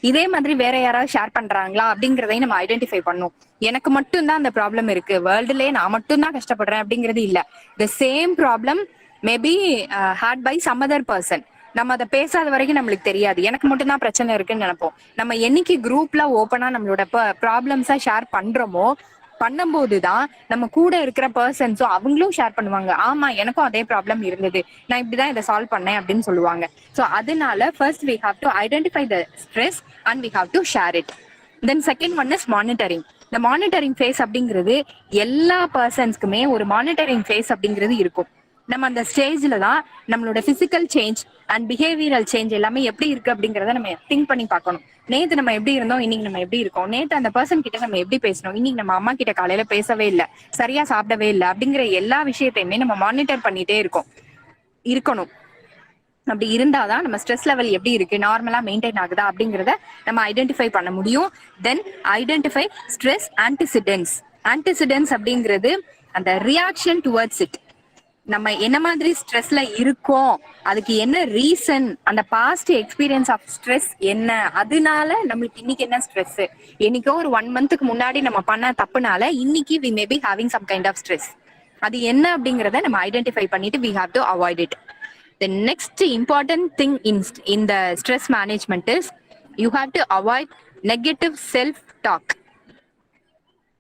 இதே மாதிரி வேற யாராவது ஷேர் பண்றாங்களா அப்படிங்கறதையும் நம்ம ஐடென்டிஃபை பண்ணும். எனக்கு மட்டும்தான் அந்த ப்ராப்ளம் இருக்கு, வேர்ல்டுலயே நான் மட்டும்தான் கஷ்டப்படுறேன் அப்படிங்கிறது இல்ல. The same problem maybe had by some other person. நம்ம அதை பேசாத வரைக்கும் நம்மளுக்கு தெரியாது, எனக்கு மட்டும்தான் பிரச்சனை இருக்குன்னு நினைப்போம். நம்ம என்னைக்கு குரூப்ல ஓப்பனா நம்மளோட ப்ராப்ளம்ஸா ஷேர் பண்றோமோ பண்ணும்போதுதான் நம்ம கூட இருக்கிற பர்சன்ஸும் அவங்களும் ஷேர் பண்ணுவாங்க, ஆமா எனக்கும் அதே ப்ராப்ளம் இருந்தது, நான் இப்படிதான் இதை சால்வ் பண்ணேன் அப்படின்னு சொல்லுவாங்க. ஸோ அதனால first we have to identify the stress and we have to share it. Then second one is monitoring. இந்த மானிட்டரிங் ஃபேஸ் அப்படிங்கிறது எல்லா பர்சன்ஸ்க்குமே ஒரு மானிட்டரிங் ஃபேஸ் அப்படிங்கிறது இருக்கும். நம்ம அந்த ஸ்டேஜ்ல தான் நம்மளோட physical change and behavioural change எல்லாமே எப்படி இருக்கு அப்படிங்கறத நம்ம திங்க் பண்ணி பார்க்கணும். நேத்து நம்ம எப்படி இருந்தோம், இன்னைக்கு நம்ம எப்படி இருக்கோம், நேத்து அந்த பர்சன் கிட்ட நம்ம எப்படி பேசணும், இன்னைக்கு நம்ம அம்மா கிட்ட காலையில பேசவே இல்லை, சரியா சாப்பிடவே இல்லை அப்படிங்கிற எல்லா விஷயத்தையுமே நம்ம மானிட்டர் பண்ணிட்டே இருக்கணும். அப்படி இருந்தாதான் நம்ம ஸ்ட்ரெஸ் லெவல் எப்படி இருக்கு, நார்மலா மெயின்டைன் ஆகுதா அப்படிங்கறத நம்ம ஐடென்டிஃபை பண்ண முடியும். தென் ஐடென்டிஃபை ஸ்ட்ரெஸ் ஆன்டிசிடென்ட்ஸ். ஆன்டிசிடென்ட்ஸ் அப்படிங்கிறது அந்த ரியாக்ஷன் டுவர்ட்ஸ் இட். நம்ம என்ன மாதிரி ஸ்ட்ரெஸ்ல இருக்கோம், அதுக்கு என்ன ரீசன், அந்த பாஸ்ட் எக்ஸ்பீரியன்ஸ் ஆஃப் ஸ்ட்ரெஸ் என்ன, அதனால நம்மளுக்கு இன்னைக்கு என்ன ஸ்ட்ரெஸ், என்னைக்கோ ஒரு 1 மந்த்துக்கு முன்னாடி நம்ம பண்ண தப்புனால இன்னைக்கு we may be having some kind of stress. அது என்ன அப்படிங்கறத நம்ம ஐடென்டிஃபை பண்ணிட்டு we have to avoid it. The next important thing in the stress management is you have to avoid negative self-talk.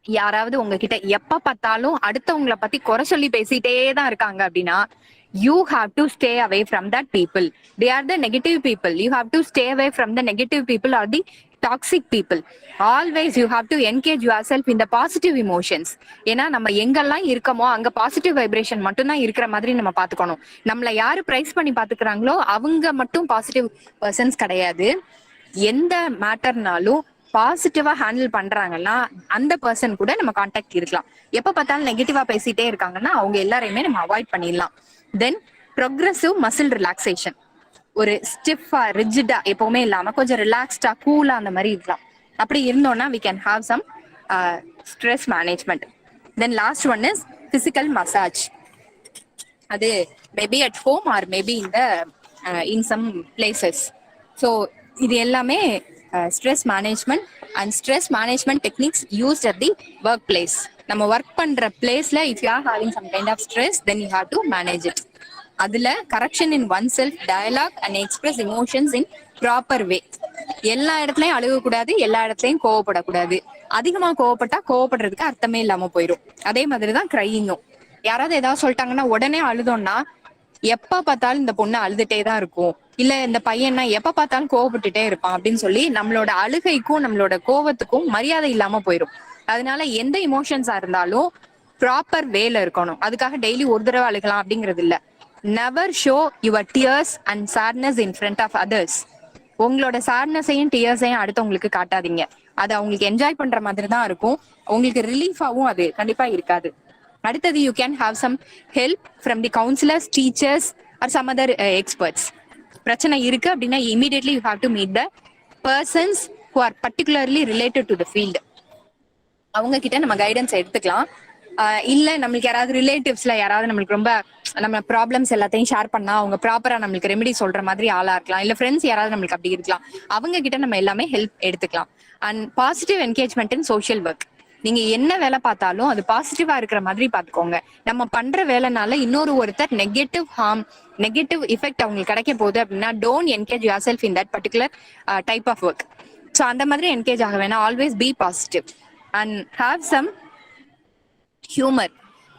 யாராவது உங்ககிட்ட எப்ப பார்த்தாலும் அடுத்தவங்களை பத்தி குறை சொல்லி பேசிட்டே தான் இருக்காங்க அப்படின்னா you have to stay away from that people. They are the negative people. You have to stay away from the negative people or the toxic people. Always you have to engage yourself in the positive emotions. ஏன்னா நம்ம எங்கெல்லாம் இருக்கமோ அங்க பாசிட்டிவ் வைப்ரேஷன் மட்டும் தான் இருக்கிற மாதிரி நம்ம பாத்துக்கணும். நம்மள யாரு பிரைஸ் பண்ணி பாத்துக்கிறாங்களோ அவங்க மட்டும் பாசிட்டிவ் பர்சன்ஸ் கிடையாது. எந்த மேட்டர்னாலும் பாசிட்டிவா ஹேண்டில் பண்றாங்கன்னா அந்த பர்சன் கூட நம்ம கான்டாக்ட் இருக்கலாம். எப்ப பார்த்தாலும் நெகட்டிவா பேசிட்டே இருக்காங்கன்னா அவங்க எல்லாரையுமே நம்ம அவாய்ட் பண்ணிடலாம். தென் ப்ரொக்ரெசிவ் மசில் ரிலாக்ஸேஷன். ஒரு ஸ்டிஃபா ரிஜிடா எப்பவுமே இல்லாம கொஞ்சம் ரிலாக்ஸ்டா கூலா அந்த மாதிரி இருக்கலாம். அப்படி இருந்தோம்னா we can have some stress management. Then last one is physical massage. அது maybe at home or maybe in some places. So இது எல்லாமே stress management and stress management techniques used at the work place. நம்ம ஒர்க் பண்ற பிளேஸ்ல if you are having some kind of stress then you have to manage it. அதுல correction in oneself, dialogue and express emotions in proper way. எல்லா இடத்துலயும் அழுகக்கூடாது, எல்லா இடத்துலயும் கோவப்படக்கூடாது. அதிகமா கோவப்பட்டா கோவப்படுறதுக்கு அர்த்தமே இல்லாம போயிடும். அதே மாதிரிதான் கிரையிங்கும். யாராவது ஏதாவது சொல்லிட்டாங்கன்னா உடனே அழுதோம்னா எப்ப பார்த்தாலும் இந்த பொண்ணு அழுதுட்டே தான் இருக்கும், இல்ல இந்த பையன்னா எப்ப பார்த்தாலும் கோவப்பட்டுட்டே இருப்பான் அப்படின்னு சொல்லி நம்மளோட அழுகைக்கும் நம்மளோட கோவத்துக்கும் மரியாதை இல்லாம போயிடும். அதனால எந்த இமோஷன்ஸா இருந்தாலும் ப்ராப்பர் வேல இருக்கணும். அதுக்காக டெய்லி ஒரு தடவை அழுகலாம் அப்படிங்கிறது இல்ல. Never show your tears and sadness in front of others. உங்களோட சேட்னஸையும் டியர்ஸையும் அடுத்தவங்களுக்கு காட்டாதீங்க. அது அவங்களுக்கு என்ஜாய் பண்ற மாதிரி தான் இருக்கும், உங்களுக்கு ரிலீஃபாவும் அது கண்டிப்பா இருக்காது. அடுத்தது you can have some help from the counsellors, teachers or some other experts. பிரச்சனை இருக்கு அப்படின்னா immediately you have to meet the persons who are particularly related to the field. அவங்க கிட்ட நம்ம கைடன்ஸ் எடுத்துக்கலாம். இல்ல நம்மளுக்கு யாராவது ரிலேட்டிவ்ஸ்ல யாராவது நம்மளுக்கு ரொம்ப நம்ம ப்ராப்ளம்ஸ் எல்லாத்தையும் ஷேர் பண்ணா அவங்க ப்ராப்பரா நம்மளுக்கு ரெமெடி சொல்ற மாதிரி ஆளா இருக்கலாம். இல்ல ஃப்ரெண்ட்ஸ் யாராவது நம்மளுக்கு அப்படி இருக்கலாம், அவங்க கிட்ட நம்ம எல்லாமே ஹெல்ப் எடுத்துக்கலாம். And positive engagement in social work. நீங்க என்ன வேலை பார்த்தாலும் அது பாசிட்டிவா இருக்கிற மாதிரி பாத்துக்கோங்க. நம்ம பண்ற வேலைனால இன்னொரு ஒருத்தர் நெகட்டிவ் எஃபெக்ட் அவங்களுக்கு கிடைக்க போகுது அப்படின்னா don't engage yourself in that particular type of work. So அந்த மாதிரி என்கேஜ் ஆக வேணாம். Always be positive and have some humour.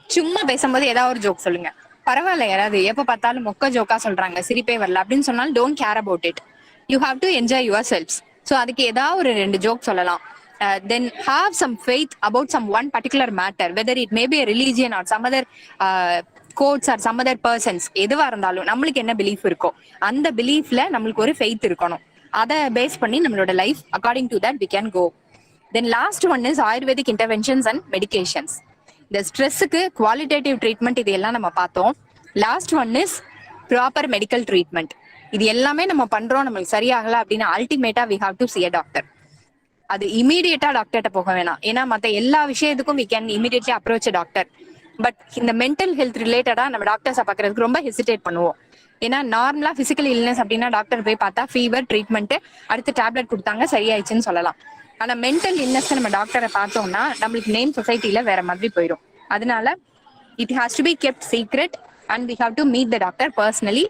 சும்மா பேசும்போது ஏதாவது ஒரு ஜோக் சொல்லுங்க. பரவாயில்ல, யாராவது எப்ப பார்த்தாலும் மொக்க ஜோக்கா சொல்றாங்க, சிரிப்பே வரல அப்படின்னு சொன்னாலும் don't care about it. You have to enjoy yourselves. So அதுக்கு ஏதாவது ஒரு 2 ஜோக் சொல்லலாம். Then have some faith about some one particular matter, whether it may be a religion or some other quotes or some other persons. எதுவா இருந்தாலும் நம்மளுக்கு என்ன பிலீஃப் இருக்கோ அந்த பிலீஃப்ல நம்மளுக்கு ஒரு ஃபெய்த் இருக்கணும். அதை பேஸ் பண்ணி நம்மளோட life according to that we can go. Then last one is Ayurvedic interventions and medications. இந்த ஸ்ட்ரெஸ்ஸுக்கு குவாலிட்டேட்டிவ் ட்ரீட்மெண்ட் இது எல்லாம் நம்ம பார்த்தோம். Last one is proper medical treatment. இது எல்லாமே நம்ம பண்றோம், நம்மளுக்கு சரியாகல அப்படின்னா அல்டிமேட்டா we have to see a doctor. அது இமீடியட்டா டாக்டர்கிட்ட போக வேணாம். ஏன்னா மத்த எல்லா விஷயத்துக்கும் we can immediately approach doctor. But இந்த மென்டல் ஹெல்த் ரிலேட்டடா நம்ம டாக்டர்ஸை பாக்குறதுக்கு ரொம்ப ஹெசிடேட் பண்ணுவோம். ஏன்னா நார்மலா பிசிக்கல் இல்னஸ் அப்படின்னா டாக்டர் போய் பார்த்தா ஃபீவர், ட்ரீட்மெண்ட், அடுத்து டேப்லெட் கொடுத்தாங்க சரியாயிடுச்சுன்னு சொல்லலாம். ஆனா மென்டல் இல்னஸ் நம்ம டாக்டரை பார்த்தோம்னா நம்மளுக்கு நேம் சொசைட்டில வேற மாதிரி போயிடும். அதனால it has to be kept secret and we have to meet the doctor personally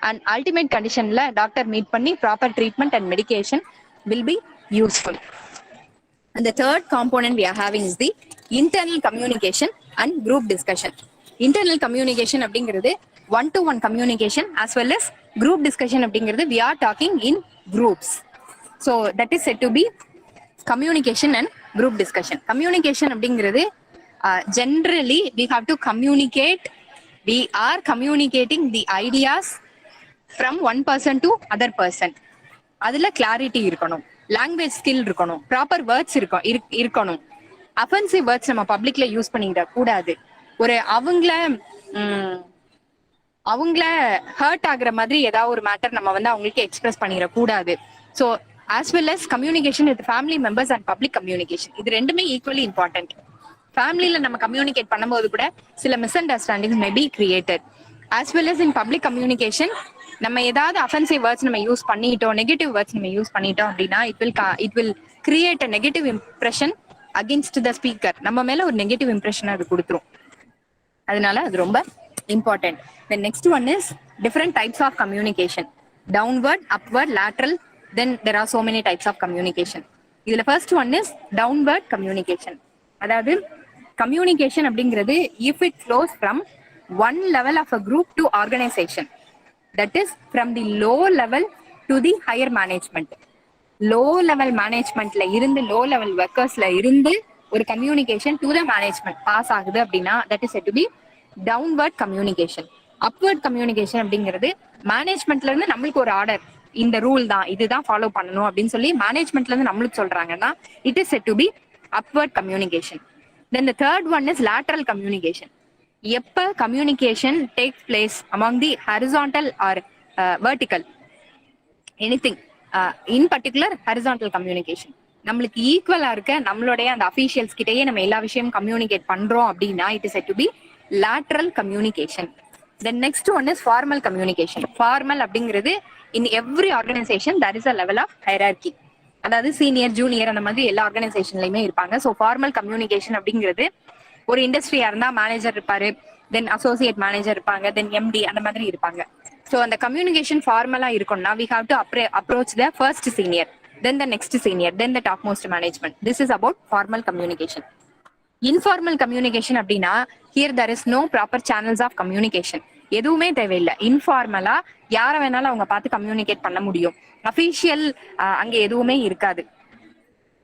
and ultimate conditionல டாக்டர் மீட் பண்ணி proper treatment and medication will be useful. And the third component we are having is the internal communication and group discussion. Internal communication அப்படிங்கிறது one to one communication as well as group discussion அப்படிங்கிறது we are talking in groups. So that is said to be communication and group discussion. Communication அப்படிங்கிறது generally we have to communicate, we are communicating the ideas from one person to other person. அதுல கிளாரிட்டி இருக்கணும், லாங்குவேஜ் ஸ்கில் இருக்கணும், ப்ராப்பர் வேர்ட்ஸ் இருக்கணும். அஃபென்சிவ் வேர்ட்ஸ் நம்ம பப்ளிக்ல யூஸ் பண்ணிட கூடாது. ஒரு அவங்கள ஹர்ட் ஆகுற மாதிரி ஏதாவது ஒரு மேட்டர் நம்ம வந்து அவங்களுக்கு எக்ஸ்பிரஸ் பண்ணிட கூடாது. So as well as communication with family members and public communication, இது ரெண்டுமே ஈக்குவலி இம்பார்ட்டன்ட். ஃபேமிலியில நம்ம கம்யூனிகேட் பண்ணும்போது கூட சில misunderstandings may be created. As well as in public communication நம்ம ஏதாவது அஃபென்சிவ் வேர்ட்ஸ் நம்ம யூஸ் பண்ணிட்டோம், நெகட்டிவ் வேர்ட்ஸ் நம்ம யூஸ் பண்ணிட்டோம் அப்படின்னா it will create a negative impression against the speaker. நம்ம மேல ஒரு நெகட்டிவ் இம்ப்ரெஷன் அது கொடுத்துரும். அதனால அது ரொம்ப important. The next one is different types of communication. Downward, upward, lateral. Then there are so many types of communication. இதுல first one is downward communication. அதாவது communication அப்படிங்கிறது if it flows from one level of a group to organization, that is from the low level to the higher management. Low level managementல இருந்து low level workersல இருந்து ஒரு communication to the management pass ஆகுது அப்படின்னா that is said to be downward communication. upward communication அப்படிங்கிறது மேனேஜ்மெண்ட்ல இருந்து நம்மளுக்கு ஒரு ஆர்டர், இந்த ரூல் தான், இதுதான் ஃபாலோ பண்ணணும் அப்படின்னு சொல்லி மேனேஜ்மெண்ட்ல இருந்து நம்மளுக்கு சொல்றாங்கன்னா it is said to be upward communication. Then the third one is lateral communication. எப்ப communication takes place among the horizontal or vertical, anything, in particular horizontal communication, நம்மளுக்கு ஈக்குவலா இருக்க நம்மளுடைய அந்த அபிஷியல்ஸ் கிட்டயே நம்ம எல்லா விஷயமும் கம்யூனிகேட் பண்றோம் அப்படின்னா it is said to be lateral communication. The next one is formal communication. Formal அப்படிங்கிறது in every organization there is a level of hierarchy. அதாவது சீனியர், ஜூனியர் அந்த மாதிரி எல்லா ஆர்கனைசேஷன்லயுமே இருப்பாங்க. ஸோ ஃபார்மல் கம்யூனிகேஷன் அப்படிங்கிறது ஒரு இண்டஸ்ட்ரியா இருந்தா மேனேஜர் இருப்பாரு, தென் அசோசியேட் மேனேஜர் இருப்பாங்க, தென் எம்டி அந்த மாதிரி இருப்பாங்க. ஸோ அந்த கம்யூனிகேஷன் ஃபார்மலா இருக்கும்னா we have to approach the first senior, then the next senior, then the topmost management. This is about formal communication. Informal communication அப்படின்னா here there is no proper channels of communication. எதுவுமே தேவையில்லை. இன்ஃபார்மலா யார வேணாலும் அவங்க பார்த்து கம்யூனிகேட் பண்ண முடியும். அபிஷியல் அங்க எதுவுமே இருக்காது.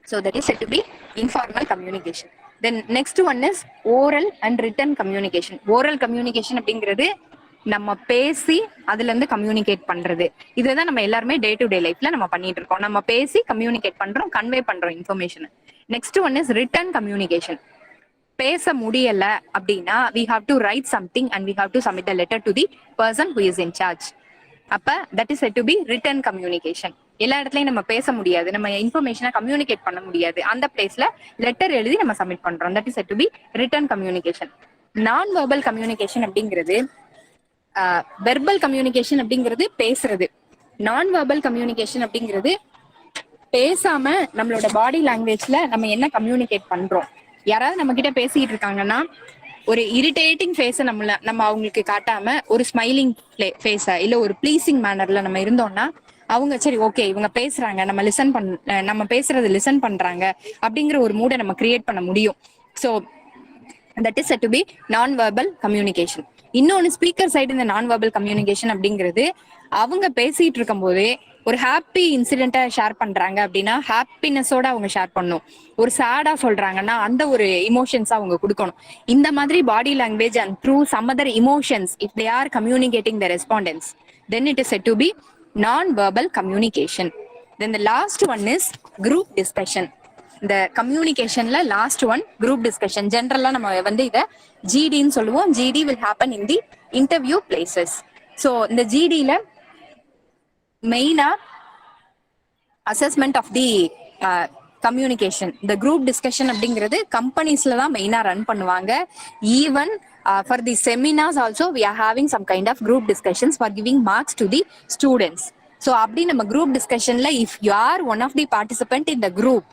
So that is said to be informal communication. Then next one is oral and written communication. Oral communication அப்படிங்கிறது நம்ம பேசி அதுல இருந்து கம்யூனிகேட் பண்றது. இதுதான் நம்ம எல்லாருமே டே டு டே லைஃப்ல நம்ம பண்ணிட்டு இருக்கோம். நம்ம பேசி கம்யூனிகேட் பண்றோம், கன்வே பண்றோம் information. Next one is written communication. பேச முடியல அப்படின்னா we have to write something and we have to submit a letter to the person who is in charge. அப்ப that is said to be written communication. எல்லா இடத்துலயும் நம்ம பேச முடியாது, நம்ம இன்ஃபர்மேஷனை கம்யூனிகேட் பண்ண முடியாது, அந்த பிளேஸ்ல லெட்டர் எழுதி நம்ம சப்மிட் பண்றோம். that is said to be written communication. நான் வெர்பல் கம்யூனிகேஷன் அப்படிங்கிறது வெர்பல் கம்யூனிகேஷன் அப்படிங்கிறது பேசுறது. நான் வெர்பல் கம்யூனிகேஷன் அப்படிங்கிறது பேசாம நம்மளோட பாடி லாங்குவேஜ்ல நம்ம என்ன கம்யூனிகேட் பண்றோம். யாராவது நம்ம கிட்ட பேசிட்டு இருக்காங்கன்னா ஒரு இரிட்டேட்டிங் ஃபேஸை நம்ம அவங்களுக்கு காட்டாம ஒரு ஸ்மைலிங் ஃபேஸா இல்ல ஒரு ப்ளீசிங் மேனர்ல நம்ம இருந்தோம்னா அவங்க சரி ஓகே இவங்க பேசுறாங்க, நம்ம பேசுறது லிசன் பண்றாங்க அப்படிங்கிற ஒரு மூடை நம்ம கிரியேட் பண்ண முடியும். So that is said to be non-verbal communication. இன்னொன்னு ஸ்பீக்கர் சைடு இந்த நான் வெர்பல் கம்யூனிகேஷன் அப்படிங்கிறது அவங்க பேசிட்டு இருக்கும் போதே ஒரு ஹாப்பி இன்சிடென்ட்டை ஷேர் பண்றாங்க அப்படின்னா ஹாப்பினஸோட அவங்க ஷேர் பண்ணணும். ஒரு சேடா சொல்றாங்கன்னா அந்த ஒரு இமோஷன்ஸ் அவங்க கொடுக்கணும். இந்த மாதிரி body language and through some other emotions if they are communicating the respondents, then it is said to be non-verbal communication. Then the last one is group discussion. இந்த கம்யூனிகேஷன்ல லாஸ்ட் ஒன் குரூப் டிஸ்கஷன். ஜென்ரலா நம்ம வந்து இதை ஜிடின்னு சொல்லுவோம். GD will happen in the interview places. So இந்த ஜிடியில மெயினா அசஸ்மெண்ட் ஆஃப் தி கம்யூனிகேஷன். இந்த குரூப் டிஸ்கஷன் அப்படிங்கிறது கம்பெனிஸ்ல தான் மெயினா ரன் பண்ணுவாங்க. Even for the seminars also we are having some kind of group discussions for giving marks to the students. So அப்படி நம்ம குரூப் டிஸ்கஷன்ல if you are one of the participant in the group,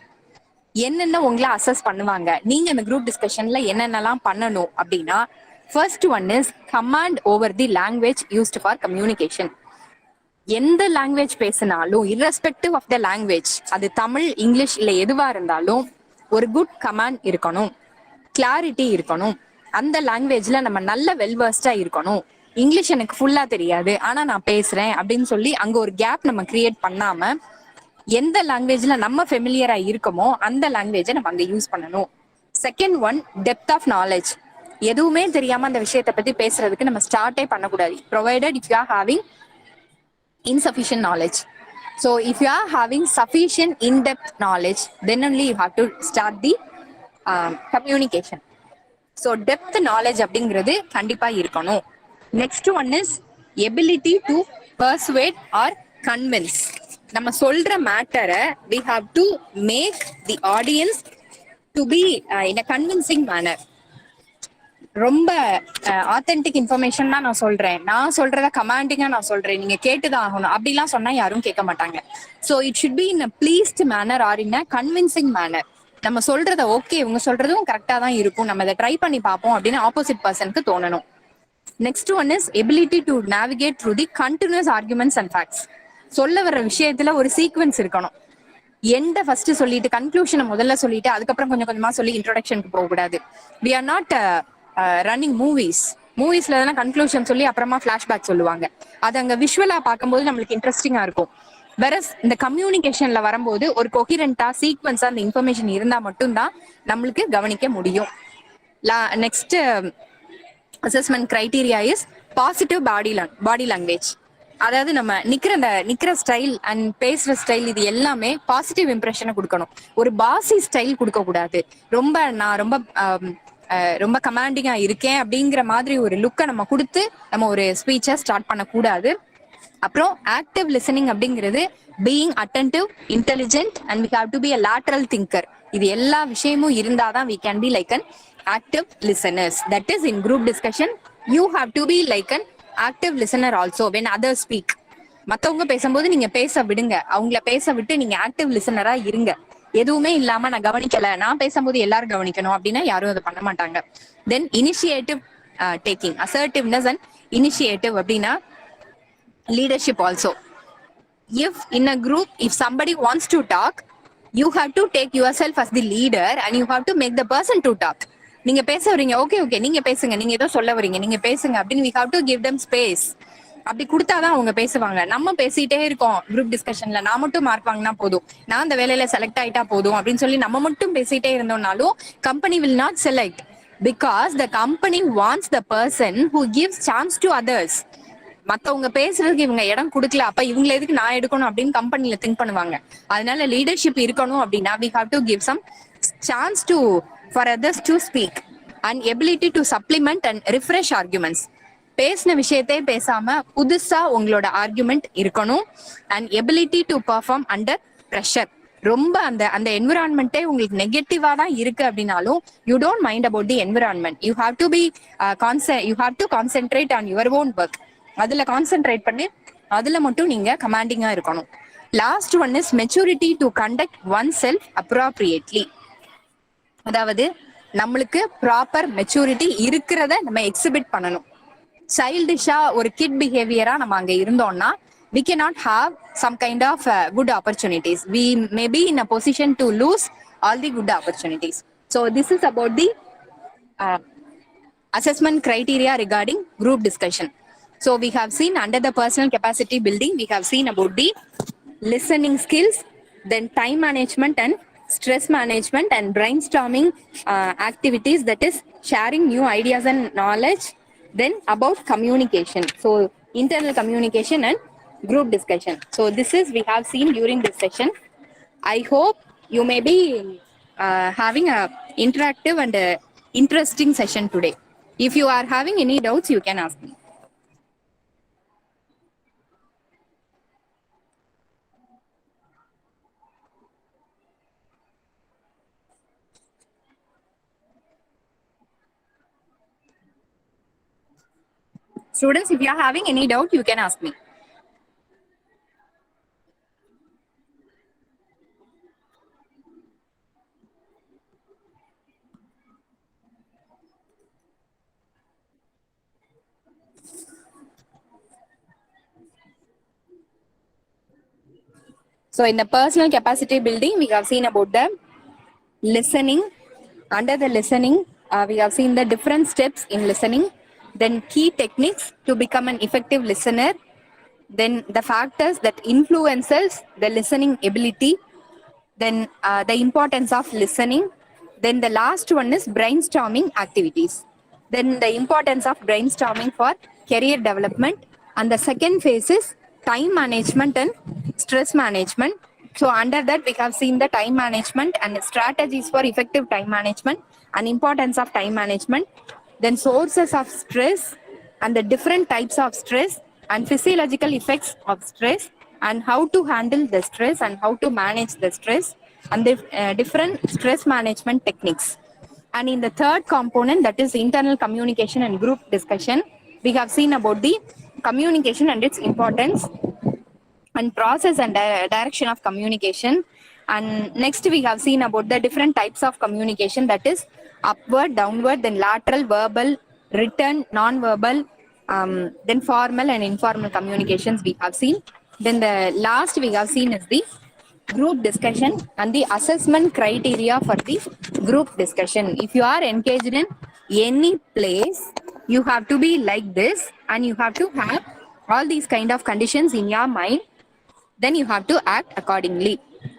என்னென்ன உங்களை அசஸ் பண்ணுவாங்க, நீங்க இந்த குரூப் டிஸ்கஷன்ல என்னென்னலாம் பண்ணணும் அப்படின்னா, first one is command over the language used for communication. எந்த லாங்குவேஜ் பேசினாலும் இரஸ்பெக்டிவ் ஆஃப் த லாங்குவேஜ், அது தமிழ் இங்கிலீஷ் இல்ல எதுவா இருந்தாலும் ஒரு குட் கமாண்ட் இருக்கணும், கிளாரிட்டி இருக்கணும். அந்த லாங்குவேஜ்ல நம்ம நல்ல வெல்வர்ஸ்டா இருக்கணும். இங்கிலீஷ் எனக்கு ஃபுல்லா தெரியாது ஆனா நான் பேசுறேன் அப்படின்னு சொல்லி அங்க ஒரு கேப் நம்ம கிரியேட் பண்ணாம எந்த லாங்குவேஜ்ல நம்ம ஃபெமிலியரா இருக்கோமோ அந்த லாங்குவேஜை நம்ம அங்க யூஸ் பண்ணணும். Second one depth of knowledge. எதுவுமே தெரியாம அந்த விஷயத்தை பத்தி பேசுறதுக்கு நம்ம ஸ்டார்ட்டே பண்ணக்கூடாது. Provided if you are having insufficient knowledge. So if you are having sufficient in-depth knowledge, then only you have to start the communication. So depth knowledge அப்படிங்கிறது கண்டிப்பா இருக்கணும். Next one is ability to persuade or convince. நம்ம சொல்ற மேட்டரை we have to make the audience to be in a convincing manner. ரொம்ப ஆத்தென்டிக் இன்ஃபர்மேஷன் தான் நான் சொல்றேன், நான் சொல்றத கமாண்டிங்கா நான் சொல்றேன், நீங்க கேட்டுதான் ஆகணும் அப்படிலாம் சொன்னா யாரும் கேட்க மாட்டாங்க. So it should be in a pleased manner or in a convincing manner. நம்ம சொல்றத ஓகே இவங்க சொல்றதும் கரெக்டா தான் இருக்கும், நம்ம இதை ட்ரை பண்ணி பார்ப்போம் அப்படின்னு ஆப்போசிட் பர்சனுக்கு தோணணும். Next one is ability to navigate through the continuous arguments and facts. சொல்ல வர விஷயத்துல ஒரு சீக்வன்ஸ் இருக்கணும். எந்த ஃபர்ஸ்ட் சொல்லிட்டு கன்க்ளூஷனை முதல்ல சொல்லிட்டு அதுக்கப்புறம் கொஞ்சம் கொஞ்சமா சொல்லி இன்ட்ரோடக்ஷனுக்கு போக கூடாது. வி ஆர் நாட் ரன்னிங் மூவிஸ்ல தானே கன்க்ளூஷன் சொல்லி அப்புறமா பிளாஷ்பேக் சொல்லுவாங்க. அது அங்க விஷுவலா பார்க்கும்போது நம்மளுக்கு இன்ட்ரெஸ்டிங்கா இருக்கும். வெரஸ் இந்த கம்யூனிகேஷன்ல வரும்போது ஒரு கொஹிரண்டா சீக்வன்ஸா அந்த இன்ஃபர்மேஷன் இருந்தா மட்டும்தான் நம்மளுக்கு கவனிக்க முடியும். Next assessment criteria is positive body language. அதாவது நம்ம நிக்கிற ஸ்டைல் அண்ட் பேசுற ஸ்டைல் இது எல்லாமே பாசிட்டிவ் இம்ப்ரெஷனை கொடுக்கணும். ஒரு பாசி ஸ்டைல் கொடுக்க கூடாது. நான் ரொம்ப கமாண்டிங்கா இருக்கேன் அப்படிங்கிற மாதிரி ஒரு லுக்கை நம்ம கொடுத்து நம்ம ஒரு ஸ்பீச்சை ஸ்டார்ட் பண்ணக்கூடாது. அப்புறம் ஆக்டிவ் லிசனிங் அப்படிங்கிறது being attentive, intelligent and we have to be a lateral thinker. இது எல்லா விஷயமும் இருந்தாதான் we can be like an active listeners. That is in group discussion you have to be like an active listener also when others speak. மத்தவங்க பேசும்போது நீங்க பேச விடுங்க, அவங்கள பேச விட்டு நீங்க ஆக்டிவ் லிசனரா இருங்க. எதுவுமே இல்லாம நான் கவனிக்கல, நான் பேசும்போது எல்லாரும் கவனிக்கணும் அப்படின்னா யாரும் அதை பண்ண மாட்டாங்க. Then initiative taking, assertiveness and initiative அப்படின்னா leadership also. If in a group, if somebody wants to talk, you have to take yourself as the leader and you have to make the person to talk. நீங்க பேச வரீங்க, ஓகே நீங்க பேசுங்க, நீங்க ஏதோ சொல்ல வரீங்க, நீங்க பேசுங்க அப்படின்னு we have to give them space. அப்படி கொடுத்தாதான் அவங்க பேசுவாங்க. நம்ம பேசிட்டே இருக்கோம் குரூப் டிஸ்கஷன்ல, நான் மட்டும் மார்க் வாங்கினா போதும், நான் அந்த வேலையில செலக்ட் ஆயிட்டா போதும் அப்படின்னு சொல்லி நம்ம மட்டும் பேசிட்டே இருந்தோம்னாலும் company will not select, because the company wants the person who gives chance to others. மத்தவங்க பேசுறதுக்கு இவங்க இடம் கொடுக்கல, அப்ப இவங்க எதுக்கு நான் எடுக்கணும் அப்படின்னு கம்பெனில திங்க் பண்ணுவாங்க. அதனால லீடர்ஷிப் இருக்கணும் அப்படின்னா we have to give some chance to for others to speak and ability to supplement and refresh arguments. பேசின விஷயத்தை பேசாம புதுசா உங்களோட ஆர்குமெண்ட் இருக்கணும். And ability to perform under pressure. ரொம்ப அந்த என்விரான்மெண்ட்டே உங்களுக்கு நெகட்டிவா தான் இருக்கு அப்படின்னாலும் you don't mind about the environment. You have to concentrate on your own work. அதுல கான்சென்ட்ரேட் பண்ணி அதுல மட்டும் நீங்க கமாண்டிங்கா இருக்கணும். Last one is maturity to conduct one self appropriately. அதாவது நம்மளுக்கு ப்ராப்பர் மெச்சூரிட்டி இருக்கிறத நம்ம எக்ஸிபிட் பண்ணணும். சைல்டிஷா ஒரு கிட் பிஹேவியரா நம்ம அங்க இருந்தோம்னா we cannot have some kind of good opportunities. We may be in a position to lose all the good opportunities. So this is about the assessment criteria regarding group discussion. So we have seen under the personal capacity building, we have seen about the listening skills, then time management and stress management and brainstorming activities, that is sharing new ideas and knowledge, then about communication. So internal communication and group discussion. So this is we have seen during this session. I hope you may be having a interactive and interesting session today. If you are having any doubts, you can ask me. Students, if you are having any doubt, you can ask me. So in the personal capacity building, we have seen about the listening. Under the listening, we have seen the different steps in listening, then key techniques to become an effective listener, then the factors that influences the listening ability, then the importance of listening, then the last one is brainstorming activities, then the importance of brainstorming for career development, and the second phase is time management and stress management. So under that we have seen the time management and strategies for effective time management and importance of time management, then sources of stress and the different types of stress and physiological effects of stress and how to handle the stress and how to manage the stress and the different stress management techniques. And in the third component, that is internal communication and group discussion, we have seen about the communication and its importance and process and direction of communication. And next we have seen about the different types of communication, that is upward, downward, then lateral, verbal, written, non-verbal, then formal and informal communications we have seen. Then the last we have seen is the group discussion and the assessment criteria for the group discussion. If you are engaged in any place, you have to be like this and you have to have all these kind of conditions in your mind, then you have to act accordingly.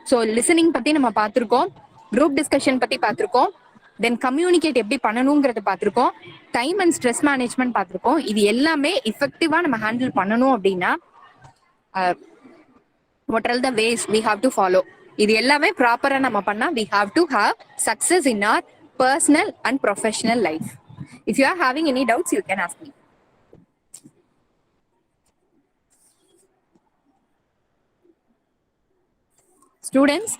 So listening பத்தி நம்ம பார்த்திருக்கோம், group discussion பத்தி பார்த்திருக்கோம், then communicate எப்படி பண்ணணும்ங்கறத பார்த்திருக்கோம், time and stress management பார்த்திருக்கோம். இது எல்லாமே effectively நம்ம handle பண்ணனும் அப்படினா what are the ways we have to follow? இது எல்லாமே ப்ராப்பரா நம்ம பண்ணா we have to have success in our personal and professional life. If you are having any doubts, you can ask me. Students,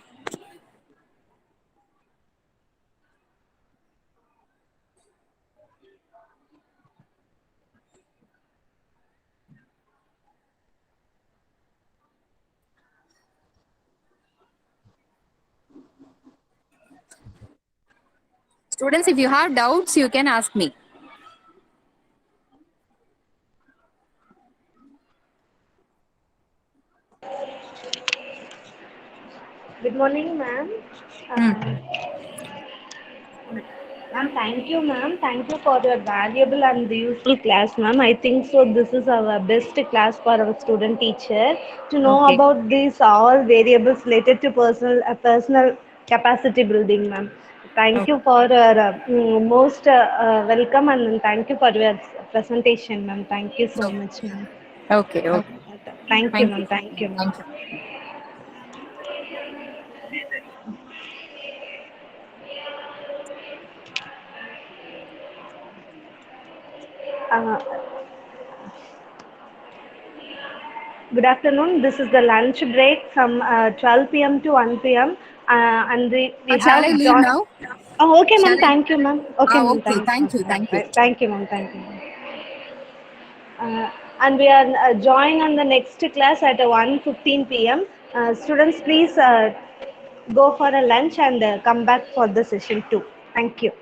students, if you have doubts, you can ask me. Good morning, ma'am. Ma'am, thank you, ma'am. Thank you for your valuable and useful class, ma'am. I think so. This is our best class for our student teacher to know Okay. about these all variables related to personal capacity building, ma'am. Thank you for most welcome and thank you for your presentation, ma'am. Thank you so much, ma'am. Okay, okay. Thank you, Thank you. ma'am. Thank you, ma'am. Thank you. Uh, Good afternoon. This is the lunch break from 12 p.m. to 1 p.m. And we Shall have I leave joined. now? Oh, okay, Shall ma'am. I? Thank you, ma'am. Okay, ma'am. Okay. Thank you. Thank you. Thank you. Thank you, ma'am. Thank you. And we are join on the next class at 1:15 p.m. Students, please go for a lunch and come back for the session 2. Thank you.